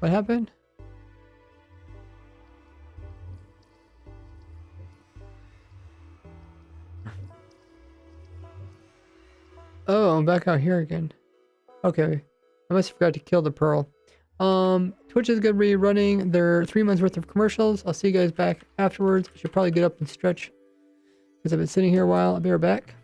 What happened? Oh, I'm back out here again. Okay. I must have forgot to kill the pearl. Twitch is gonna be running their 3 months worth of commercials. I'll see you guys back afterwards. I should probably get up and stretch because I've been sitting here a while. I'll be right back.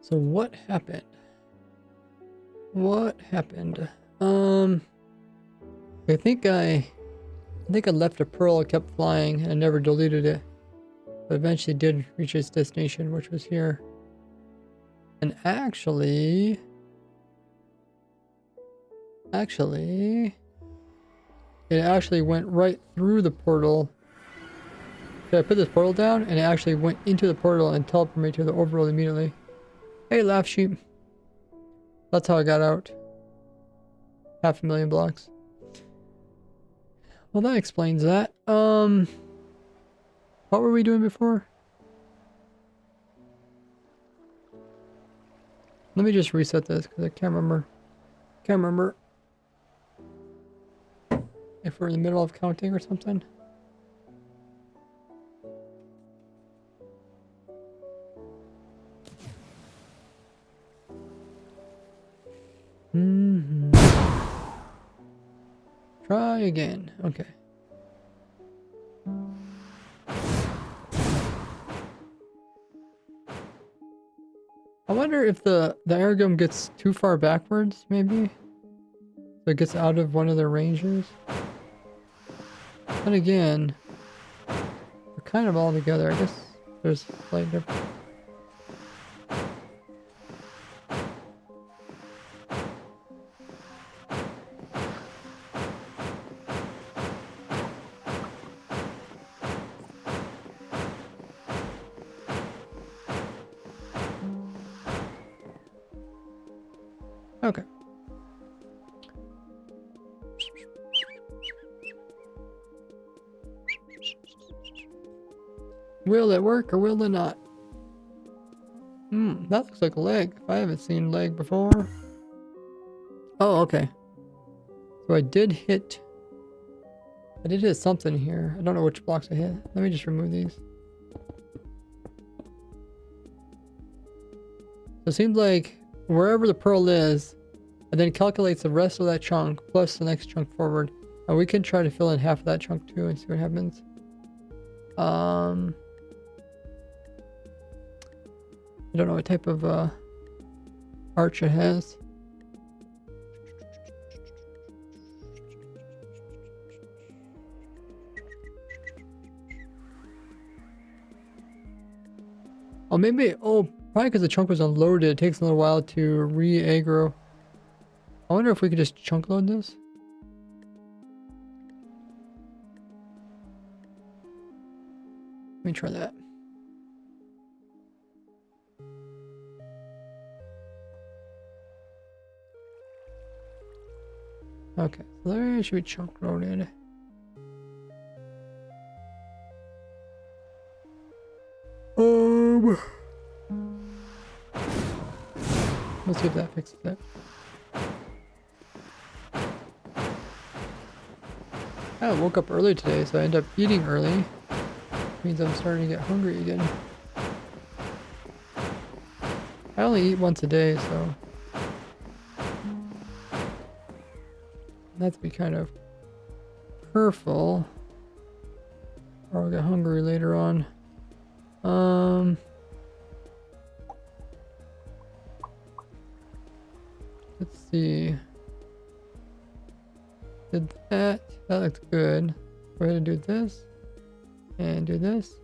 So what happened? What happened? I think I left a pearl, it kept flying, and I never deleted it. But eventually did reach its destination, which was here. And actually, it actually went right through the portal. So I put this portal down, and it actually went into the portal and teleported me to the overworld immediately. Hey, laugh sheep. That's how I got out. 500,000 blocks. Well, that explains that. What were we doing before? Let me just reset this because I can't remember. Can't remember if we're in the middle of counting or something. Try again. Okay. I wonder if the airgun gets too far backwards, maybe? So it gets out of one of their ranges? Then again, we're kind of all together. I guess there's a slight difference. Okay. Will it work or will it not? That looks like a leg. If I haven't seen leg before. Oh, okay. So I did hit something here. I don't know which blocks I hit. Let me just remove these. So it seems like wherever the pearl is, and then calculates the rest of that chunk plus the next chunk forward. And we can try to fill in half of that chunk too and see what happens. I don't know what type of arch it has. Oh, maybe, probably because the chunk was unloaded, it takes a little while to re-aggro. I wonder if we could just chunk load this. Let me try that. Okay, so there should be chunk loaded. Let's see if that fixes it. I woke up early today, so I ended up eating early. Means I'm starting to get hungry again. I only eat once a day, so I have to be kind of careful, or I'll get hungry later on. Let's see. Did that? That looks good. Go ahead and do this. And do this.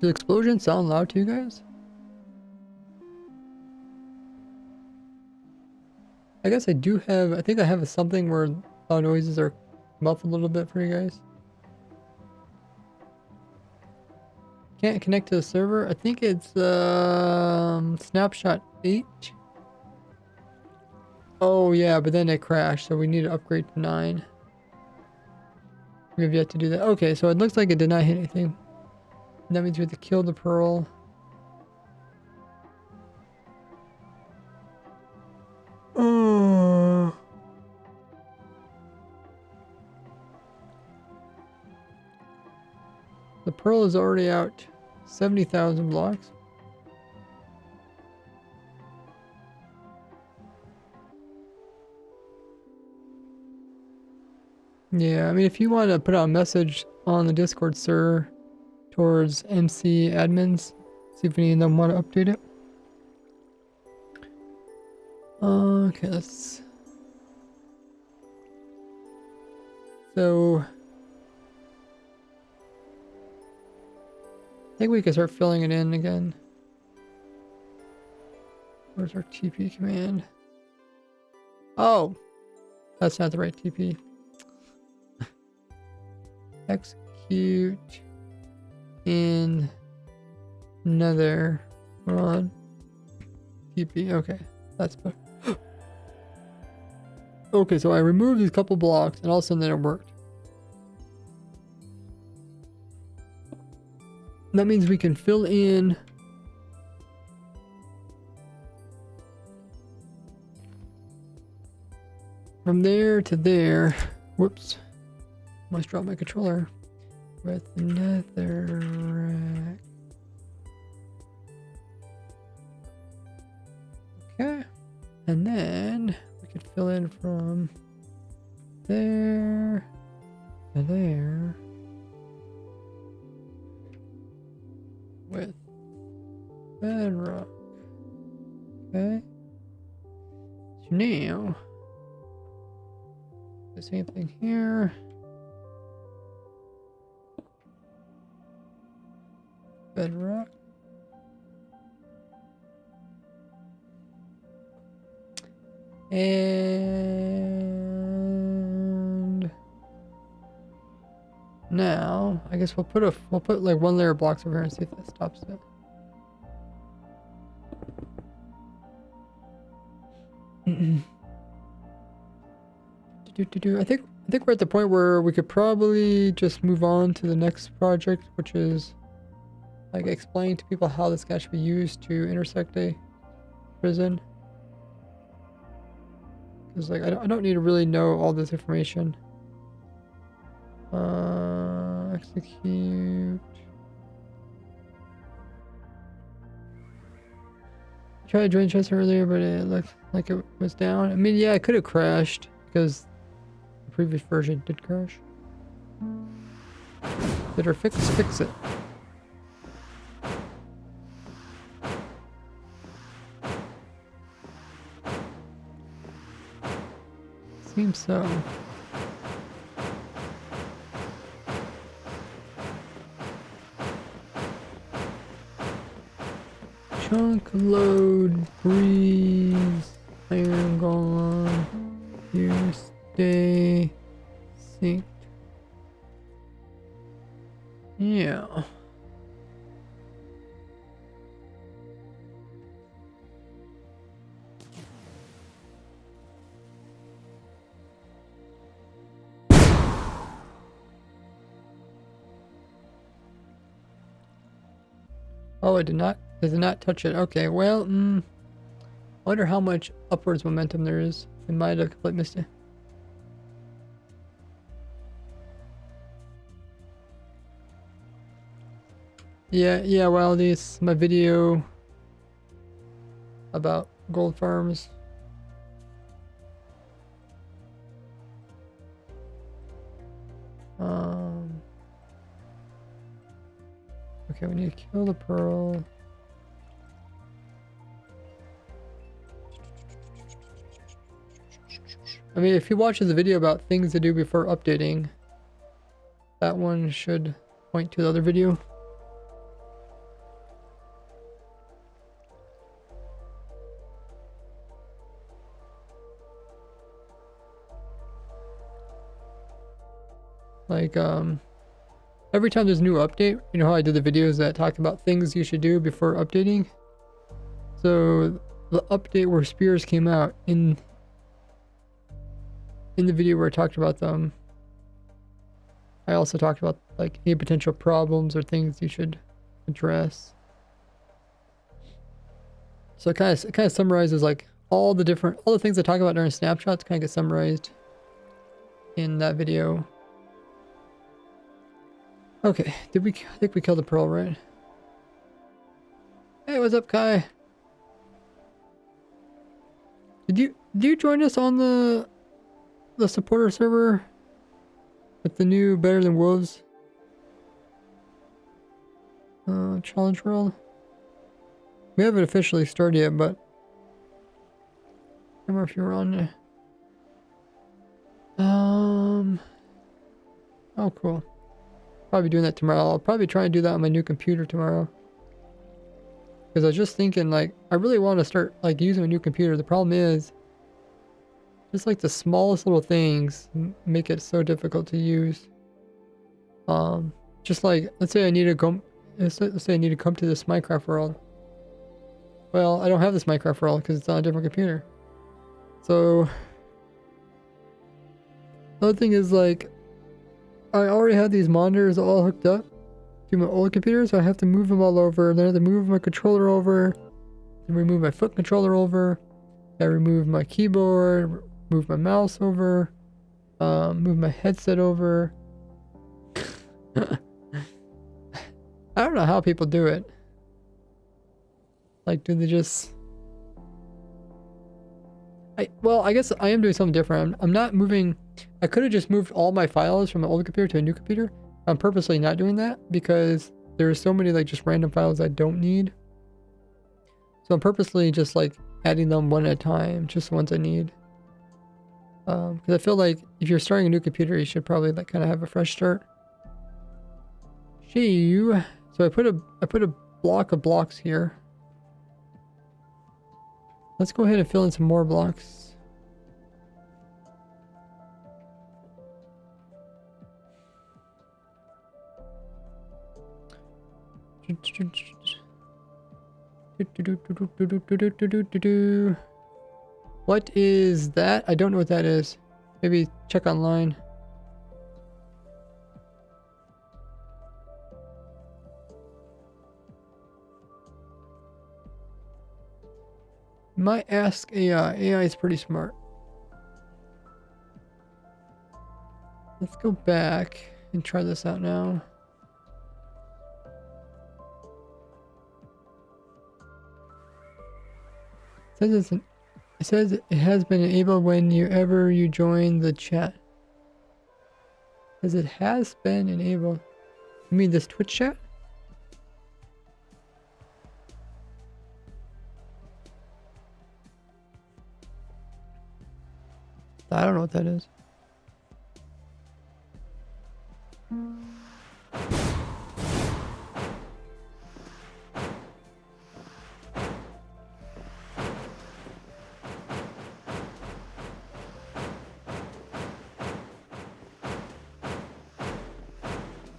Does explosion sound loud to you guys? I guess I do have, I think I have something where loud noises are muffled a little bit for you guys. Can't connect to the server. I think it's snapshot 8. Oh yeah, but then it crashed, so we need to upgrade to 9. We have yet to do that. Okay, so it looks like it did not hit anything. That means we have to kill the pearl. Oh. The pearl is already out 70,000 blocks. Yeah, I mean, if you want to put out a message on the Discord server towards MC admins, see if any of them want to update it. Okay, let's... So... I think we can start filling it in again. Where's our TP command? Oh, that's not the right TP. Execute in another run. TP. Okay, that's better. Okay, so I removed these couple blocks, and all of a sudden it worked. That means we can fill in from there to there. Whoops. Must drop my controller. With netherrack. Okay. And then we could fill in from there to there with bedrock. Okay. So now the same thing here. Bedrock. And now I guess we'll put like one layer of blocks over here and see if that stops it. I think we're at the point where we could probably just move on to the next project, which is like explain to people how this guy should be used to intersect a prison. Because like I don't need to really know all this information. Execute. I tried to join chest earlier, but it looked like it was down. I mean, yeah, it could have crashed because the previous version did crash. Better fix it. Seems so. Chunk load, freeze, iron gone, here stay, synced. Yeah. Oh, it did not touch it. Okay, well, I wonder how much upwards momentum there is. It might have completely missed it. Yeah, well, this my video about gold farms. Okay, we need to kill the pearl. I mean, if he watches the video about things to do before updating, that one should point to the other video. Like, every time there's a new update, you know how I did the videos that talk about things you should do before updating? So, the update where spears came out in the video where I talked about them, I also talked about like any potential problems or things you should address. So it kind of summarizes like all the things I talk about during snapshots kind of get summarized in that video. Okay, I think we killed the pearl, right? Hey, what's up, Kai? Did you join us on the supporter server with the new Better Than Wolves challenge world? We haven't officially started yet, but I don't remember if you were on there. Oh, cool. Probably doing that tomorrow. I'll probably try and do that on my new computer tomorrow. Because I was just thinking, like, I really want to start like using a new computer. The problem is Just like the smallest little things make it so difficult to use. Just like, let's say I need to go, let's say I need to come to this Minecraft world. Well, I don't have this Minecraft world because it's on a different computer. So, the other thing is like, I already have these monitors all hooked up to my old computer, so I have to move them all over. Then I have to move my controller over, and remove my foot controller over. I remove my keyboard, move my mouse over, move my headset over. I don't know how people do it. Like, do they just... well, I guess I am doing something different. I'm not moving... I could have just moved all my files from my old computer to a new computer. I'm purposely not doing that because there's so many like just random files I don't need. So I'm purposely just like adding them one at a time, just the ones I need. Because I feel like if you're starting a new computer, you should probably like kind of have a fresh start. So I put a block of blocks here. Let's go ahead and fill in some more blocks. What is that? I don't know what that is. Maybe check online. Might ask AI. AI is pretty smart. Let's go back and try this out now. It says it has been enabled whenever you join the chat. Says it has been enabled. You mean this Twitch chat? I don't know what that is.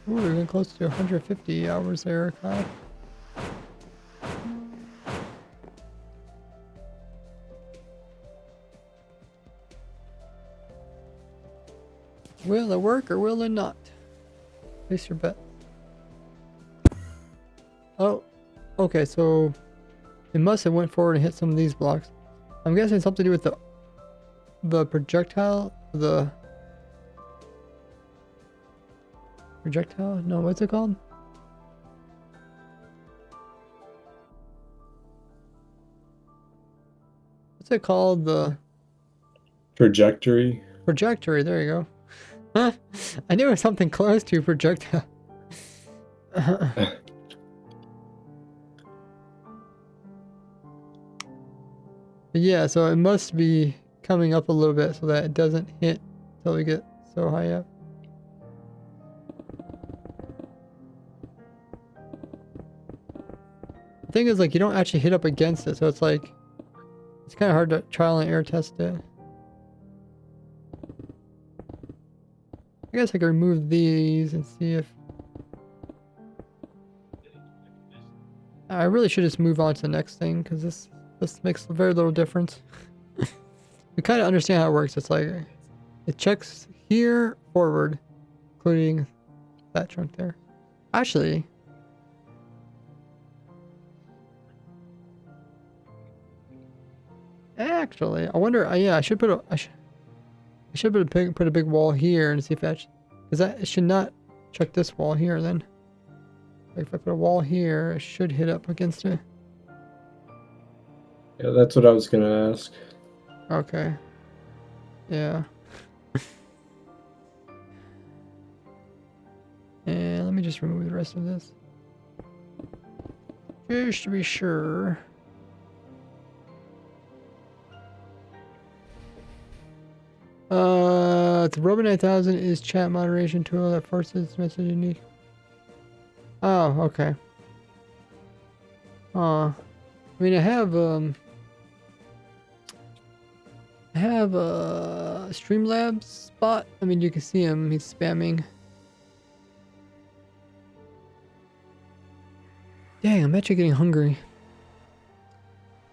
Ooh, we're getting close to 150 hours there, Kyle. Will it work or will it not? Place your bet. Oh, okay, so it must have went forward and hit some of these blocks. I'm guessing it's something to do with the projectile, projectile? No, what's it called? What's it called? The Trajectory. trajectory, there you go. I knew it was something close to projectile. Yeah, so it must be coming up a little bit so that it doesn't hit until we get so high up. The thing is, like, you don't actually hit up against it, so it's like, it's kind of hard to trial and error test it. I guess I can remove these and see if... I really should just move on to the next thing, because this makes very little difference. We kind of understand how it works. It's like, it checks here, forward, including that chunk there. Actually... I wonder, yeah, I should put a big wall here and see if that, because that, it should not check this wall here then. Like if I put a wall here, it should hit up against it. Yeah, that's what I was gonna ask. Okay. Yeah. And let me just remove the rest of this. Just to be sure. The Robot 9000 is chat moderation tool that forces message unique. Oh, okay. I mean, I have have a Streamlabs spot. I mean, you can see him. He's spamming. Dang, I'm actually getting hungry.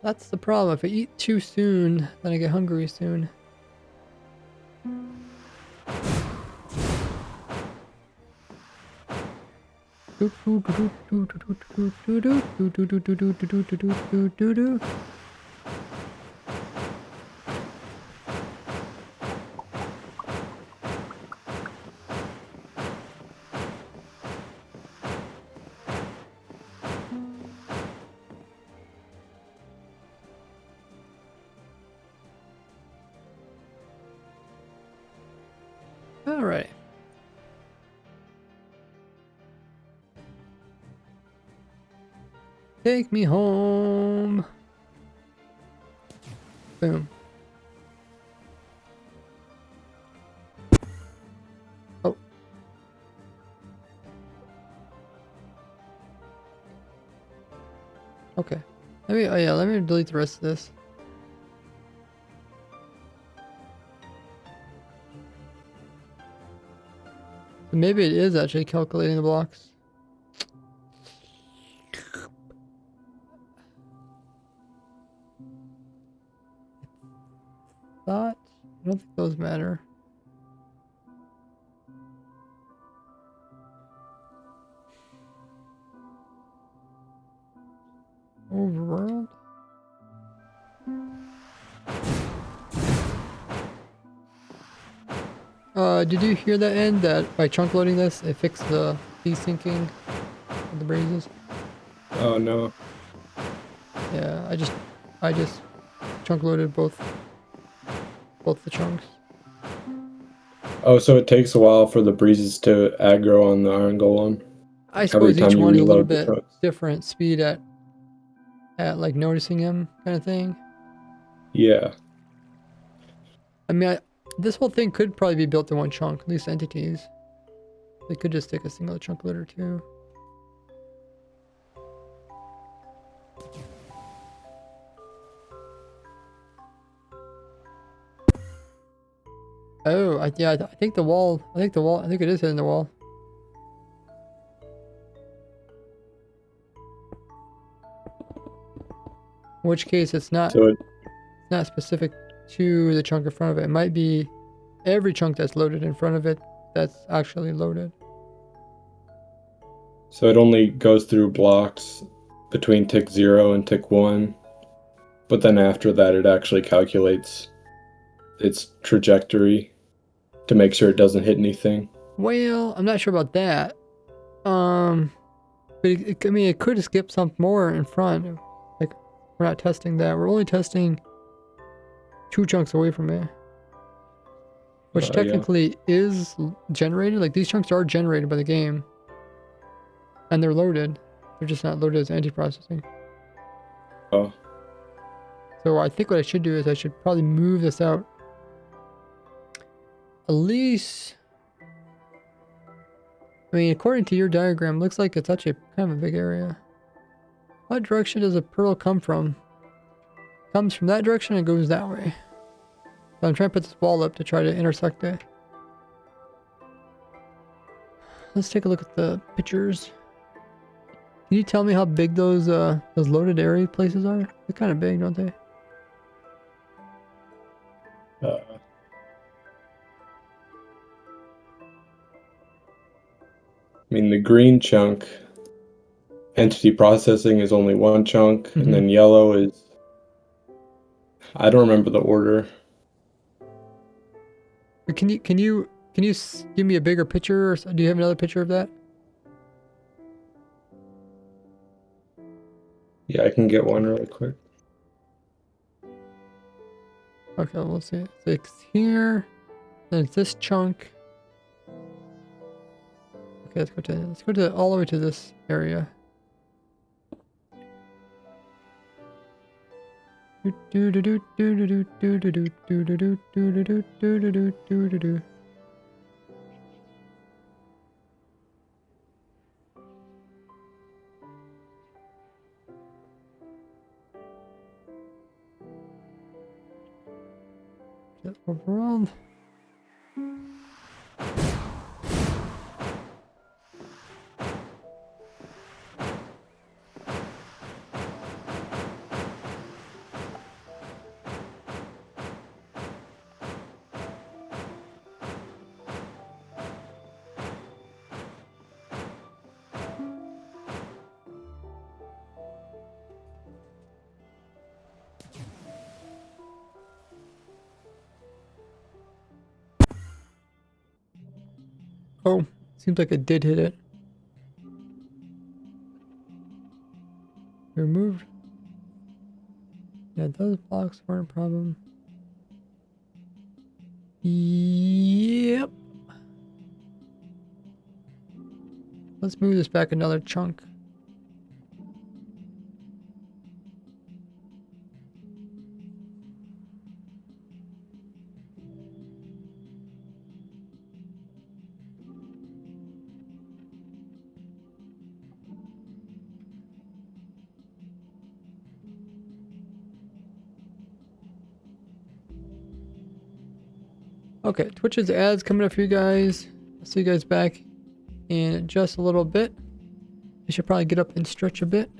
That's the problem. If I eat too soon, then I get hungry soon. All right. Take me home. Boom. Oh. Okay. Let me delete the rest of this. Maybe it is actually calculating the blocks. I don't think those matter. Overworld? Did you hear that end that by chunk loading this, it fixed the desyncing of the breezes? Oh no. Yeah, I just chunk loaded both the chunks. Oh, so it takes a while for the breezes to aggro on the iron golem I every suppose each time you one is a little reload the bit chunks. different speed at like noticing him kind of thing. Yeah. I mean, this whole thing could probably be built in one chunk, at least entities. They could just take a single chunk loader too. Oh, yeah, I think the wall. I think it is hitting the wall. In which case, it's not So specific to the chunk in front of it. It might be every chunk that's loaded in front of it that's actually loaded. it only goes through blocks between tick 0 and tick 1, but then after that it actually calculates its trajectory to make sure it doesn't hit anything. Well, I'm not sure about that. But I mean, it could skip some more in front. Like, we're not testing that. We're only testing 2 chunks away from it. Which Yeah. technically is generated. Like, these chunks are generated by the game. And they're loaded. They're just not loaded as anti-processing. Oh. So I think what I should do is I should probably move this out. At least... I mean, according to your diagram, looks like it's actually kind of a big area. What direction does a pearl come from? It comes from that direction and goes that way. So I'm trying to put this wall up to try to intersect it. Let's take a look at the pictures. Can you tell me how big those loaded area places are? They're kind of big, don't they? I mean, the green chunk entity processing is only one chunk, and then yellow is... I don't remember the order. Can you give me a bigger picture? Or do you have another picture of that? Yeah, I can get one really quick. Okay, we'll see. So it's here. Then it's this chunk. Okay, let's go to all the way to this area. Overall. Oh, seems like it did hit it. Removed. Yeah, those blocks weren't a problem. Yep. Let's move this back another chunk. Okay, Twitch's ads coming up for you guys. I'll see you guys back in just a little bit. I should probably get up and stretch a bit.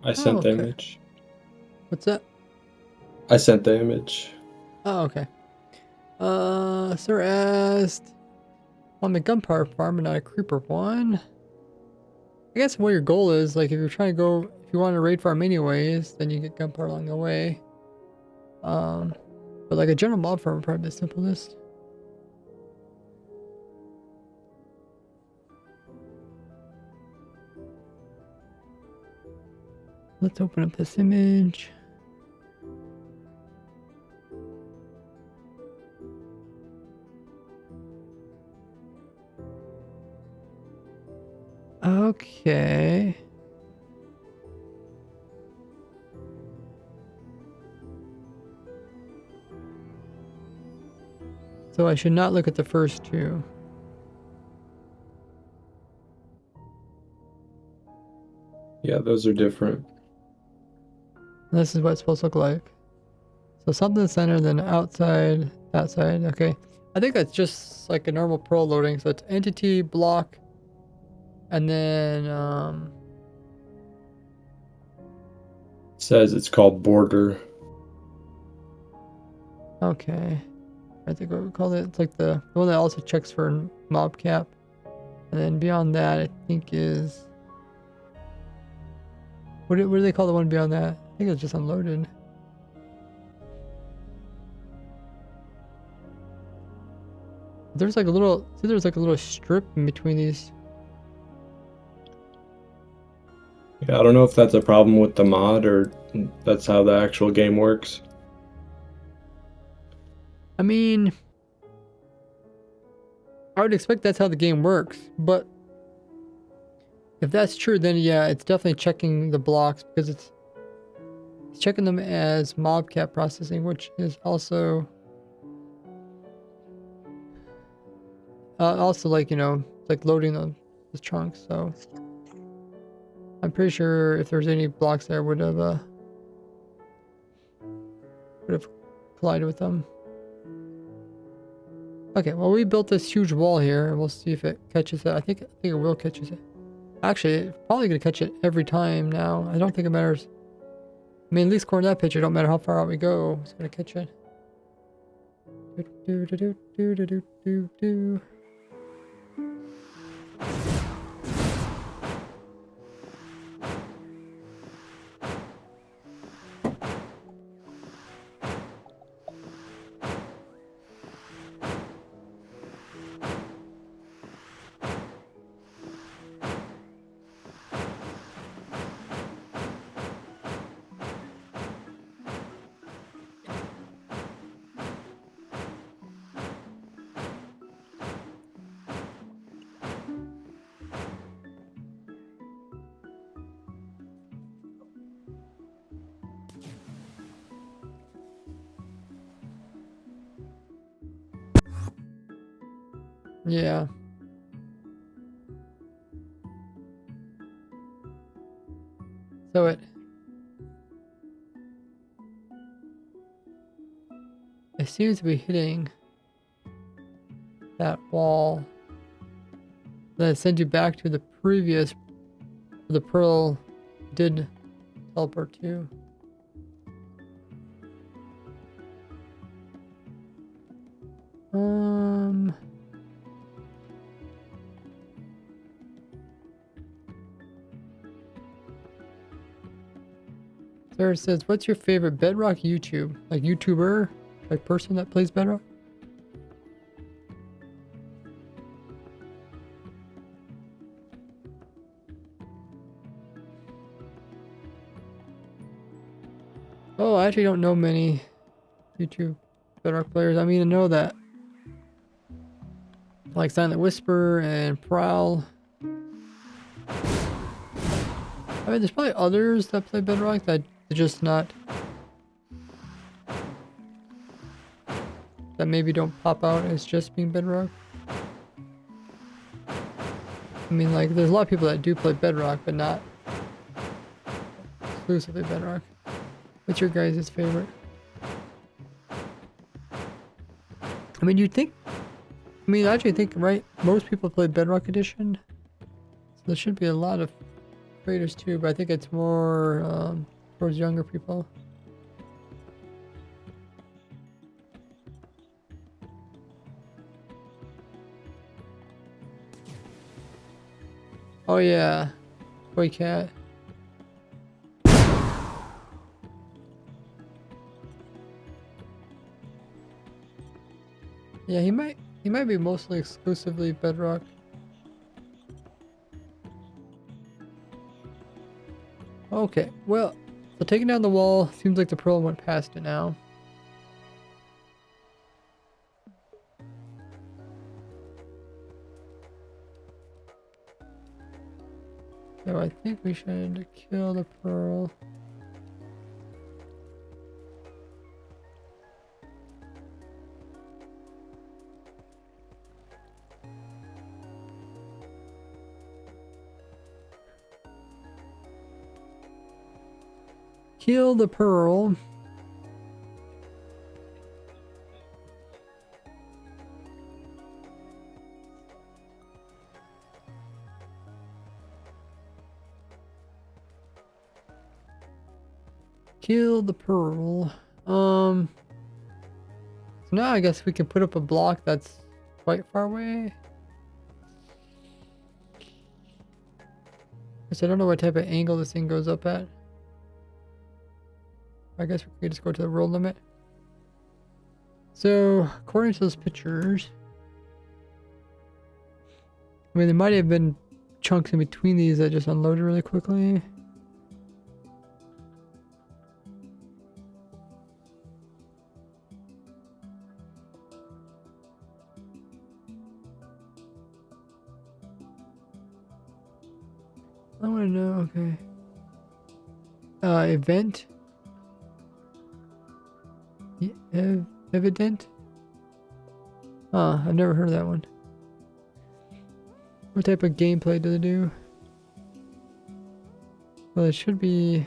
I Oh, sent the okay. image. What's that? I sent the image. Oh, okay. Sir asked, on the gunpowder farm and not a creeper one. I guess what your goal is, like if you're trying to go, if you want to raid farm anyways, then you get gunpowder along the way. But like a general mob farm would probably be the simplest. Let's open up this image. Okay. So I should not look at the first two. Yeah, those are different. This is what it's supposed to look like. So something in the center, then outside, that side. Okay. I think that's just like a normal pro loading. So it's entity, block, and then It says it's called border. okay. I think what we call it. It's like the one that also checks for mob cap. And then beyond that, I think is what do they call the one beyond that? I think it's just unloaded. There's like a little, see, there's like a little strip in between these. Yeah, I don't know if that's a problem with the mod or that's how the actual game works. I mean, I would expect that's how the game works, but if that's true, then yeah, it's definitely checking the blocks because it's checking them as mobcat processing, which is also like, you know, like loading the chunks. So I'm pretty sure if there's any blocks there, would have collided with them. Okay, well, we built this huge wall here, and we'll see if it catches it. I think it will catch it. Actually, it's probably gonna catch it every time now. I don't think it matters. I mean, at least according to that picture, it don't matter how far out we go, it's gonna catch it. Do do do do do do do do. Yeah. So it seems to be hitting that wall. Then it sends you back to the previous where the pearl did teleport to. Sarah says, what's your favorite Bedrock YouTube? Like YouTuber? Like person that plays Bedrock? Oh, I actually don't know many YouTube Bedrock players. I mean, I know that like Silent Whisper and Prowl. I mean, there's probably others that play Bedrock that are just not, that maybe don't pop out as just being Bedrock. I mean, like, there's a lot of people that do play Bedrock, but not exclusively Bedrock. What's your guys' favorite? I mean, you'd think, I mean, I actually think, right, most people play Bedrock Edition. So there should be a lot of traders too, but I think it's more towards younger people. Oh yeah, boy cat. Yeah, he might be mostly exclusively bedrock. Okay, well, so taking down the wall seems like the pearl went past it now. So I think we should kill the pearl. Kill the pearl. Kill the pearl. So now I guess we can put up a block that's quite far away. Because I don't know what type of angle this thing goes up at. I guess we could just go to the world limit. So, according to those pictures, I mean, there might have been chunks in between these that just unloaded really quickly. I want to know, okay. Event. Evident? I've never heard of that one. What type of gameplay do they do? Well, it should be...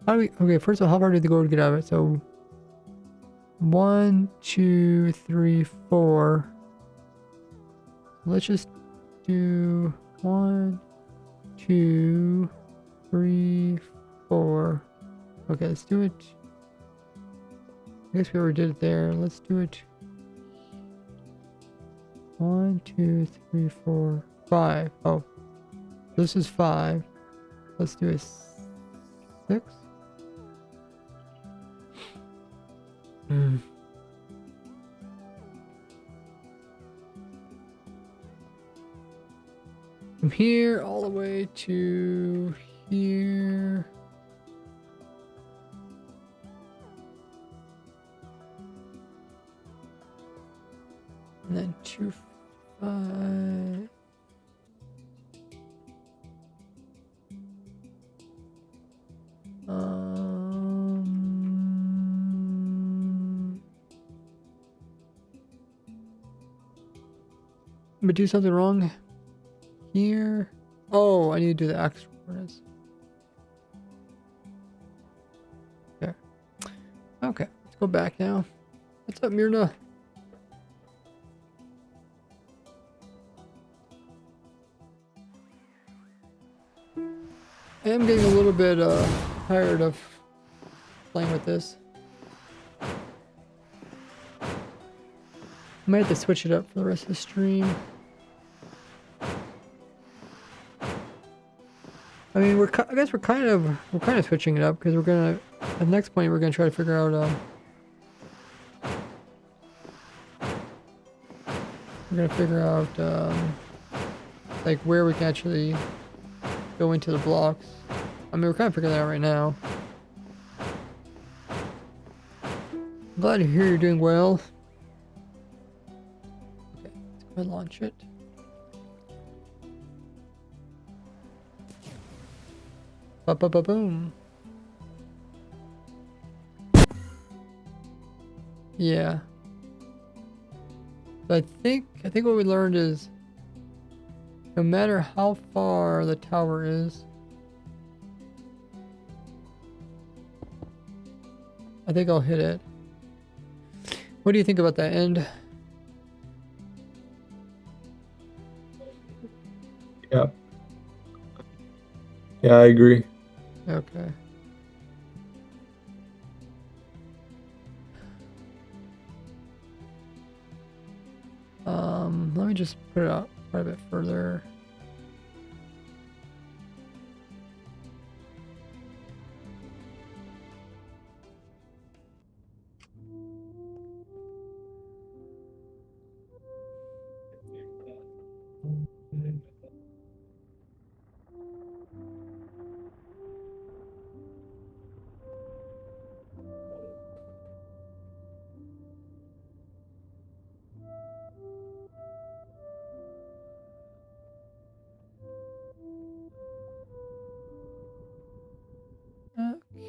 How do we... Okay, first of all, how far did they go to get out of it? So... 1, 2, 3, 4. Let's just do 1, 2, 3, 4. Okay, let's do it. I guess we already did it there. Let's do it. 1, 2, 3, 4, 5. Oh, this is 5. Let's do a 6. From here all the way to here. And then 2, 5. But do something wrong here. Oh, I need to do the actual coordinates. There. Okay, let's go back now. What's up, Myrna? I am getting a little bit tired of playing with this. Might have to switch it up for the rest of the stream. I mean, I guess we're kind of switching it up because we're gonna at the next point we're gonna try to figure out like where we can actually go into the blocks. I mean, we're kind of figuring that out right now. I'm glad to hear you're doing well. Okay, let's go ahead and launch it. Ba-ba-ba-boom. Yeah. But I think what we learned is no matter how far the tower is, I think I'll hit it. What do you think about that end? Yeah. Yeah, I agree. Okay. Let me just put it out quite a bit further.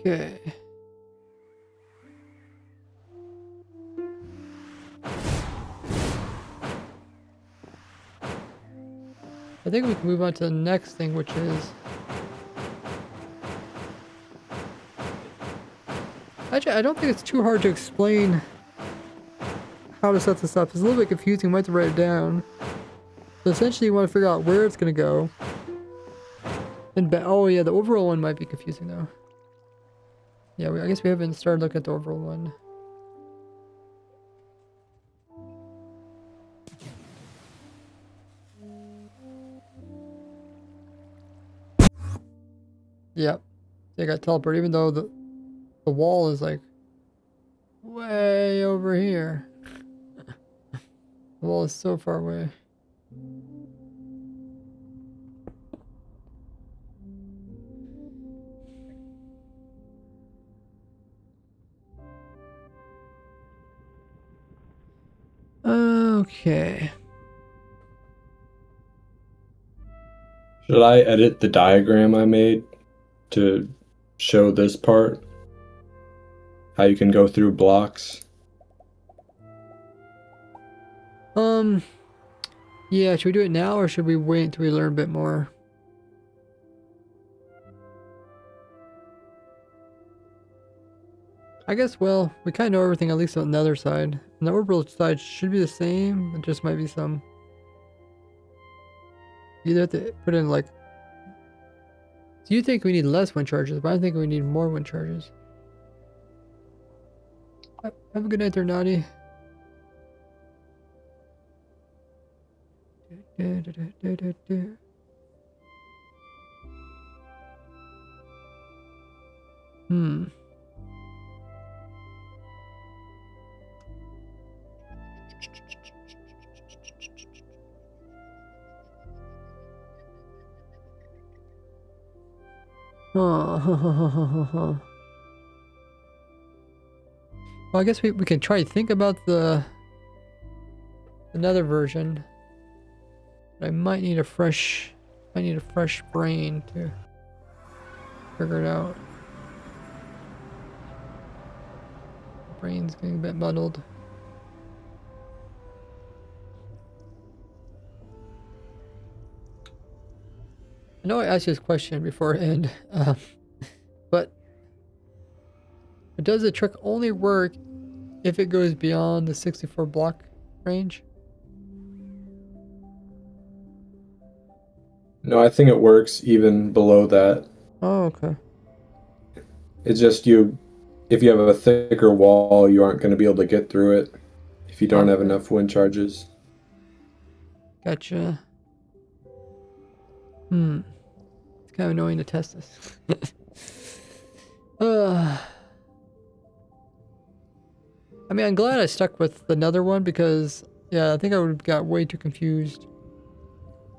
Okay. I think we can move on to the next thing, which is... Actually, I don't think it's too hard to explain how to set this up. It's a little bit confusing. You might have to write it down. So essentially, you want to figure out where it's going to go. And oh yeah, the overall one might be confusing though. Yeah, I guess we haven't started looking at the overall one. Yep. They got teleported, even though the wall is like way over here. The wall is so far away. Okay. Should I edit the diagram I made to show this part? How you can go through blocks? Yeah, should we do it now or should we wait until we learn a bit more? I guess, well, we kind of know everything, at least on the other side. And the orbital side should be the same. It just might be some... You either have to put in, like... Do you think we need less wind charges? But I think we need more wind charges. Have a good night there, Naughty. Hmm. Well, I guess we can try to think about another version. But I might need a fresh brain to figure it out. Brain's getting a bit muddled. I know I asked you this question before, and but does the trick only work if it goes beyond the 64 block range? No, I think it works even below that. Oh, okay. It's just if you have a thicker wall, you aren't going to be able to get through it if you don't have Okay. enough wind charges. Gotcha. It's kind of annoying to test this. I mean, I'm glad I stuck with another one because, yeah, I think I would have got way too confused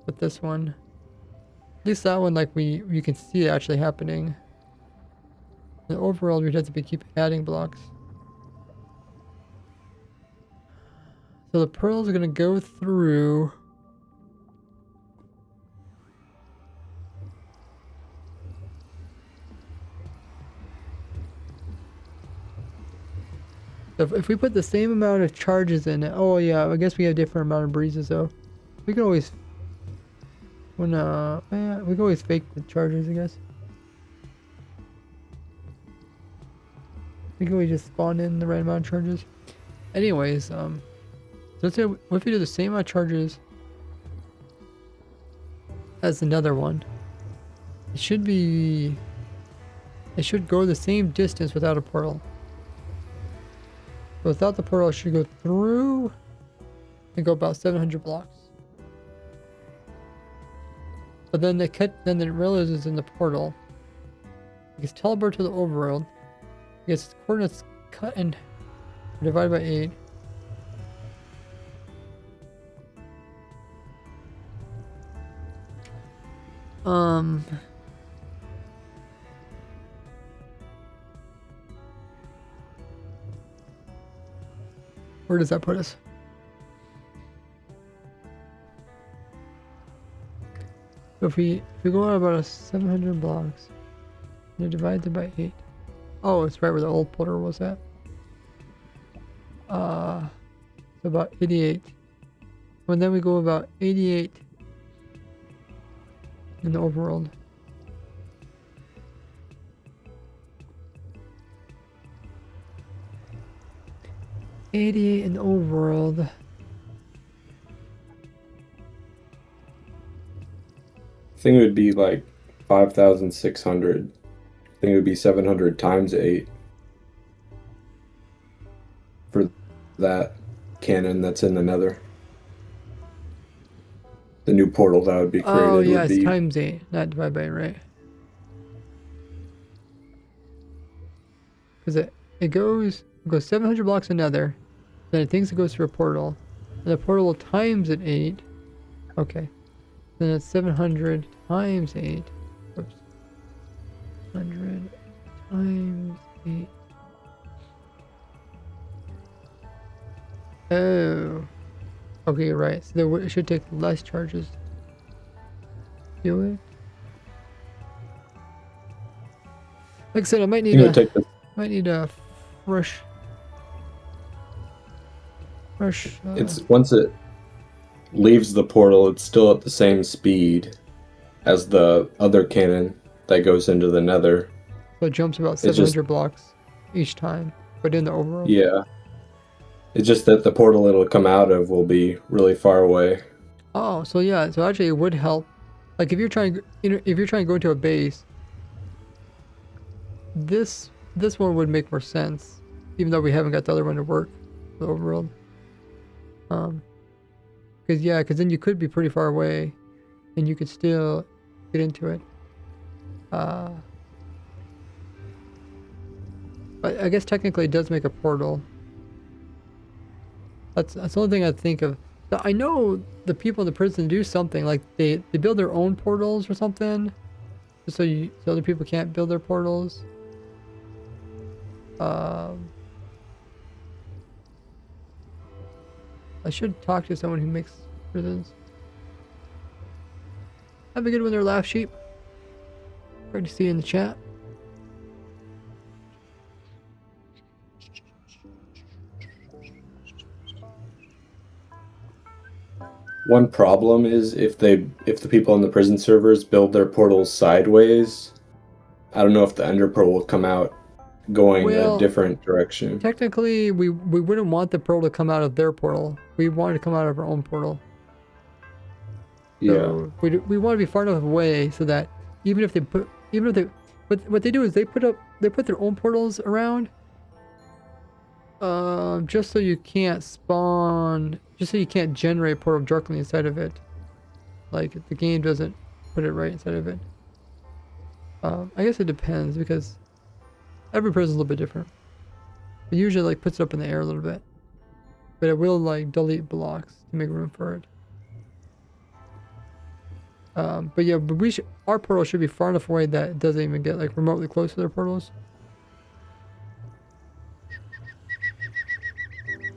with this one. At least that one, like, you can see it actually happening. The overall, we'd have to keep adding blocks. So the pearls are gonna go through. If we put the same amount of charges in it, oh yeah, I guess we have different amount of breezes though. We can always, yeah, we can always fake the charges, I guess. We can always just spawn in the right amount of charges. Anyways, so let's say, what if we do the same amount of charges? as another one. It should be... It should go the same distance without a portal. So without the portal, it should go through and go about 700 blocks. But then then it realizes in the portal. It gets teleported to the overworld. It gets its coordinates cut and divided by 8. Where does that put us? So if we go on about 700 blocks, and divide it by 8. Oh, it's right where the old portal was at. So about 88. And then we go about 88 in the overworld. In the overworld. I think it would be like 5,600. I think it would be 700 times 8 for that cannon that's in the nether. The new portal that would be created. Oh yeah, would it's be... times 8, not divided by 8, right? Because it goes 700 blocks in nether, then it thinks it goes through a portal, and the portal will times it 8. Okay, then it's 700 times 8. Oops. 100 times 8. Oh. Okay, right. So it should take less charges. Do it. Like I said, I might need a fresh. It's once it leaves the portal, it's still at the same speed as the other cannon that goes into the nether. So it jumps about 700 blocks each time, but in the overworld. Yeah. It's just that the portal it'll come out of will be really far away. Oh, so yeah, so actually it would help. Like if you're trying, if you're trying to go into a base, this one would make more sense, even though we haven't got the other one to work, the overworld. Because then you could be pretty far away, and you could still get into it. But I guess technically it does make a portal. That's the only thing I think of. I know the people in the prison do something like they build their own portals or something, just so other people can't build their portals. I should talk to someone who makes prisons. Have a good one there, Laugh Sheep. Great to see you in the chat. One problem is if the people in the prison servers build their portals sideways, I don't know if the ender pearl will come out going a different direction. Technically, we wouldn't want the pearl to come out of their portal. We want it to come out of our own portal. So yeah. We want to be far enough away so that what they do is they put their own portals around. Just so you can't spawn, just so you can't generate a portal directly inside of it. Like the game doesn't put it right inside of it. I guess it depends because every prison is a little bit different. It usually like puts it up in the air a little bit, but it will like delete blocks to make room for it. But yeah, our portal should be far enough away that it doesn't even get like remotely close to their portals.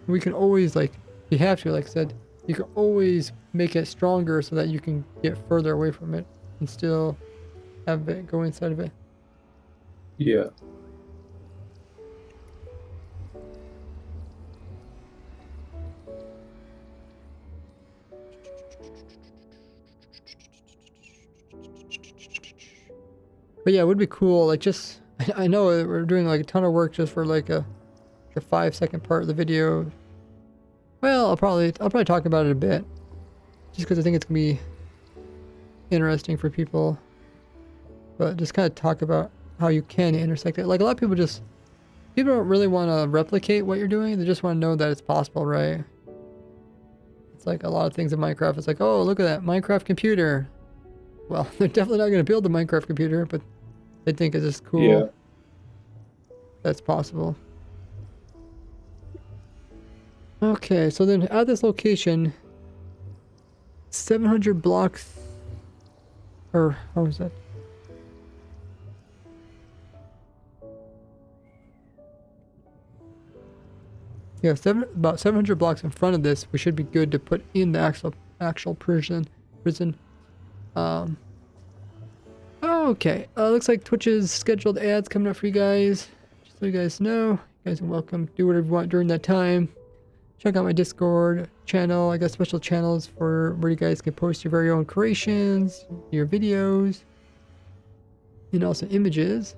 We can always, like, if you have to, like I said, you can always make it stronger so that you can get further away from it and still have it go inside of it. Yeah. But yeah, it would be cool, like, just, I know we're doing, like, a ton of work just for, like, a 5-second part of the video. Well, I'll probably talk about it a bit, just because I think it's gonna be interesting for people. But just kind of talk about how you can intersect it. Like a lot of people don't really want to replicate what you're doing. They just want to know that it's possible, right? It's like a lot of things in Minecraft. It's like, oh, look at that Minecraft computer. Well, they're definitely not going to build a Minecraft computer, but they think it's just cool. Yeah. That's possible. Okay, so then at this location, 700 blocks, or how is that? Yeah, about 700 blocks in front of this, we should be good to put in the actual prison. Um. Okay. Looks like Twitch's scheduled ads coming up for you guys. Just so you guys know, you guys are welcome. Do whatever you want during that time. Check out my Discord channel. I got special channels for where you guys can post your very own creations, your videos, and also images.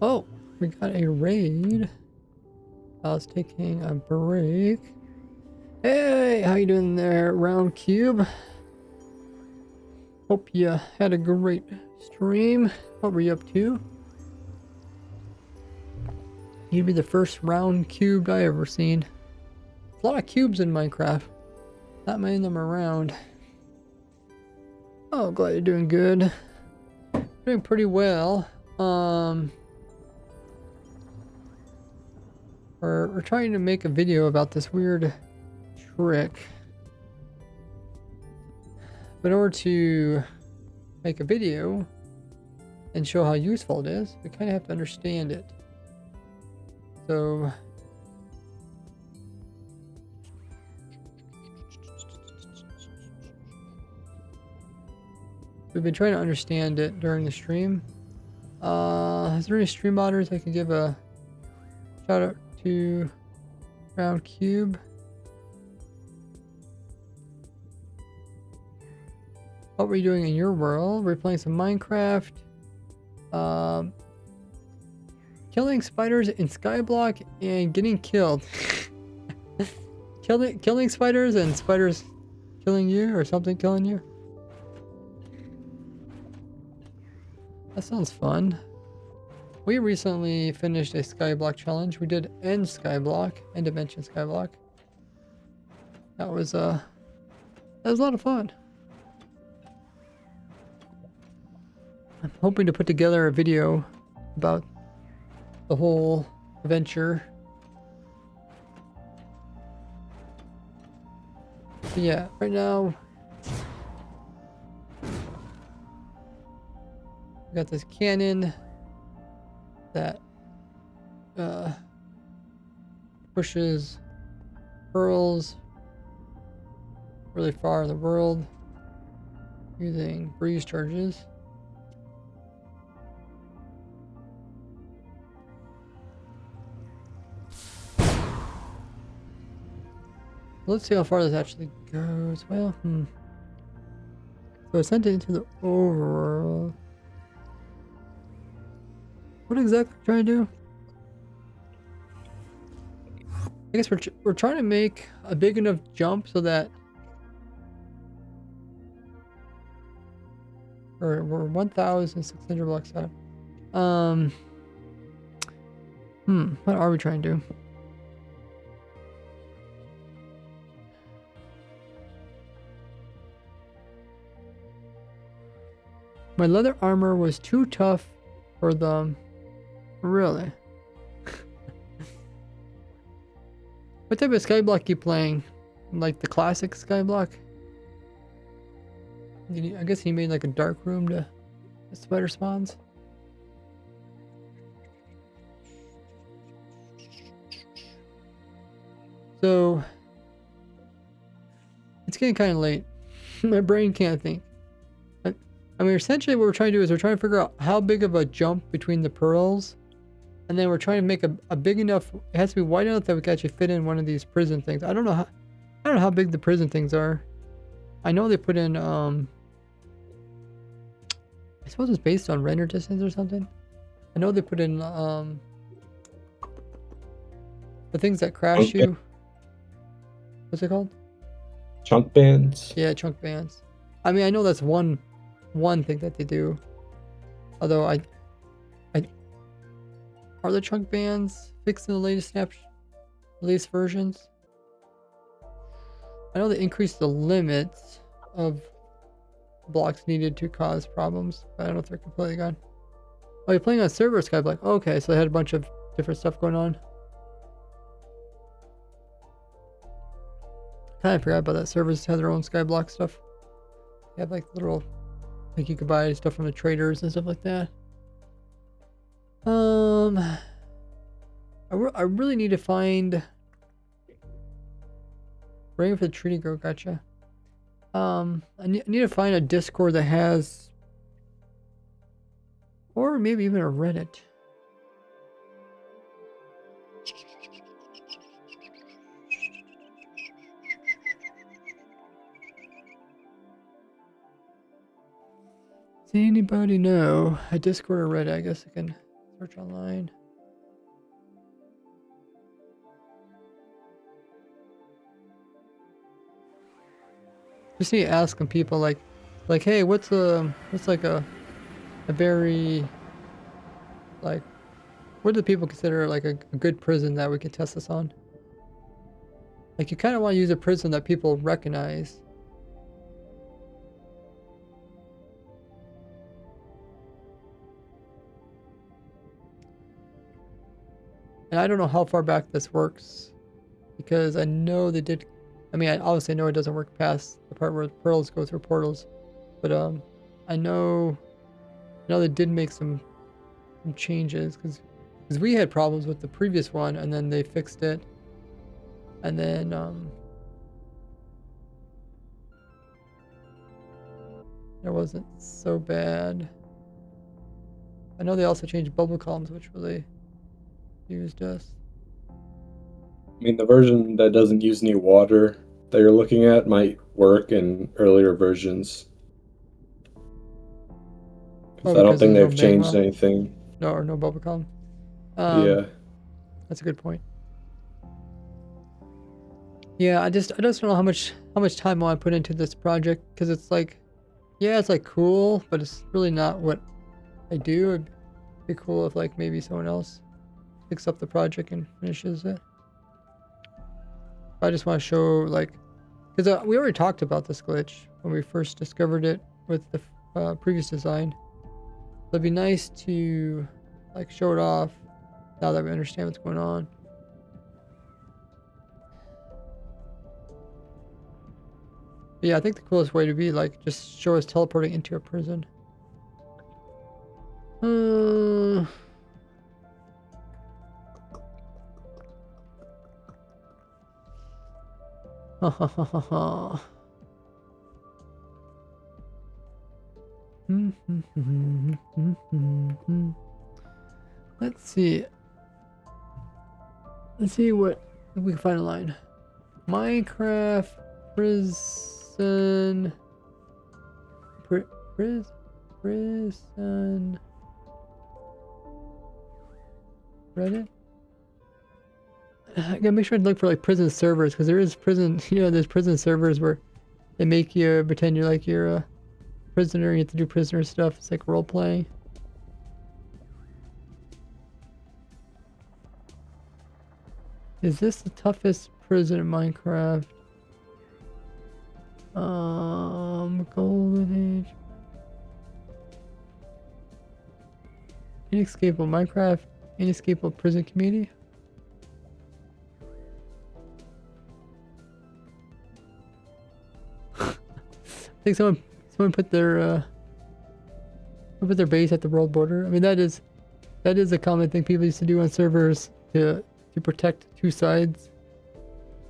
Oh, we got a raid. I was taking a break. Hey, how you doing there, Round Cube? Hope you had a great stream. What were you up to? You'd be the first round cube I ever seen. A lot of cubes in Minecraft. Not many of them around. Oh, glad you're doing good. Doing pretty well. We're trying to make a video about this weird trick. But in order to make a video and show how useful it is, we kind of have to understand it. So we've been trying to understand it during the stream. Is there any stream modders I can give a shout out to? Round Cube. What were you doing in your world? We're playing some Minecraft. Killing spiders in Skyblock and getting killed. Killing spiders and spiders killing you or something killing you. That sounds fun. We recently finished a Skyblock challenge. We did End Skyblock, End Dimension Skyblock. That was a lot of fun. I'm hoping to put together a video about the whole adventure. But yeah, right now we got this cannon that pushes pearls really far in the world using breeze charges. Let's see how far this actually goes. Well, So I sent it into the overworld. What exactly are you trying to do? I guess we're trying to make a big enough jump so that we're 1,600 blocks out. What are we trying to do? My leather armor was too tough for them. Really? What type of skyblock you playing? Like the classic skyblock? I guess he made like a dark room to the spider spawns. So it's getting kind of late. My brain can't think. I mean, essentially what we're trying to do is we're trying to figure out how big of a jump between the pearls, and then we're trying to make a big enough, it has to be wide enough that we can actually fit in one of these prison things. I don't know how big the prison things are. I know they put in I suppose it's based on render distance or something. I know they put in the things that crash you. What's it called? Chunk bands? Yeah, chunk bands. I mean, I know that's one thing that they do. Although are the chunk bands fixed in the latest latest versions? I know they increased the limits of blocks needed to cause problems, but I don't know if they're completely gone. Oh, you're playing on server Skyblock. Okay, so they had a bunch of different stuff going on. Kind of forgot about that. Servers have their own Skyblock stuff. They have like little, like you could buy stuff from the traders and stuff like that. I really need to find. Waiting for the tree to grow. Gotcha. I need to find a Discord that has, or maybe even a Reddit. Does anybody know a Discord or Reddit? I guess I can search online. Just need to ask some people like, hey, what's like a very, like, what do people consider like a good prison that we can test this on? Like, you kind of want to use a prison that people recognize. And I don't know how far back this works, because I know they did. I mean, I obviously know it doesn't work past the part where pearls go through portals, but I know they did make some changes because we had problems with the previous one, and then they fixed it, and then it wasn't so bad. I know they also changed bubble columns, which really used us. I mean, the version that doesn't use any water that you're looking at might work in earlier versions. Because I don't Because think there's no they've changed magma. anything. No bubble column. Yeah. That's a good point. Yeah, I just don't know how much time I want to put into this project, because it's like, yeah, it's like cool, but it's really not what I do. It'd be cool if like maybe someone else picks up the project and finishes it. I just want to show like, because we already talked about this glitch when we first discovered it with the previous design. So it'd be nice to like show it off now that we understand what's going on. But yeah, I think the coolest way to be like just show us teleporting into a prison. Ha ha ha ha ha. Let's see. Let's see what if we can find a line. Minecraft prison. Prison. Reddit. I gotta make sure to look for like prison servers, because there is prison. There's prison servers where they make you pretend you're a prisoner. You have to do prisoner stuff. It's like role playing. Is this the toughest prison in Minecraft? Golden Age. Inescapable Minecraft. Inescapable prison community. I think someone put their base at the world border. I mean, that is a common thing people used to do on servers to protect two sides.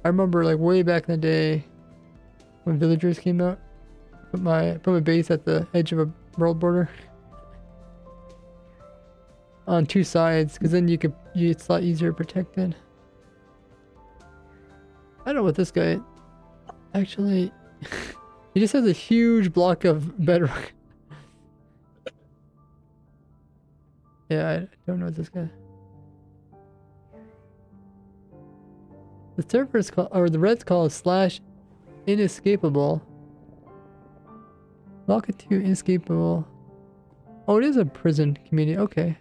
I remember like way back in the day when villagers came out, put my base at the edge of a world border on two sides, because then it's a lot easier protected. I don't know what this guy actually. He just has a huge block of bedrock. Yeah, I don't know what this guy. The server is called, or the red's called /inescapable. Lock it to inescapable. Oh, it is a prison community. Okay.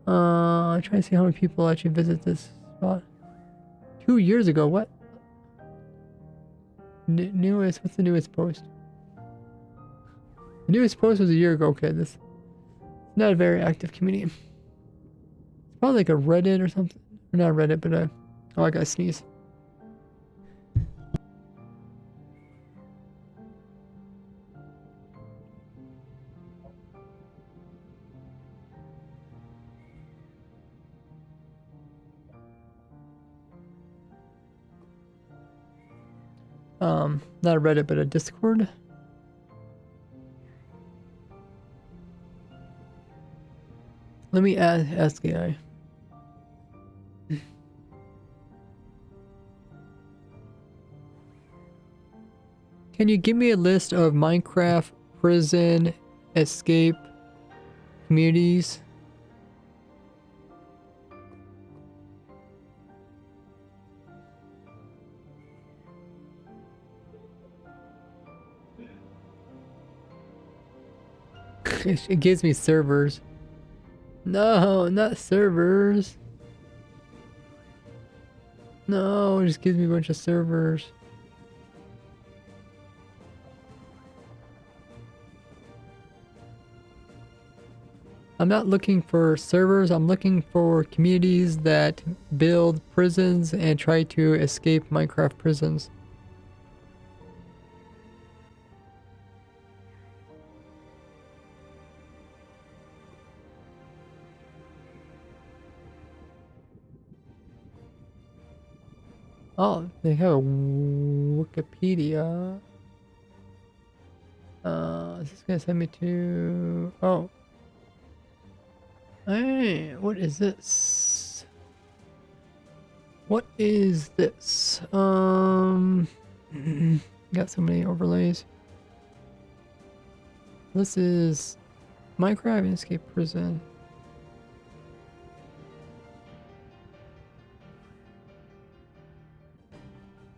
I'm trying to see how many people actually visit this spot. 2 years ago. What? Newest. What's the newest post? The newest post was a year ago. Okay, this is not a very active community. It's probably like a Reddit or something. Or not Reddit, but oh, I gotta sneeze. Not a Reddit, but a Discord. Let me ask AI. Can you give me a list of Minecraft prison escape communities. It gives me servers. No, not servers. No, it just gives me a bunch of servers. I'm not looking for servers, I'm looking for communities that build prisons and try to escape Minecraft prisons. Oh, they have a Wikipedia. Is this gonna send me to... Oh. Hey, what is this? What is this? Got so many overlays. This is Minecraft and Escape Prison.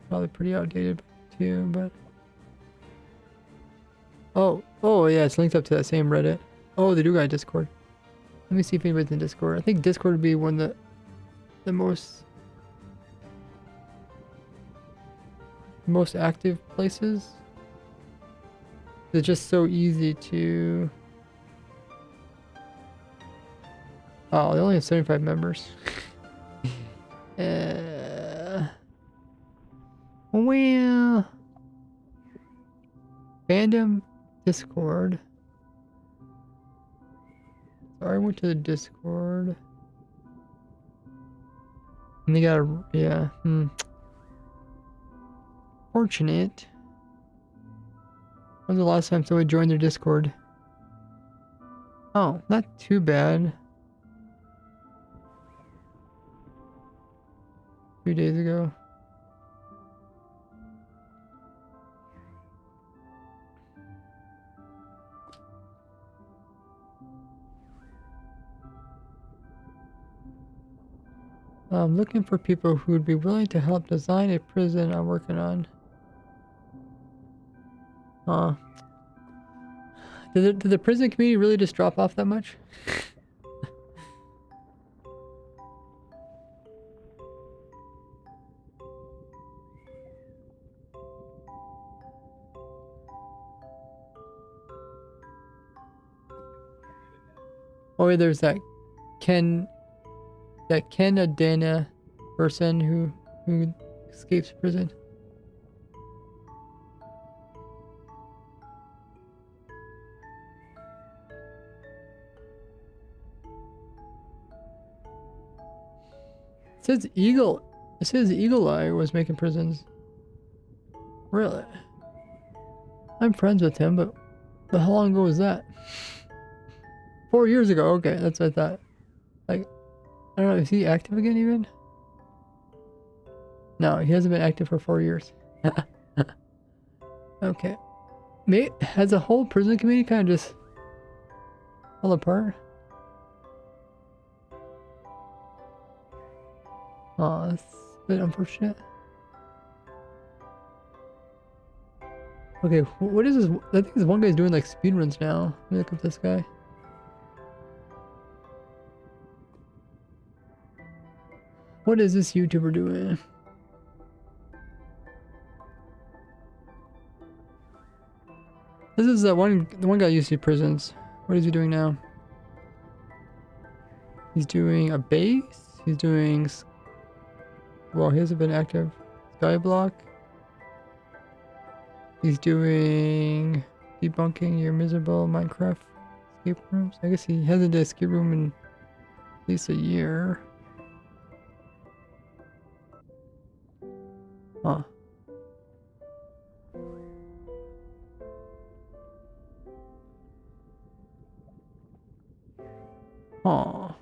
Probably pretty outdated too, but... Oh yeah, it's linked up to that same Reddit. Oh, they do got a Discord. Let me see if anybody's in Discord. I think Discord would be one of the most active places. It's just so easy to... Oh, they only have 75 members. Well... Fandom Discord. So I went to the Discord. And they got a... Yeah, Fortunate. When was the last time somebody joined their Discord? Oh, not too bad. 2 days ago. I'm looking for people who would be willing to help design a prison I'm working on. Huh. Did the prison community really just drop off that much? Oh, yeah, there's that Canadiana person who escapes prison. It says Eagle Eye was making prisons. Really? I'm friends with him, but how long ago was that? 4 years ago. Okay, that's what I thought. Like, I don't know, is he active again even? No, he hasn't been active for 4 years. Okay. Has the whole prison community kind of just fell apart? Oh, that's a bit unfortunate. Okay, what is this? I think this one guy's doing like speedruns now. Let me look at this guy. What is this YouTuber doing? This is the one guy used to do prisons. What is he doing now? He's doing a base. He's doing... Well, he hasn't been active. Skyblock. He's doing debunking your miserable Minecraft escape rooms. I guess he hasn't done escape room in at least a year. Huh. Huh.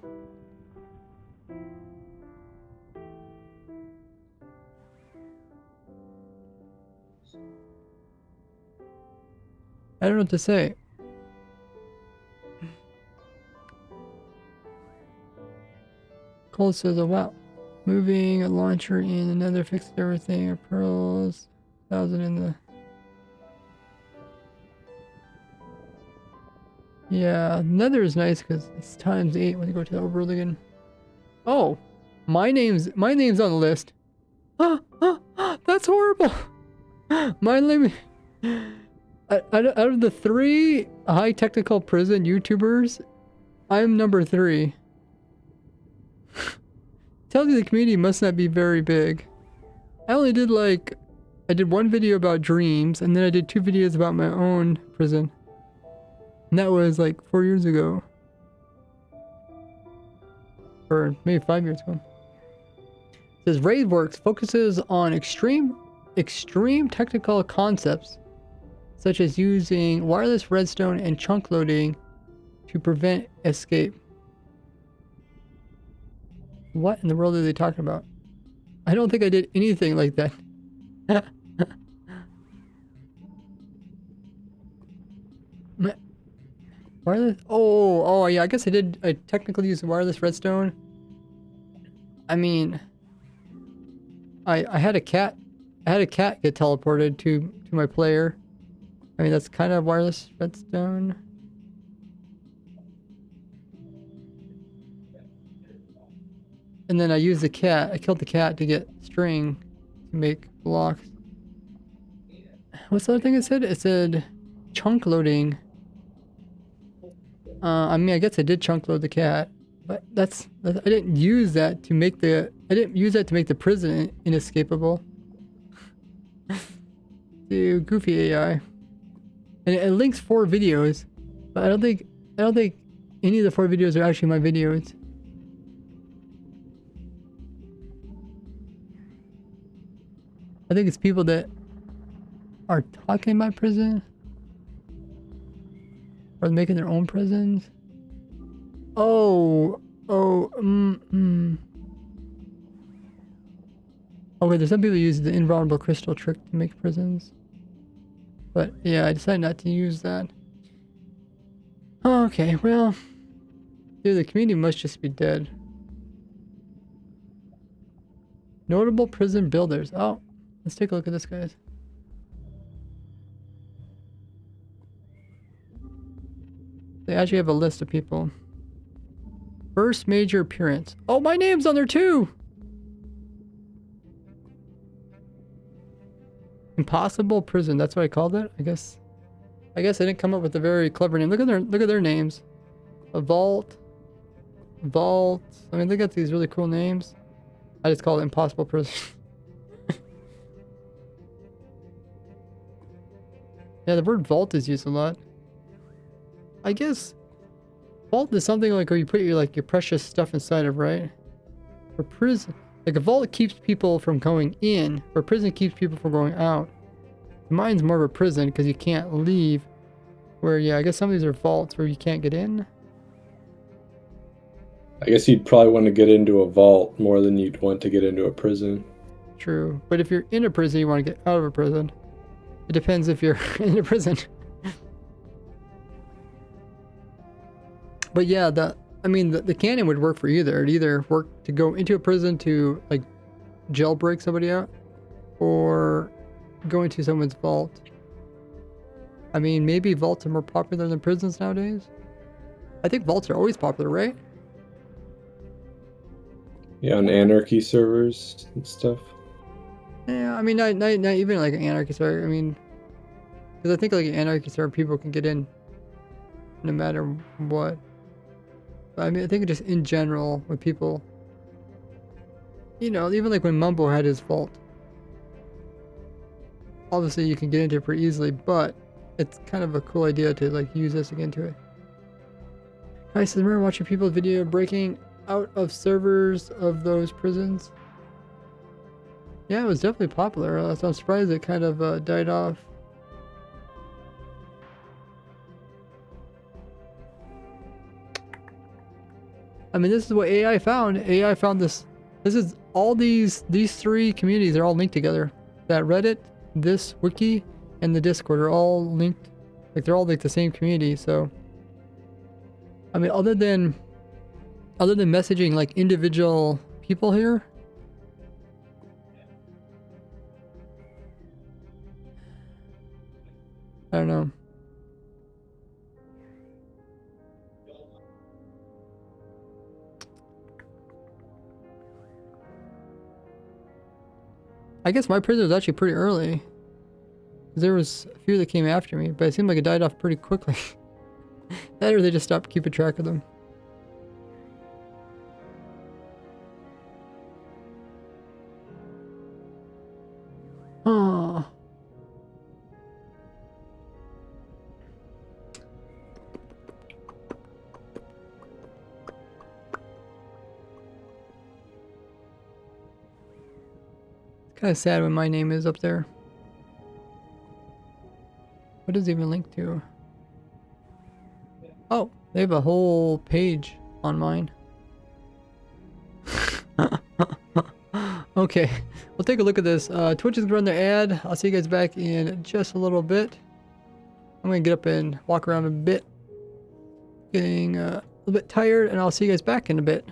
I don't know what to say. Cole says, oh wow. Moving a launcher in another fixed everything. Or pearls. 1,000 in the... Yeah, Nether is nice because it's ×8 when you go to the overworld again. Oh, my name's on the list. That's horrible. My name. Out of the 3 high technical prison YouTubers, I'm number 3. Tells you the community must not be very big. I only did I did 1 video about dreams, and then I did 2 videos about my own prison. And that was like 4 years ago. Or maybe 5 years ago. It says RaidWorks focuses on extreme technical concepts, such as using wireless redstone and chunk loading to prevent escape. What in the world are they talking about? I don't think I did anything like that. Wireless? Oh yeah, I guess I did. I technically used wireless redstone. I mean, I had a cat. I had a cat get teleported to my player. I mean, that's kind of wireless redstone. And then I used the cat. I killed the cat to get string to make blocks. What's the other thing it said? It said chunk loading. I mean, I guess I did chunk load the cat, but I didn't use that to make the prison inescapable. To Goofy AI. And it links 4 videos, but I don't think any of the 4 videos are actually my videos. I think it's people that are talking about prison or making their own prisons. Okay, there's some people who use the invulnerable crystal trick to make prisons. But yeah, I decided not to use that. Okay, well, dude, the community must just be dead. Notable prison builders. Oh, let's take a look at this, guys. They actually have a list of people. First major appearance. Oh, my name's on there too! Impossible prison, that's what I called it, I guess. I didn't come up with a very clever name. Look at their names. A vault. I mean, they got these really cool names. I just call it Impossible Prison. Yeah, the word vault is used a lot. I guess vault is something like where you put your precious stuff inside of, right? For prison, like a vault keeps people from going in, or prison keeps people from going out. Mine's more of a prison because you can't leave. Where, yeah, I guess some of these are vaults where you can't get in. I guess you'd probably want to get into a vault more than you'd want to get into a prison. True, but if you're in a prison, you want to get out of a prison. It depends if you're in a prison. But yeah, the cannon would work for either. It'd either work to go into a prison to like jailbreak somebody out, or go into someone's vault. I mean, maybe vaults are more popular than prisons nowadays. I think vaults are always popular, right? Yeah, on anarchy servers and stuff. Yeah, I mean, not even like an anarchy server. I mean, because I think like an anarchy server, people can get in no matter what. But I mean, I think just in general, with people, you know, even like when Mumbo had his vault, obviously you can get into it pretty easily, but it's kind of a cool idea to like use this again to it. Guys, so remember watching people's video breaking out of servers of those prisons? Yeah, it was definitely popular, so I'm surprised it kind of died off. I mean, this is what AI found. AI found this. This is all these 3 communities are all linked together. That Reddit, this wiki, and the Discord are all linked. Like they're all like the same community. So, I mean, other than other than messaging like individual people here. I don't know. I guess my prison was actually pretty early. There was a few that came after me, but it seemed like it died off pretty quickly. That or they just stopped keeping track of them. Oh. It's kind of sad when my name is up there. What does it even link to? Oh, they have a whole page on mine. Okay, we'll take a look at this. Twitch is gonna run their ad. I'll see you guys back in just a little bit. I'm gonna get up and walk around a bit. Getting a little bit tired, and I'll see you guys back in a bit.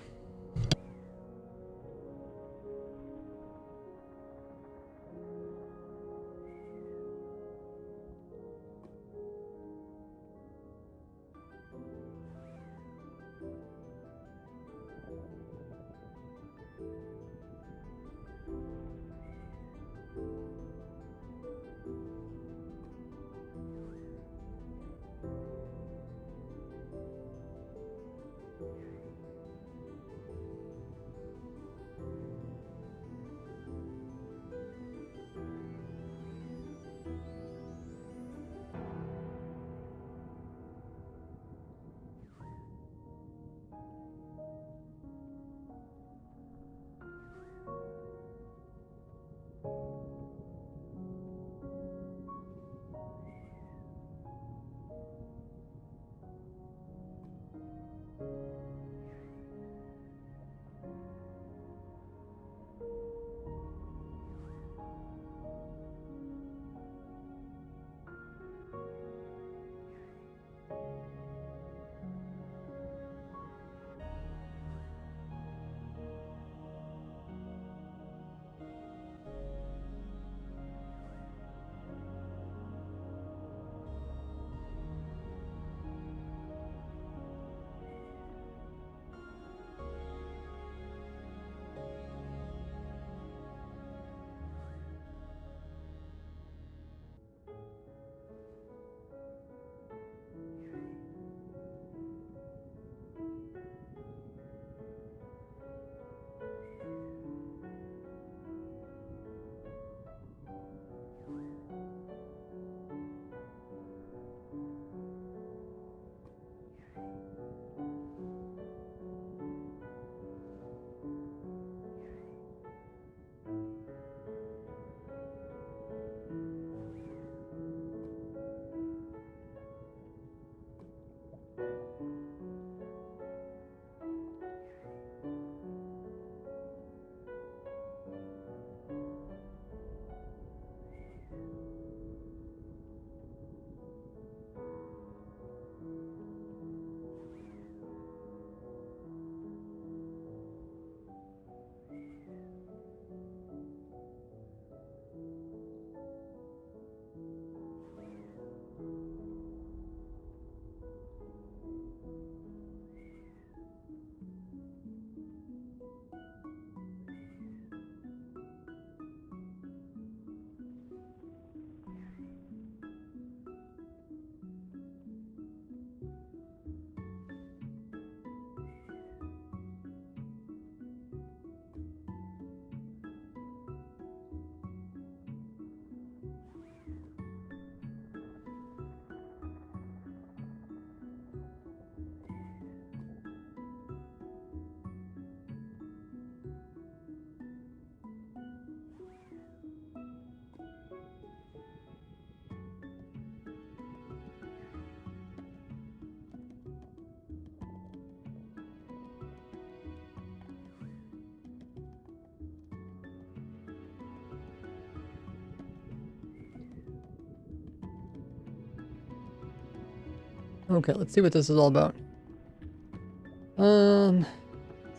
Okay, let's see what this is all about.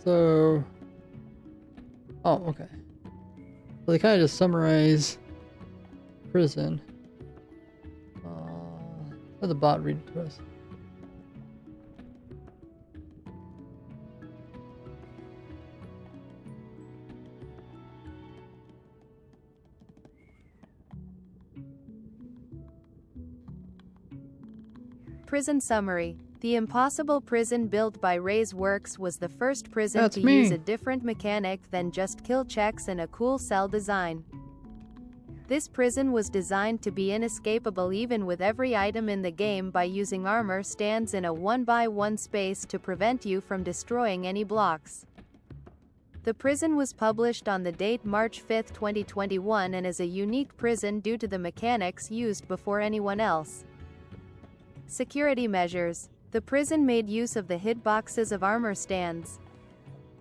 So, oh, okay. So they kind of just summarize prison. Let the bot read it to us. Prison summary. The impossible prison built by Ray's Works was the first prison That's to me. use a different mechanic than just kill checks and a cool cell design. This prison was designed to be inescapable even with every item in the game by using armor stands in a 1x1 space to prevent you from destroying any blocks. The prison was published on the date March 5, 2021 and is a unique prison due to the mechanics used before anyone else. Security measures. The prison made use of the hitboxes of armor stands.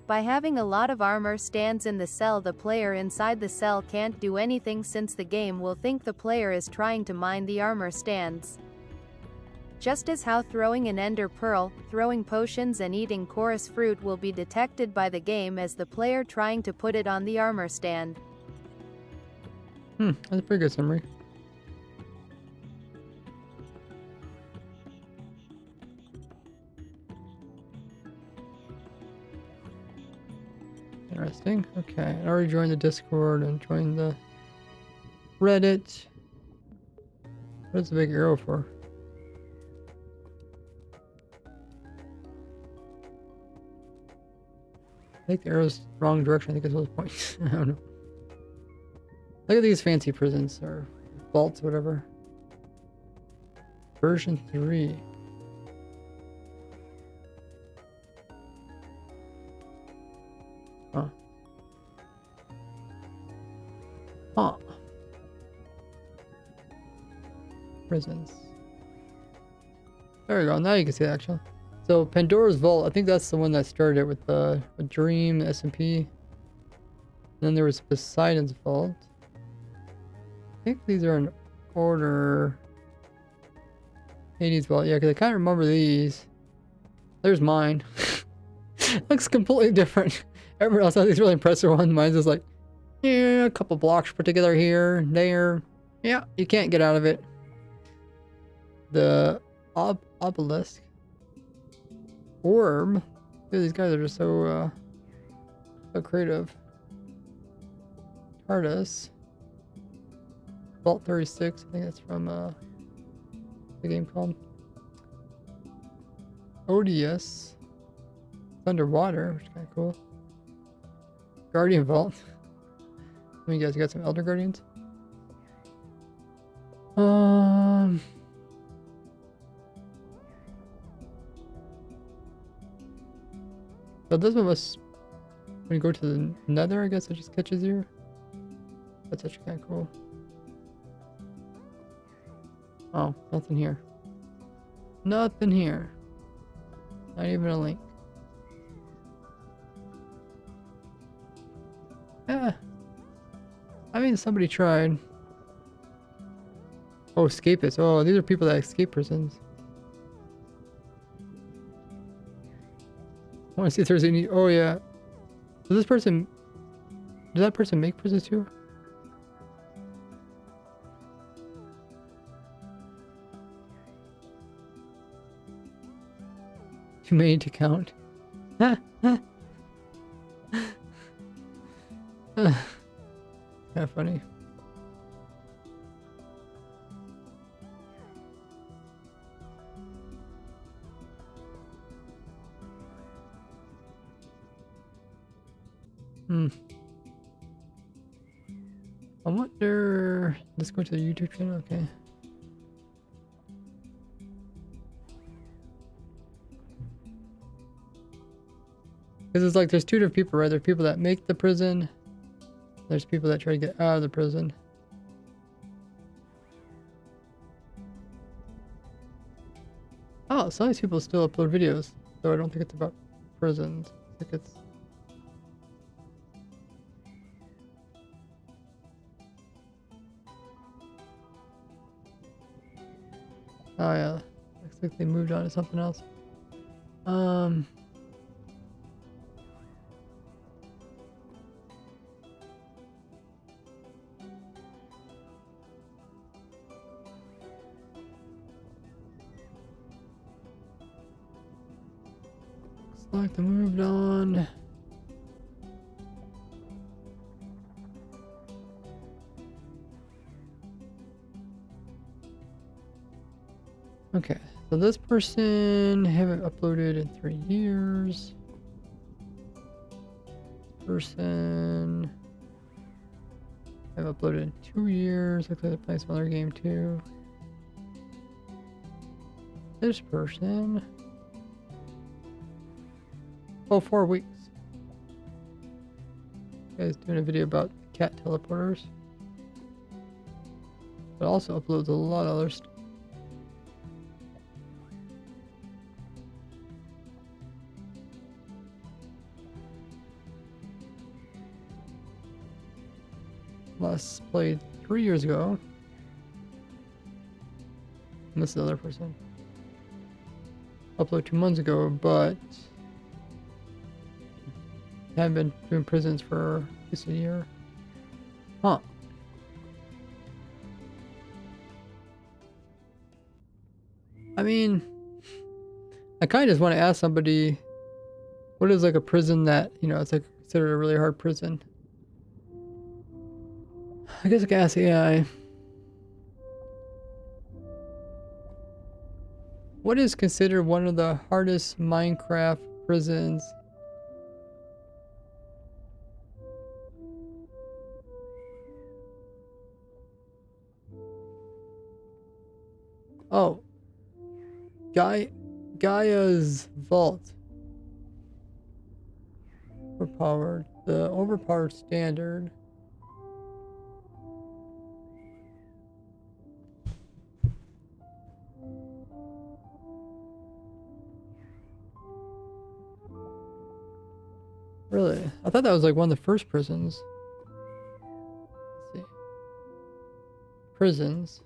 By having a lot of armor stands in the cell, the player inside the cell can't do anything since the game will think the player is trying to mine the armor stands. Just as how throwing an ender pearl, throwing potions and eating chorus fruit will be detected by the game as the player trying to put it on the armor stand. That's a pretty good summary. Interesting. Okay, I already joined the Discord and joined the Reddit. What's the big arrow for? I think the arrow's wrong direction. I think it's the point. I don't know. Look at these fancy prisons or vaults, whatever. Version 3. Huh. Huh. Prisons. There we go. Now you can see the actual. So Pandora's Vault, I think that's the one that started with with Dream, SMP. Then there was Poseidon's Vault. I think these are in order. Hades Vault, yeah, because I can't remember these. There's mine. Looks completely different. Everyone else has these really impressive ones. Mine's just like, yeah, a couple blocks put together here and there. Yeah, you can't get out of it. The obelisk. Orb. Dude, these guys are just so creative. TARDIS. Vault 36. I think that's from the game called Odious. It's underwater, which is kind of cool. Guardian Vault. You guys got some Elder Guardians? So this one was when you go to the Nether, I guess it just catches you. That's actually kind of cool. Oh, nothing here. Nothing here. Not even a link. Yeah. I mean, somebody tried. Oh, escapists. Oh, these are people that escape prisons. I want to see if there's any. Oh, yeah. Does this person. Does that person make prisons too? Too many to count. Kind of funny. I wonder. Let's go to the YouTube channel. Okay. Because it's like there's two different people, right? There's people that make the prison. There's people that try to get out of the prison. Oh, some of these people still upload videos, so I don't think it's about prisons. I think it's. Oh yeah, looks like they moved on to something else. Select the moved on. Okay, so this person haven't uploaded in 3 years. Person I've uploaded in 2 years. Looks like they're playing some other game too. This person. Oh, 4 weeks. Guys doing a video about cat teleporters. But also uploads a lot of other stuff. Last played 3 years ago. And this is the other person. Upload 2 months ago, but haven't been doing prisons for at least a year. Huh. I mean, I kind of just want to ask somebody, what is like a prison that, you know, it's like considered a really hard prison? I guess I can ask AI. What is considered one of the hardest Minecraft prisons? Oh. Gaia's Vault. Overpowered. The overpowered standard. Really? I thought that was like one of the first prisons. Let's see. Prisons.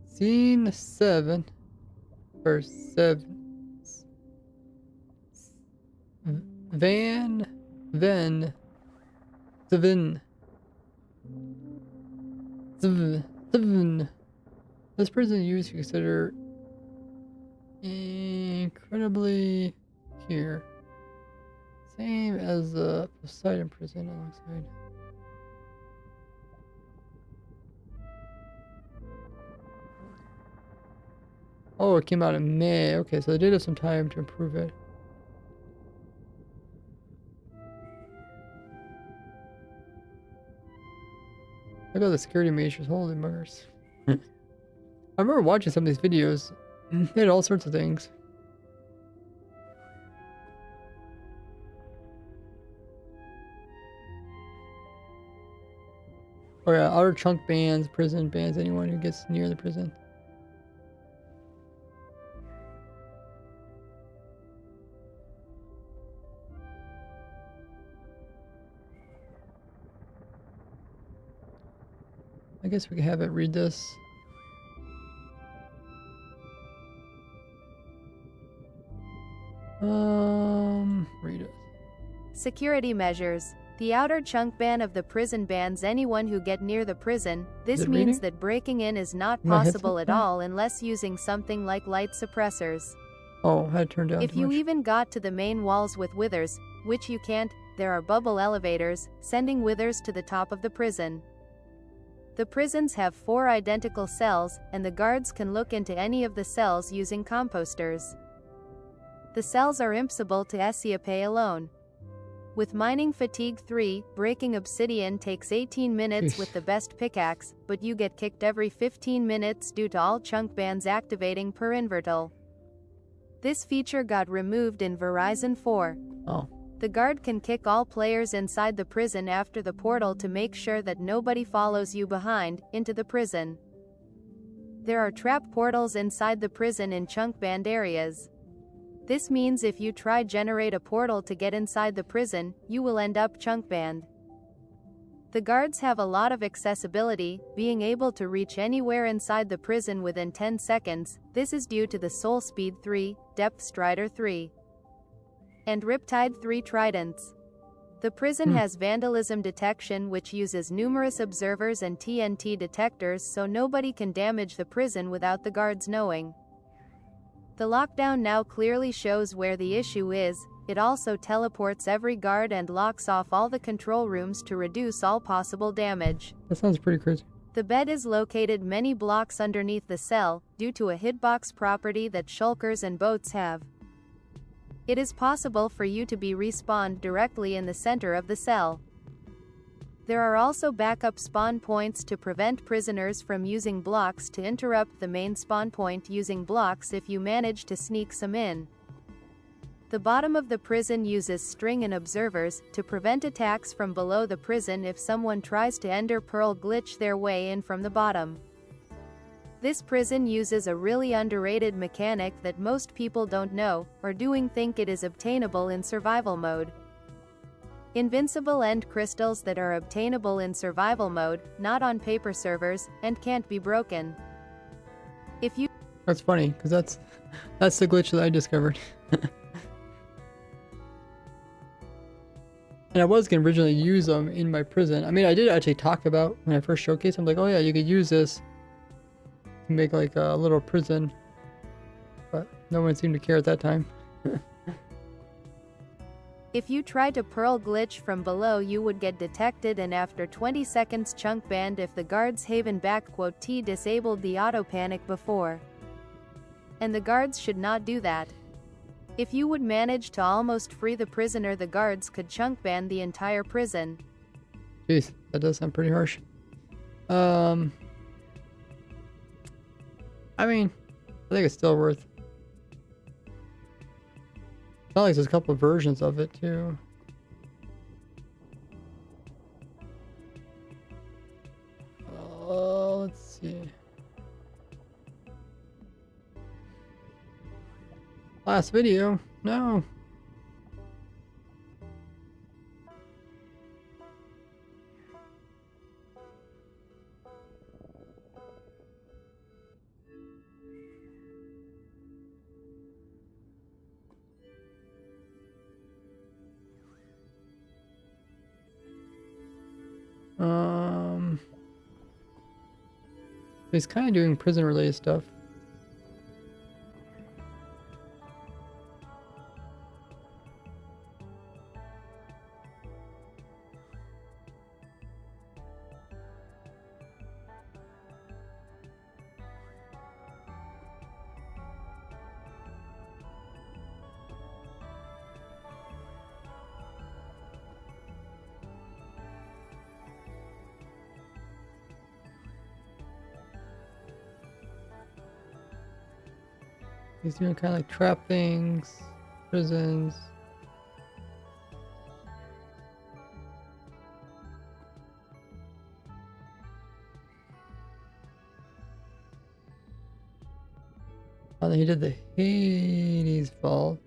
Scene 7. Verse 7. Seven. This prison used to consider incredibly here. Same as the Poseidon prison alongside. Oh, it came out in May. Okay, so they did have some time to improve it. Look at the security measures. Holy muggers. I remember watching some of these videos. They had all sorts of things. Oh yeah, outer chunk bans, prison bans anyone who gets near the prison. I guess we can have it read this. Read it. Security measures. The outer chunk ban of the prison bans anyone who get near the prison. This it means reading? that breaking in is not My headset possible at back? all unless using something like light suppressors. Oh, I had it turned down If too you much. even got to the main walls with withers, which you can't, there are bubble elevators, sending withers to the top of the prison. The prisons have 4 identical cells, and the guards can look into any of the cells using composters. The cells are impossible to escape alone. With mining fatigue 3, breaking obsidian takes 18 minutes Jeez. with the best pickaxe, but you get kicked every 15 minutes due to all chunk bans activating per invertal. This feature got removed in Verizon 4. Oh. The guard can kick all players inside the prison after the portal to make sure that nobody follows you behind, into the prison. There are trap portals inside the prison in chunk banned areas. This means if you try generate a portal to get inside the prison, you will end up chunk banned. The guards have a lot of accessibility, being able to reach anywhere inside the prison within 10 seconds. This is due to the Soul Speed 3, Depth Strider 3, and Riptide 3 tridents. The prison has vandalism detection, which uses numerous observers and TNT detectors so nobody can damage the prison without the guards knowing. The lockdown now clearly shows where the issue is. It also teleports every guard and locks off all the control rooms to reduce all possible damage. That sounds pretty crazy. The bed is located many blocks underneath the cell, due to a hitbox property that shulkers and boats have. It is possible for you to be respawned directly in the center of the cell. There are also backup spawn points to prevent prisoners from using blocks to interrupt the main spawn point using blocks if you manage to sneak some in. The bottom of the prison uses string and observers to prevent attacks from below the prison if someone tries to ender pearl glitch their way in from the bottom. This prison uses a really underrated mechanic that most people don't know, or think it is obtainable in survival mode. Invincible end crystals that are obtainable in survival mode, not on paper servers, and can't be broken. If you That's funny, because that's the glitch that I discovered. And I was going to originally use them in my prison. I mean, I did actually talk about, when I first showcased, I'm like, oh yeah, you could use this to make like a little prison. But no one seemed to care at that time. If you try to pearl glitch from below, you would get detected and after 20 seconds chunk banned if the guards haven't *T disabled the auto panic before. And the guards should not do that. If you would manage to almost free the prisoner, the guards could chunk ban the entire prison. Jeez, that does sound pretty harsh. I mean, I think it's still worth. It's not like there's a couple of versions of it too. Let's see. Last video? No. He's kind of doing prison related stuff. He's doing kind of like trap things, prisons. Oh, then he did the Hades vault.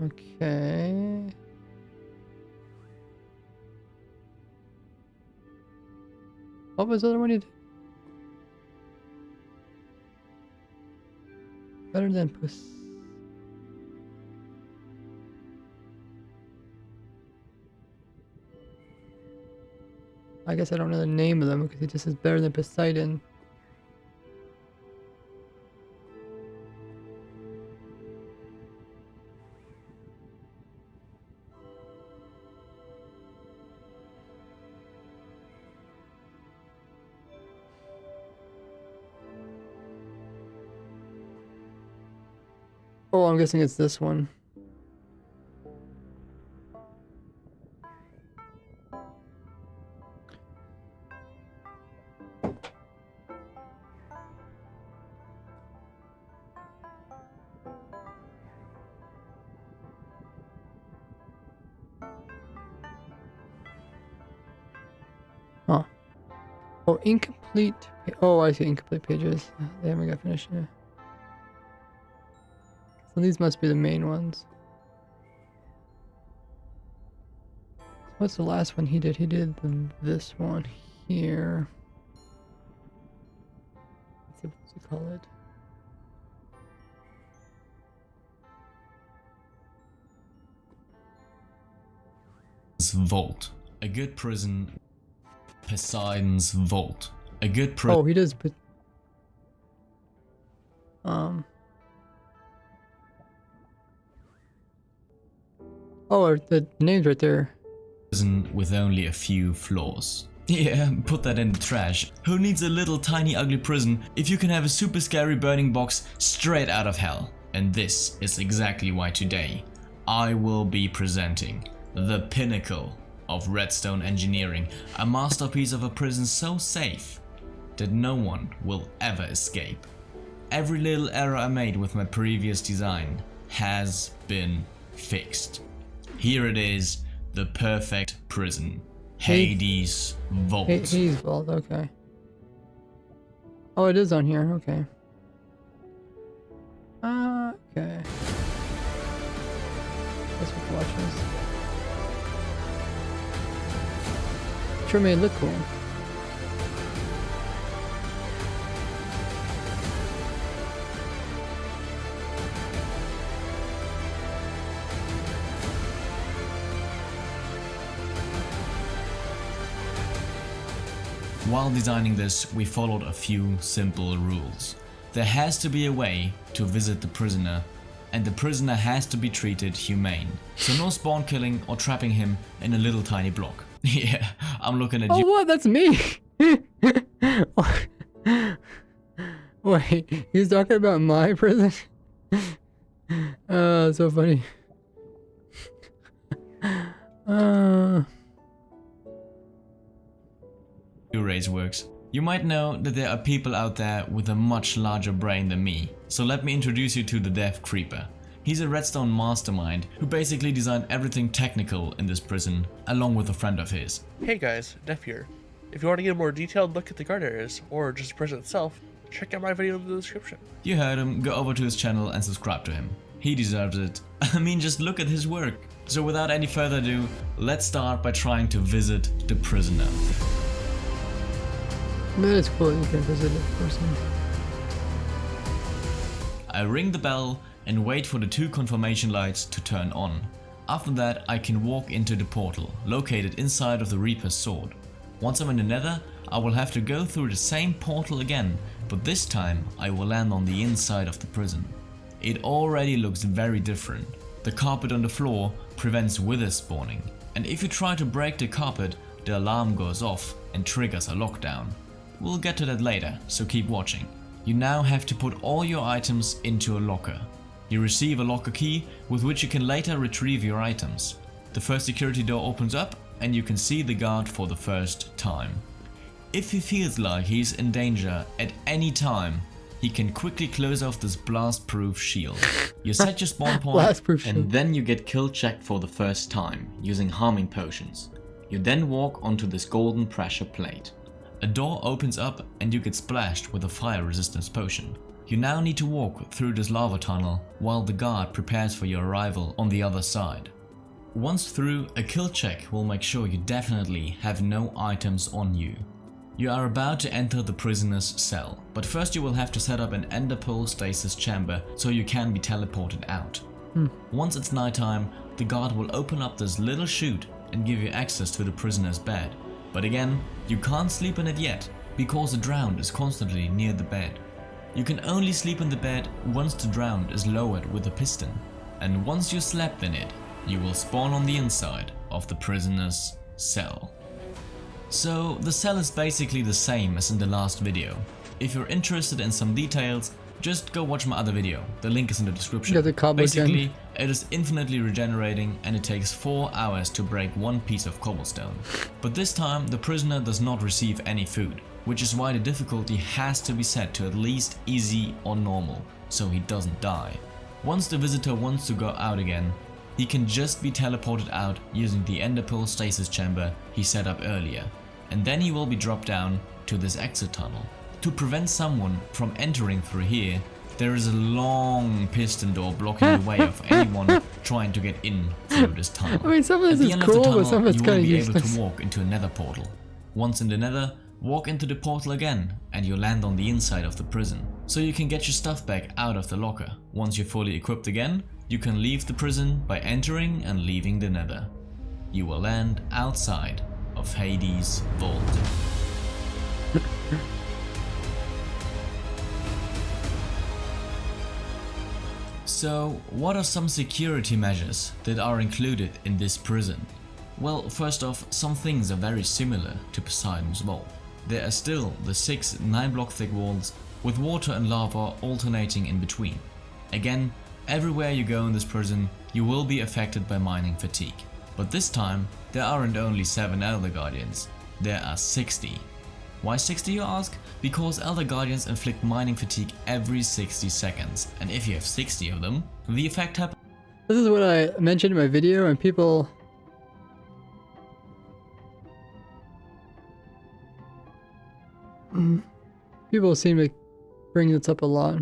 Okay. What was the other one he did? Better than puss. I guess I don't know the name of them because it just says better than Poseidon. Oh, I'm guessing it's this one. Huh. Oh, incomplete. Oh, I see incomplete pages. They haven't got finished yet. So these must be the main ones. What's the last one he did? He did this one here. What's he call it? Poseidon's Vault. A good prison. Poseidon's Vault. A good prison. Oh, he does. But oh, the name's right there. Prison with only a few floors. Yeah, put that in the trash. Who needs a little tiny ugly prison if you can have a super scary burning box straight out of hell? And this is exactly why today I will be presenting the pinnacle of redstone engineering, a masterpiece of a prison so safe that no one will ever escape. Every little error I made with my previous design has been fixed. Here it is, the perfect prison. Hades Vault. Hades Vault, okay. Oh, it is on here, okay. Okay. Guess we can watch this. Sure made it look cool. While designing this, we followed a few simple rules. There has to be a way to visit the prisoner, and the prisoner has to be treated humane. So no spawn killing or trapping him in a little tiny block. Yeah, I'm looking at Oh, you. what? That's me! Wait, he's talking about my prison? So funny. Race works. You might know that there are people out there with a much larger brain than me, so let me introduce you to the Dev Creeper. He's a redstone mastermind who basically designed everything technical in this prison, along with a friend of his. Hey guys, Def here. If you want to get a more detailed look at the guard areas, or just the prison itself, check out my video in the description. You heard him, go over to his channel and subscribe to him. He deserves it. I mean, just look at his work. So without any further ado, let's start by trying to visit the prisoner. That is cool, you can visit it person. I ring the bell and wait for the 2 confirmation lights to turn on. After that, I can walk into the portal, located inside of the Reaper's sword. Once I'm in the Nether, I will have to go through the same portal again, but this time I will land on the inside of the prison. It already looks very different. The carpet on the floor prevents withers spawning, and if you try to break the carpet, the alarm goes off and triggers a lockdown. We'll get to that later, so keep watching. You now have to put all your items into a locker. You receive a locker key with which you can later retrieve your items. The first security door opens up and you can see the guard for the first time. If he feels like he's in danger at any time, he can quickly close off this blast-proof shield. You set your spawn point Blast-proof and shield. then you get kill checked for the first time using harming potions. You then walk onto this golden pressure plate. A door opens up and you get splashed with a fire resistance potion. You now need to walk through this lava tunnel while the guard prepares for your arrival on the other side. Once through, a kill check will make sure you definitely have no items on you. You are about to enter the prisoner's cell, but first you will have to set up an ender pearl stasis chamber so you can be teleported out. Once it's nighttime, the guard will open up this little chute and give you access to the prisoner's bed. But again, you can't sleep in it yet, because the drowned is constantly near the bed. You can only sleep in the bed once the drowned is lowered with a piston, and once you slept in it, you will spawn on the inside of the prisoner's cell. So the cell is basically the same as in the last video. If you're interested in some details, just go watch my other video, the link is in the description. Yeah, the cobble Basically, gem. it is infinitely regenerating and it takes 4 hours to break 1 piece of cobblestone. But this time the prisoner does not receive any food, which is why the difficulty has to be set to at least easy or normal, so he doesn't die. Once the visitor wants to go out again, he can just be teleported out using the ender pearl stasis chamber he set up earlier, and then he will be dropped down to this exit tunnel. To prevent someone from entering through here, there is a long piston door blocking the way of anyone trying to get in through this tunnel. I mean, some of At this the is end cool, of the but some of tunnel, it's you will kind of be able useless. to walk into a nether portal. Once in the nether, walk into the portal again and you land on the inside of the prison. So you can get your stuff back out of the locker. Once you're fully equipped again, you can leave the prison by entering and leaving the nether. you will land outside of Hades' vault. So, what are some security measures that are included in this prison? Well, first off, some things are very similar to Poseidon's vault. There are still the 6 9-block thick walls with water and lava alternating in between. Again, everywhere you go in this prison, you will be affected by mining fatigue. But this time, there aren't only 7 Elder Guardians, there are 60. Why 60, you ask? Because Elder Guardians inflict mining fatigue every 60 seconds, and if you have 60 of them, the effect happens. This is what I mentioned in my video, and people seem to bring this up a lot.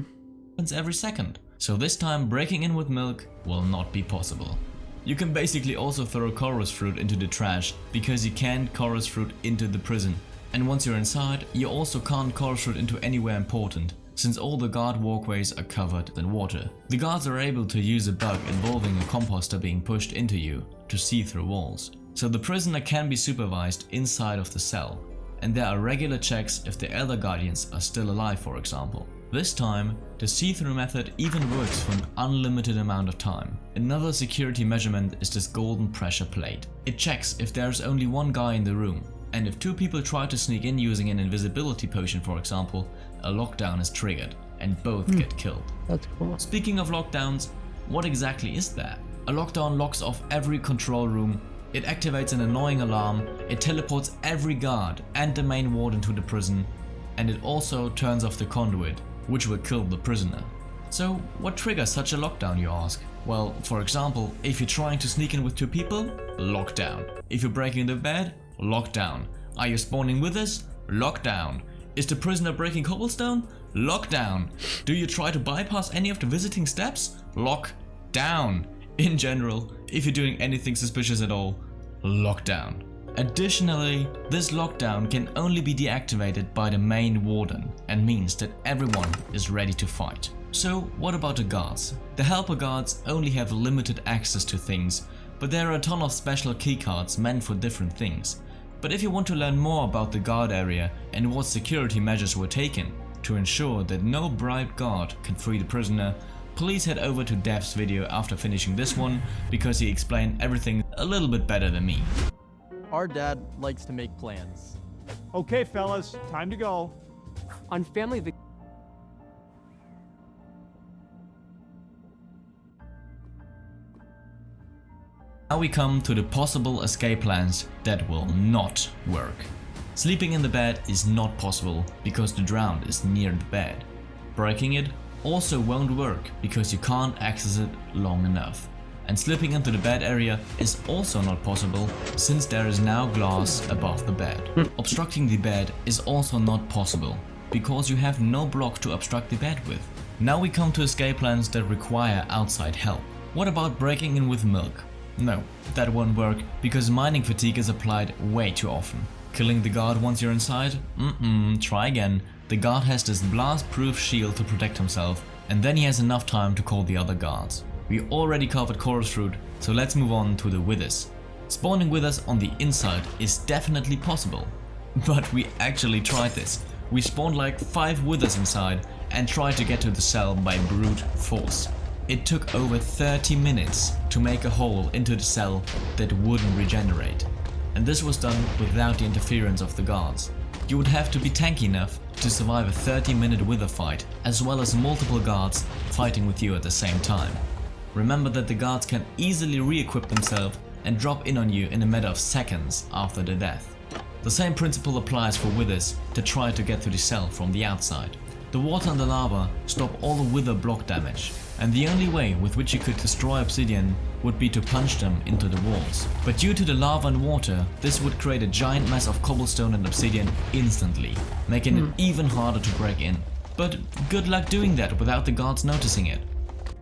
Every second. So this time breaking in with milk will not be possible. You can basically also throw chorus fruit into the trash because you can't chorus fruit into the prison. And once you're inside, you also can't chorus fruit into anywhere important, since all the guard walkways are covered in water. The guards are able to use a bug involving a composter being pushed into you to see through walls. So the prisoner can be supervised inside of the cell. And there are regular checks if the Elder Guardians are still alive, for example. This time, the see-through method even works for an unlimited amount of time. Another security measurement is this golden pressure plate. It checks if there's only one guy in the room, and if 2 people try to sneak in using an invisibility potion, for example, a lockdown is triggered, and both get killed. That's cool. Speaking of lockdowns, what exactly is that? A lockdown locks off every control room. It activates an annoying alarm, it teleports every guard and the main warden to the prison, and it also turns off the conduit, which will kill the prisoner. So what triggers such a lockdown, you ask? Well, for example, if you're trying to sneak in with 2 people, lockdown. If you're breaking the bed, lockdown. Are you spawning with us? Lockdown. Is the prisoner breaking cobblestone? Lockdown. Do you try to bypass any of the visiting steps? Lockdown. In general, if you're doing anything suspicious at all, lockdown. Additionally, this lockdown can only be deactivated by the main warden and means that everyone is ready to fight. So what about the guards? The helper guards only have limited access to things, but there are a ton of special keycards meant for different things. But if you want to learn more about the guard area and what security measures were taken to ensure that no bribed guard can free the prisoner, please head over to Dev's video after finishing this one, because he explained everything a little bit better than me. Our dad likes to make plans. Okay, fellas, time to go. On family vacation. Now we come to the possible escape plans that will not work. Sleeping in the bed is not possible because the drowned is near the bed. Breaking it also won't work because you can't access it long enough. And slipping into the bed area is also not possible since there is now glass above the bed. Obstructing the bed is also not possible because you have no block to obstruct the bed with. Now we come to escape plans that require outside help. What about breaking in with milk? No, that won't work because mining fatigue is applied way too often. Killing the guard once you're inside? Try again. The guard has this blast-proof shield to protect himself, and then he has enough time to call the other guards. We already covered chorus fruit, so let's move on to the withers. Spawning withers on the inside is definitely possible, but we actually tried this. We spawned like 5 withers inside and tried to get to the cell by brute force. It took over 30 minutes to make a hole into the cell that wouldn't regenerate. And this was done without the interference of the guards. You would have to be tanky enough to survive a 30-minute wither fight, as well as multiple guards fighting with you at the same time. Remember that the guards can easily re-equip themselves and drop in on you in a matter of seconds after their death. The same principle applies for withers that try to get to the cell from the outside. The water and the lava stop all the wither block damage, and the only way with which you could destroy obsidian would be to punch them into the walls. But due to the lava and water, this would create a giant mess of cobblestone and obsidian instantly, making it even harder to break in. But good luck doing that without the guards noticing it.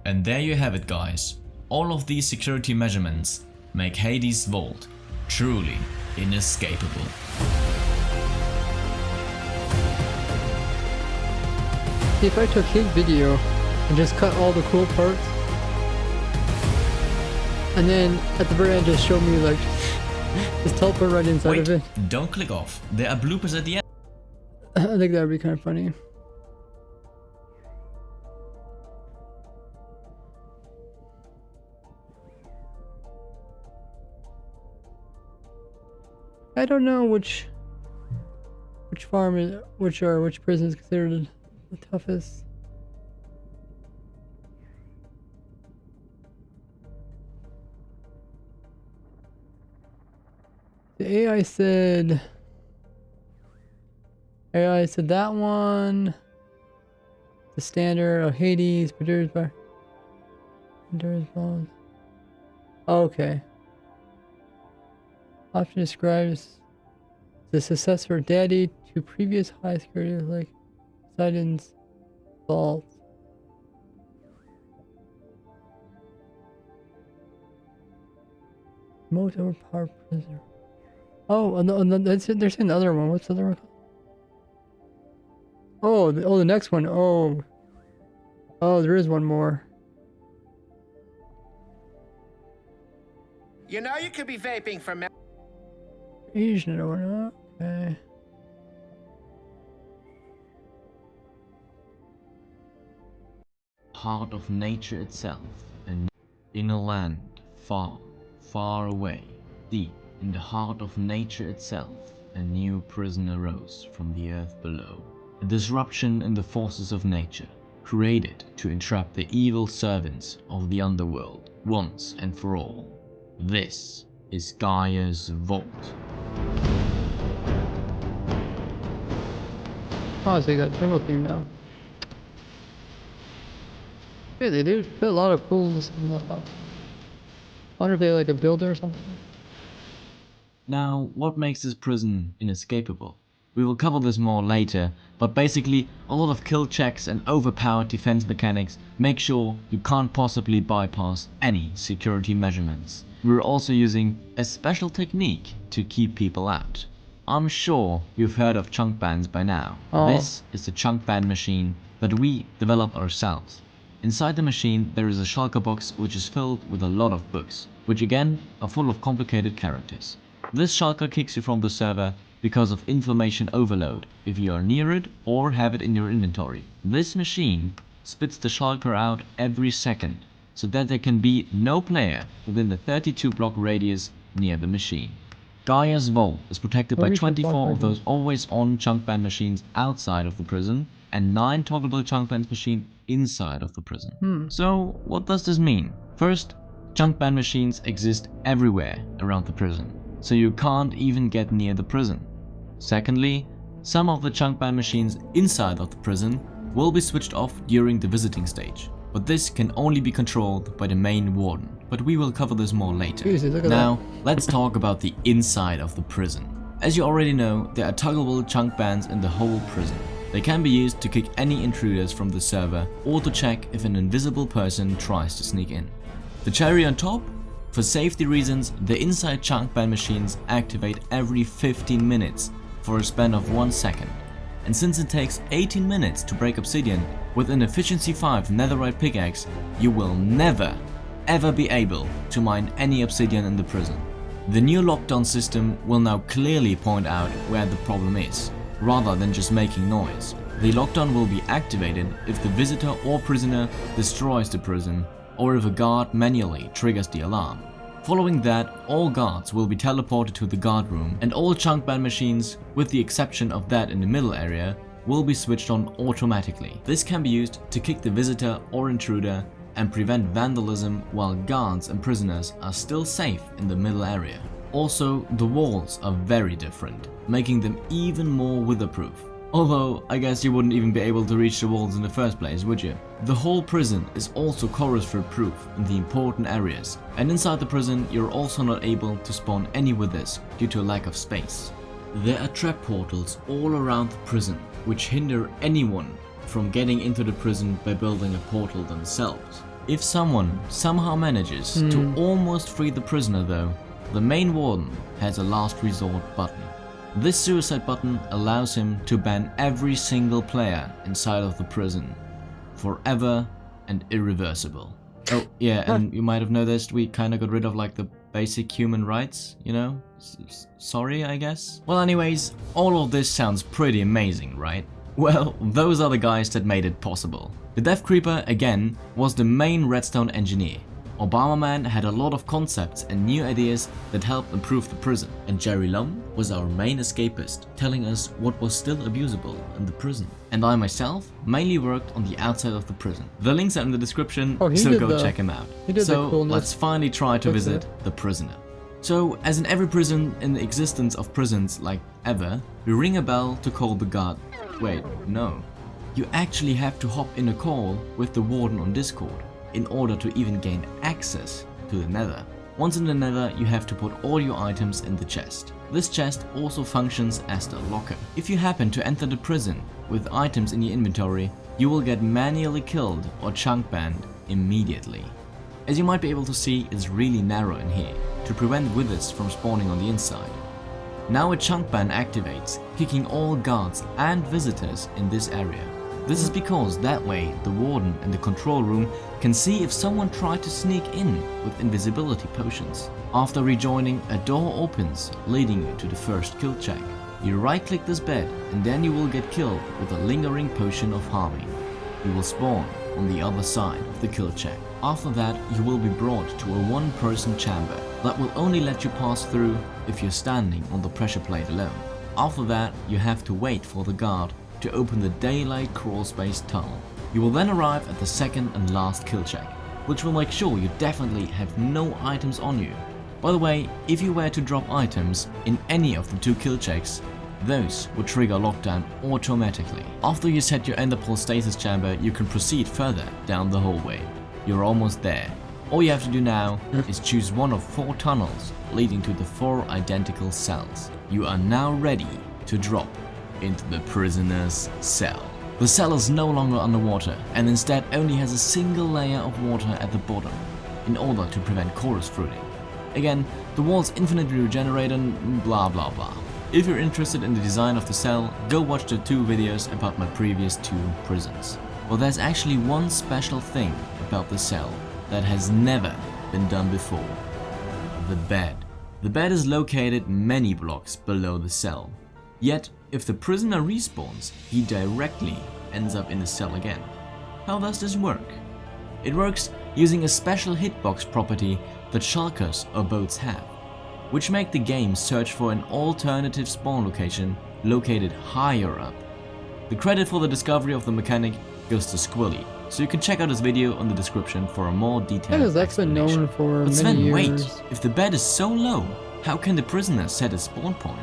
And there you have it, guys. All of these security measurements make Hades' vault truly inescapable. See, if I took his video and just cut all the cool parts, and then at the very end just show me like Just teleport right inside Wait, of it. don't click off. There are bloopers at the end. I think that would be kind of funny. I don't know which farm is which prison is considered the toughest. The AI said that one. The standard of Hades, produced by Pandora's Bones. Okay. Often describes the successor daddy to previous high security like Poseidon's Vault. Most overpowered prisoner. Oh, they're saying the other one. What's the other one called? Oh, the next one. Oh, there is one more. You know you could be vaping for me. Asian one. Okay. Heart of nature itself, and in a land far, far away, deep in the heart of nature itself, a new prison arose from the earth below. A disruption in the forces of nature, created to entrap the evil servants of the underworld once and for all. This is Gaia's Vault. Oh, so you got jungle theme now. Yeah, they do put a lot of pools in the I wonder if they like a builder or something. Now, what makes this prison inescapable? We will cover this more later, but basically a lot of kill checks and overpowered defense mechanics make sure you can't possibly bypass any security measurements. We're also using a special technique to keep people out. I'm sure you've heard of chunk bans by now. Oh. This is the chunk ban machine that we developed ourselves. Inside the machine there is a shulker box which is filled with a lot of books, which again are full of complicated characters. This shulker kicks you from the server because of information overload if you are near it or have it in your inventory. This machine spits the shulker out every second so that there can be no player within the 32 block radius near the machine. Gaia's Vault is protected by 24 of those always on chunk ban machines outside of the prison and 9 toggleable chunk ban machines inside of the prison. So what does this mean? First, chunk ban machines exist everywhere around the prison, so you can't even get near the prison. Secondly, some of the chunk ban machines inside of the prison will be switched off during the visiting stage, but this can only be controlled by the main warden, but we will cover this more later. Jesus, look at Now, let's talk about the inside of the prison. As you already know, there are toggleable chunk bans in the whole prison. They can be used to kick any intruders from the server or to check if an invisible person tries to sneak in. The cherry on top? For safety reasons, the inside chunk ban machines activate every 15 minutes for a span of 1 second. And since it takes 18 minutes to break obsidian with an efficiency 5 netherite pickaxe, you will never ever be able to mine any obsidian in the prison. The new lockdown system will now clearly point out where the problem is, rather than just making noise. The lockdown will be activated if the visitor or prisoner destroys the prison or if a guard manually triggers the alarm. Following that, all guards will be teleported to the guard room and all chunk ban machines, with the exception of that in the middle area, will be switched on automatically. This can be used to kick the visitor or intruder and prevent vandalism while guards and prisoners are still safe in the middle area. Also, the walls are very different, making them even more weatherproof. Although, I guess you wouldn't even be able to reach the walls in the first place, would you? The whole prison is also chorus proof in the important areas, and inside the prison you're also not able to spawn any withers due to a lack of space. There are trap portals all around the prison, which hinder anyone from getting into the prison by building a portal themselves. If someone somehow manages to almost free the prisoner though, the main warden has a last resort button. This suicide button allows him to ban every single player inside of the prison, forever and irreversible. Oh yeah, and you might have noticed we kinda got rid of like the basic human rights, you know? Sorry, I guess? Well, anyways, all of this sounds pretty amazing, right? Well, those are the guys that made it possible. The Death Creeper, again, was the main redstone engineer. Obama Man had a lot of concepts and new ideas that helped improve the prison. And Jerry Lum was our main escapist, telling us what was still abusable in the prison. And I myself mainly worked on the outside of the prison. The links are in the description, so go check him out. So let's finally try to visit the prisoner. So, as in every prison in the existence of prisons like ever, we ring a bell to call the guard. Wait, no. You actually have to hop in a call with the warden on Discord in order to even gain access to the nether. Once in the nether, you have to put all your items in the chest. This chest also functions as the locker. If you happen to enter the prison with items in your inventory, you will get manually killed or chunk banned immediately. As you might be able to see, it's really narrow in here to prevent withers from spawning on the inside. Now a chunk ban activates, kicking all guards and visitors in this area. This is because that way the warden in the control room can see if someone tried to sneak in with invisibility potions. After rejoining, a door opens, leading you to the first kill check. You right click this bed and then you will get killed with a lingering potion of harming. You will spawn on the other side of the kill check. After that, you will be brought to a one-person chamber that will only let you pass through if you're standing on the pressure plate alone. After that, you have to wait for the guard to open the daylight crawl space tunnel. You will then arrive at the second and last kill check, which will make sure you definitely have no items on you. By the way, if you were to drop items in any of the two kill checks, those would trigger lockdown automatically. After you set your enderpearl stasis chamber, you can proceed further down the hallway. You're almost there. All you have to do now is choose one of 4 tunnels leading to the 4 identical cells. You are now ready to drop into the prisoner's cell. The cell is no longer underwater and instead only has a single layer of water at the bottom in order to prevent chorus fruiting. Again, the walls infinitely regenerate and blah blah blah. If you're interested in the design of the cell, go watch the 2 videos about my previous 2 prisons. Well, there's actually one special thing about the cell that has never been done before. The bed. The bed is located many blocks below the cell. Yet, if the prisoner respawns, he directly ends up in the cell again. How does this work? It works using a special hitbox property that shulkers or boats have, which make the game search for an alternative spawn location located higher up. The credit for the discovery of the mechanic goes to Squilly, so you can check out his video in the description for a more detailed That is actually known for But many Sven, years. wait, if the bed is so low, how can the prisoner set a spawn point?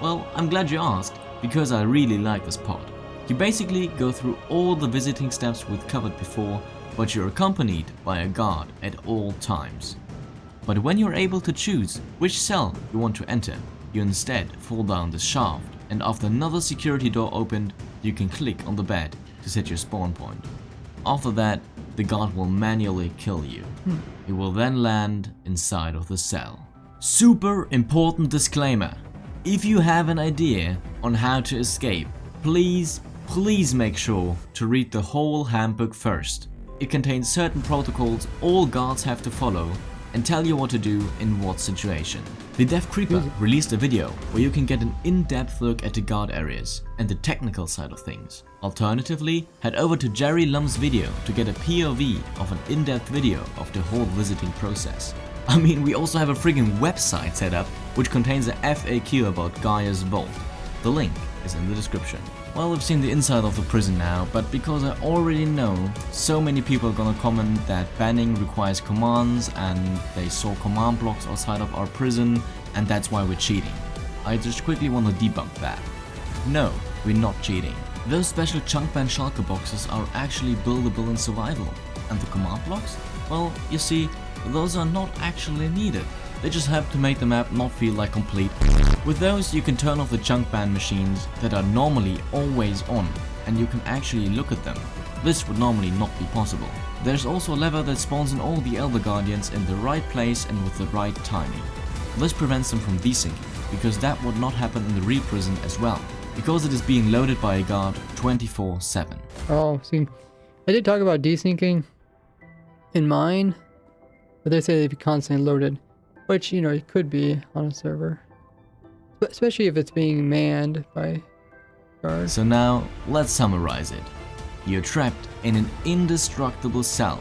Well, I'm glad you asked, because I really like this part. You basically go through all the visiting steps we've covered before, but you're accompanied by a guard at all times. But when you're able to choose which cell you want to enter, you instead fall down the shaft, and after another security door opened, you can click on the bed to set your spawn point. After that, the guard will manually kill you. You will then land inside of the cell. Super important disclaimer. If you have an idea on how to escape, please make sure to read the whole handbook first. It contains certain protocols all guards have to follow and tell you what to do in what situation. The Death Creeper released a video where you can get an in-depth look at the guard areas and the technical side of things. Alternatively, head over to Jerry Lum's video to get a POV of an in-depth video of the whole visiting process. I mean, we also have a friggin' website set up which contains a FAQ about Gaia's Vault. The link is in the description. Well, we've seen the inside of the prison now, but because I already know so many people are gonna comment that banning requires commands and they saw command blocks outside of our prison and that's why we're cheating. I just quickly want to debunk that. No, we're not cheating. Those special chunk ban shulker boxes are actually buildable in survival. And the command blocks? Well, you see, those are not actually needed. They just have to make the map not feel like complete. With those, you can turn off the chunk ban machines that are normally always on, and you can actually look at them. This would normally not be possible. There's also a lever that spawns in all the Elder Guardians in the right place and with the right timing. This prevents them from desyncing, because that would not happen in the real prison as well, because it is being loaded by a guard 24/7. Oh, see, I did talk about desyncing in mine, but they say they'd be constantly loaded. Which, you know, it could be on a server. Especially if it's being manned by guards. So now, let's summarize it. You're trapped in an indestructible cell.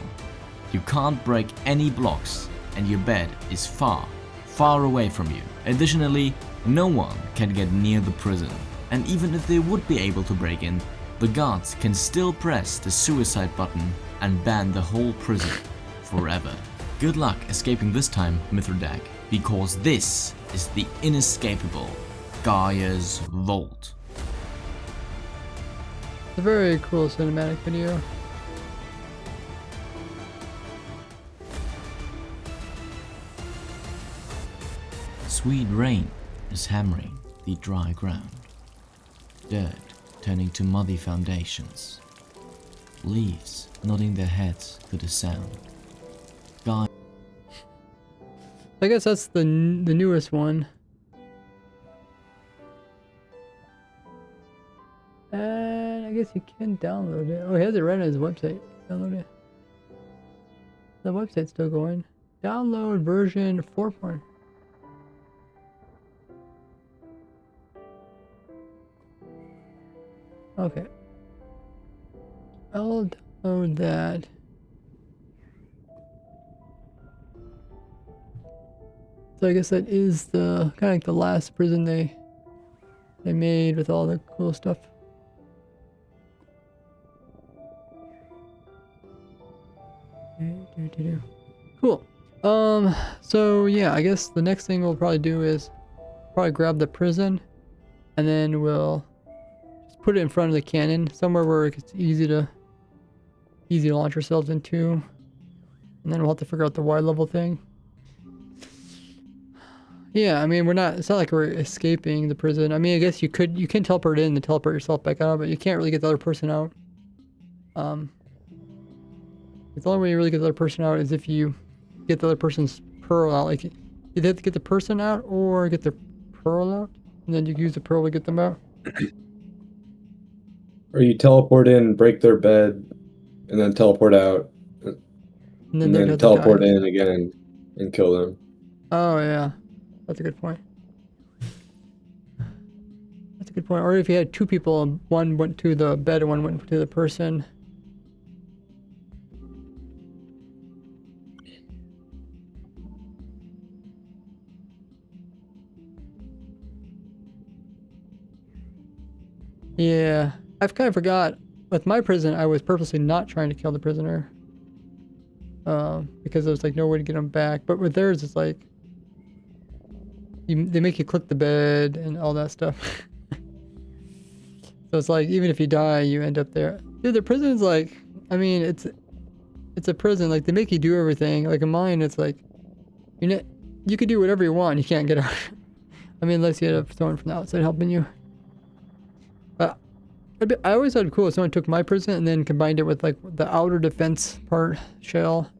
You can't break any blocks, and your bed is far, far away from you. Additionally, no one can get near the prison. And even if they would be able to break in, the guards can still press the suicide button and ban the whole prison forever. Good luck escaping this time, Mithridac, because this is the inescapable Gaia's Vault. It's a very cool cinematic video. Sweet rain is hammering the dry ground. Dirt turning to muddy foundations. Leaves nodding their heads to the sound. I guess that's the newest one. And I guess you can download it. Oh, he has it right on his website. Download it. The website's still going. Download version 4. Okay. I'll download that. So I guess that is the kind of like the last prison they made with all the cool stuff. Cool. So yeah, I guess the next thing we'll probably do is probably grab the prison, and then we'll just put it in front of the cannon somewhere where it's easy to launch ourselves into, and then we'll have to figure out the wide level thing. Yeah, I mean, it's not like we're escaping the prison. I mean, I guess you can teleport in and teleport yourself back out, but you can't really get the other person out. The only way you really get the other person out is if you get the other person's pearl out. Like, you have to get the person out or get the pearl out, and then you use the pearl to get them out. Or you teleport in, break their bed, and then teleport out, and then teleport in again and kill them. Oh, yeah. That's a good point. That's a good point. Or if you had two people, and one went to the bed and one went to the person. Yeah. I've kind of forgot. With my prison, I was purposely not trying to kill the prisoner. Because there was like no way to get him back. But with theirs, it's like they make you click the bed and all that stuff. So it's like, even if you die, you end up there. Dude, the prison's like, I mean, it's a prison. Like, they make you do everything. Like, in mine, it's like, you could do whatever you want. You can't get out. I mean, unless you have someone from the outside helping you. But I always thought it'd be cool if someone took my prison and then combined it with, like, the outer defense part shell.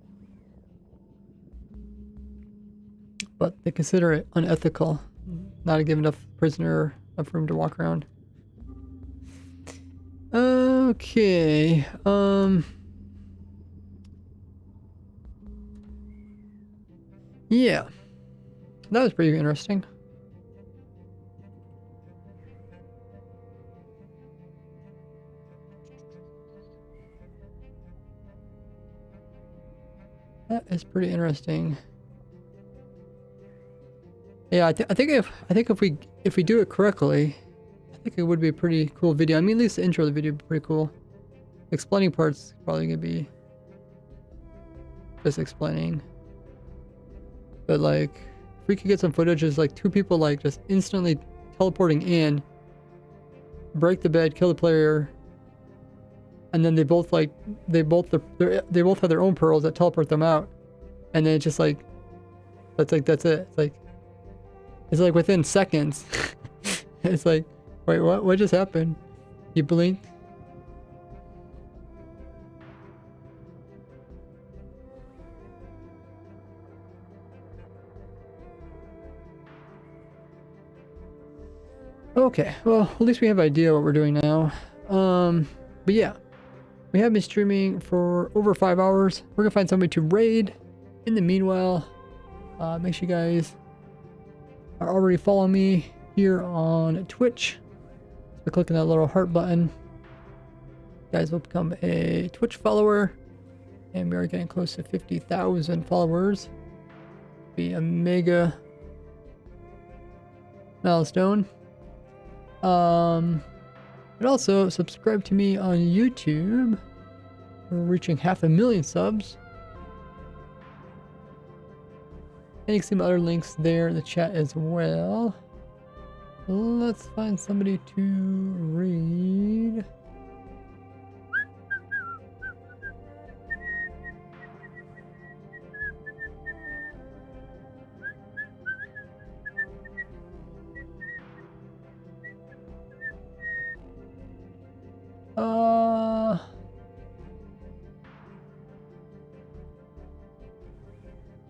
But they consider it unethical, not to give enough prisoner enough room to walk around. Okay, yeah, that was pretty interesting. That is pretty interesting. Yeah, I think if we do it correctly, I think it would be a pretty cool video. I mean, at least the intro of the video would be pretty cool. Explaining parts probably gonna be just explaining. But like, if we could get some footage of like two people like just instantly teleporting in, break the bed, kill the player, and then they both have their own pearls that teleport them out, and then it's just like that's it. It's like within seconds. It's like, wait, what just happened? You blinked? Okay, well, at least we have an idea what we're doing now. But yeah, we have been streaming for over 5 hours. We're gonna find somebody to raid. In the meanwhile, Make sure you guys are already following me here on Twitch by clicking that little heart button. You guys will become a Twitch follower, and we are getting close to 50,000 followers. Be a mega milestone. But also subscribe to me on YouTube. We're reaching 500,000 subs. And you can see my other links there in the chat as well. Let's find somebody to read.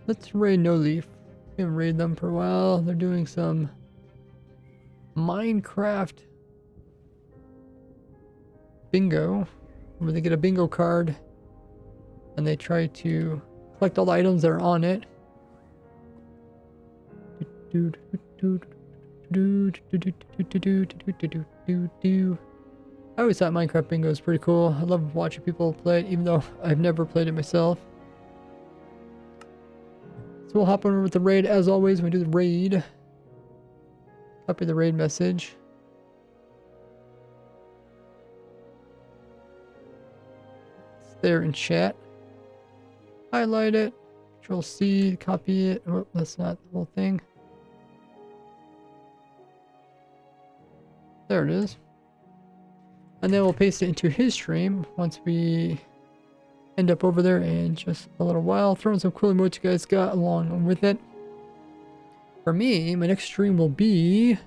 Let's raid No Leaf. We haven't raided them for a while. They're doing some Minecraft bingo, where they get a bingo card and they try to collect all the items that are on it. I always thought Minecraft bingo was pretty cool. I love watching people play it, even though I've never played it myself. So we'll hop over with the raid as always. When we do the raid, copy the raid message. It's there in chat. Highlight it. Control C, copy it. Oh, that's not the whole thing. There it is. And then we'll paste it into his stream once we end up over there in just a little while. Throw in some cool emotes you guys got along with it. For me, my next stream will be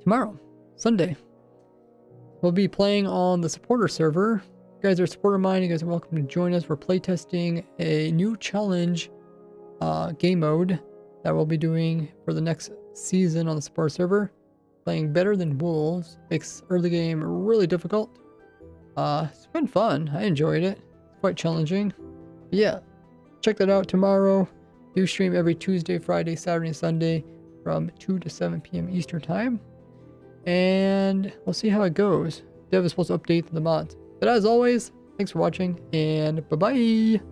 tomorrow, Sunday. We'll be playing on the supporter server. If you guys are a supporter of mine, you guys are welcome to join us. We're playtesting a new challenge game mode that we'll be doing for the next season on the supporter server. Playing Better Than Wolves makes early game really difficult. It's been fun. I enjoyed it. Quite challenging. But yeah, check that out tomorrow. Do stream every Tuesday, Friday, Saturday, and Sunday from 2 to 7 p.m. Eastern Time. And we'll see how it goes. Dev is supposed to update the mods. But as always, thanks for watching, and bye-bye!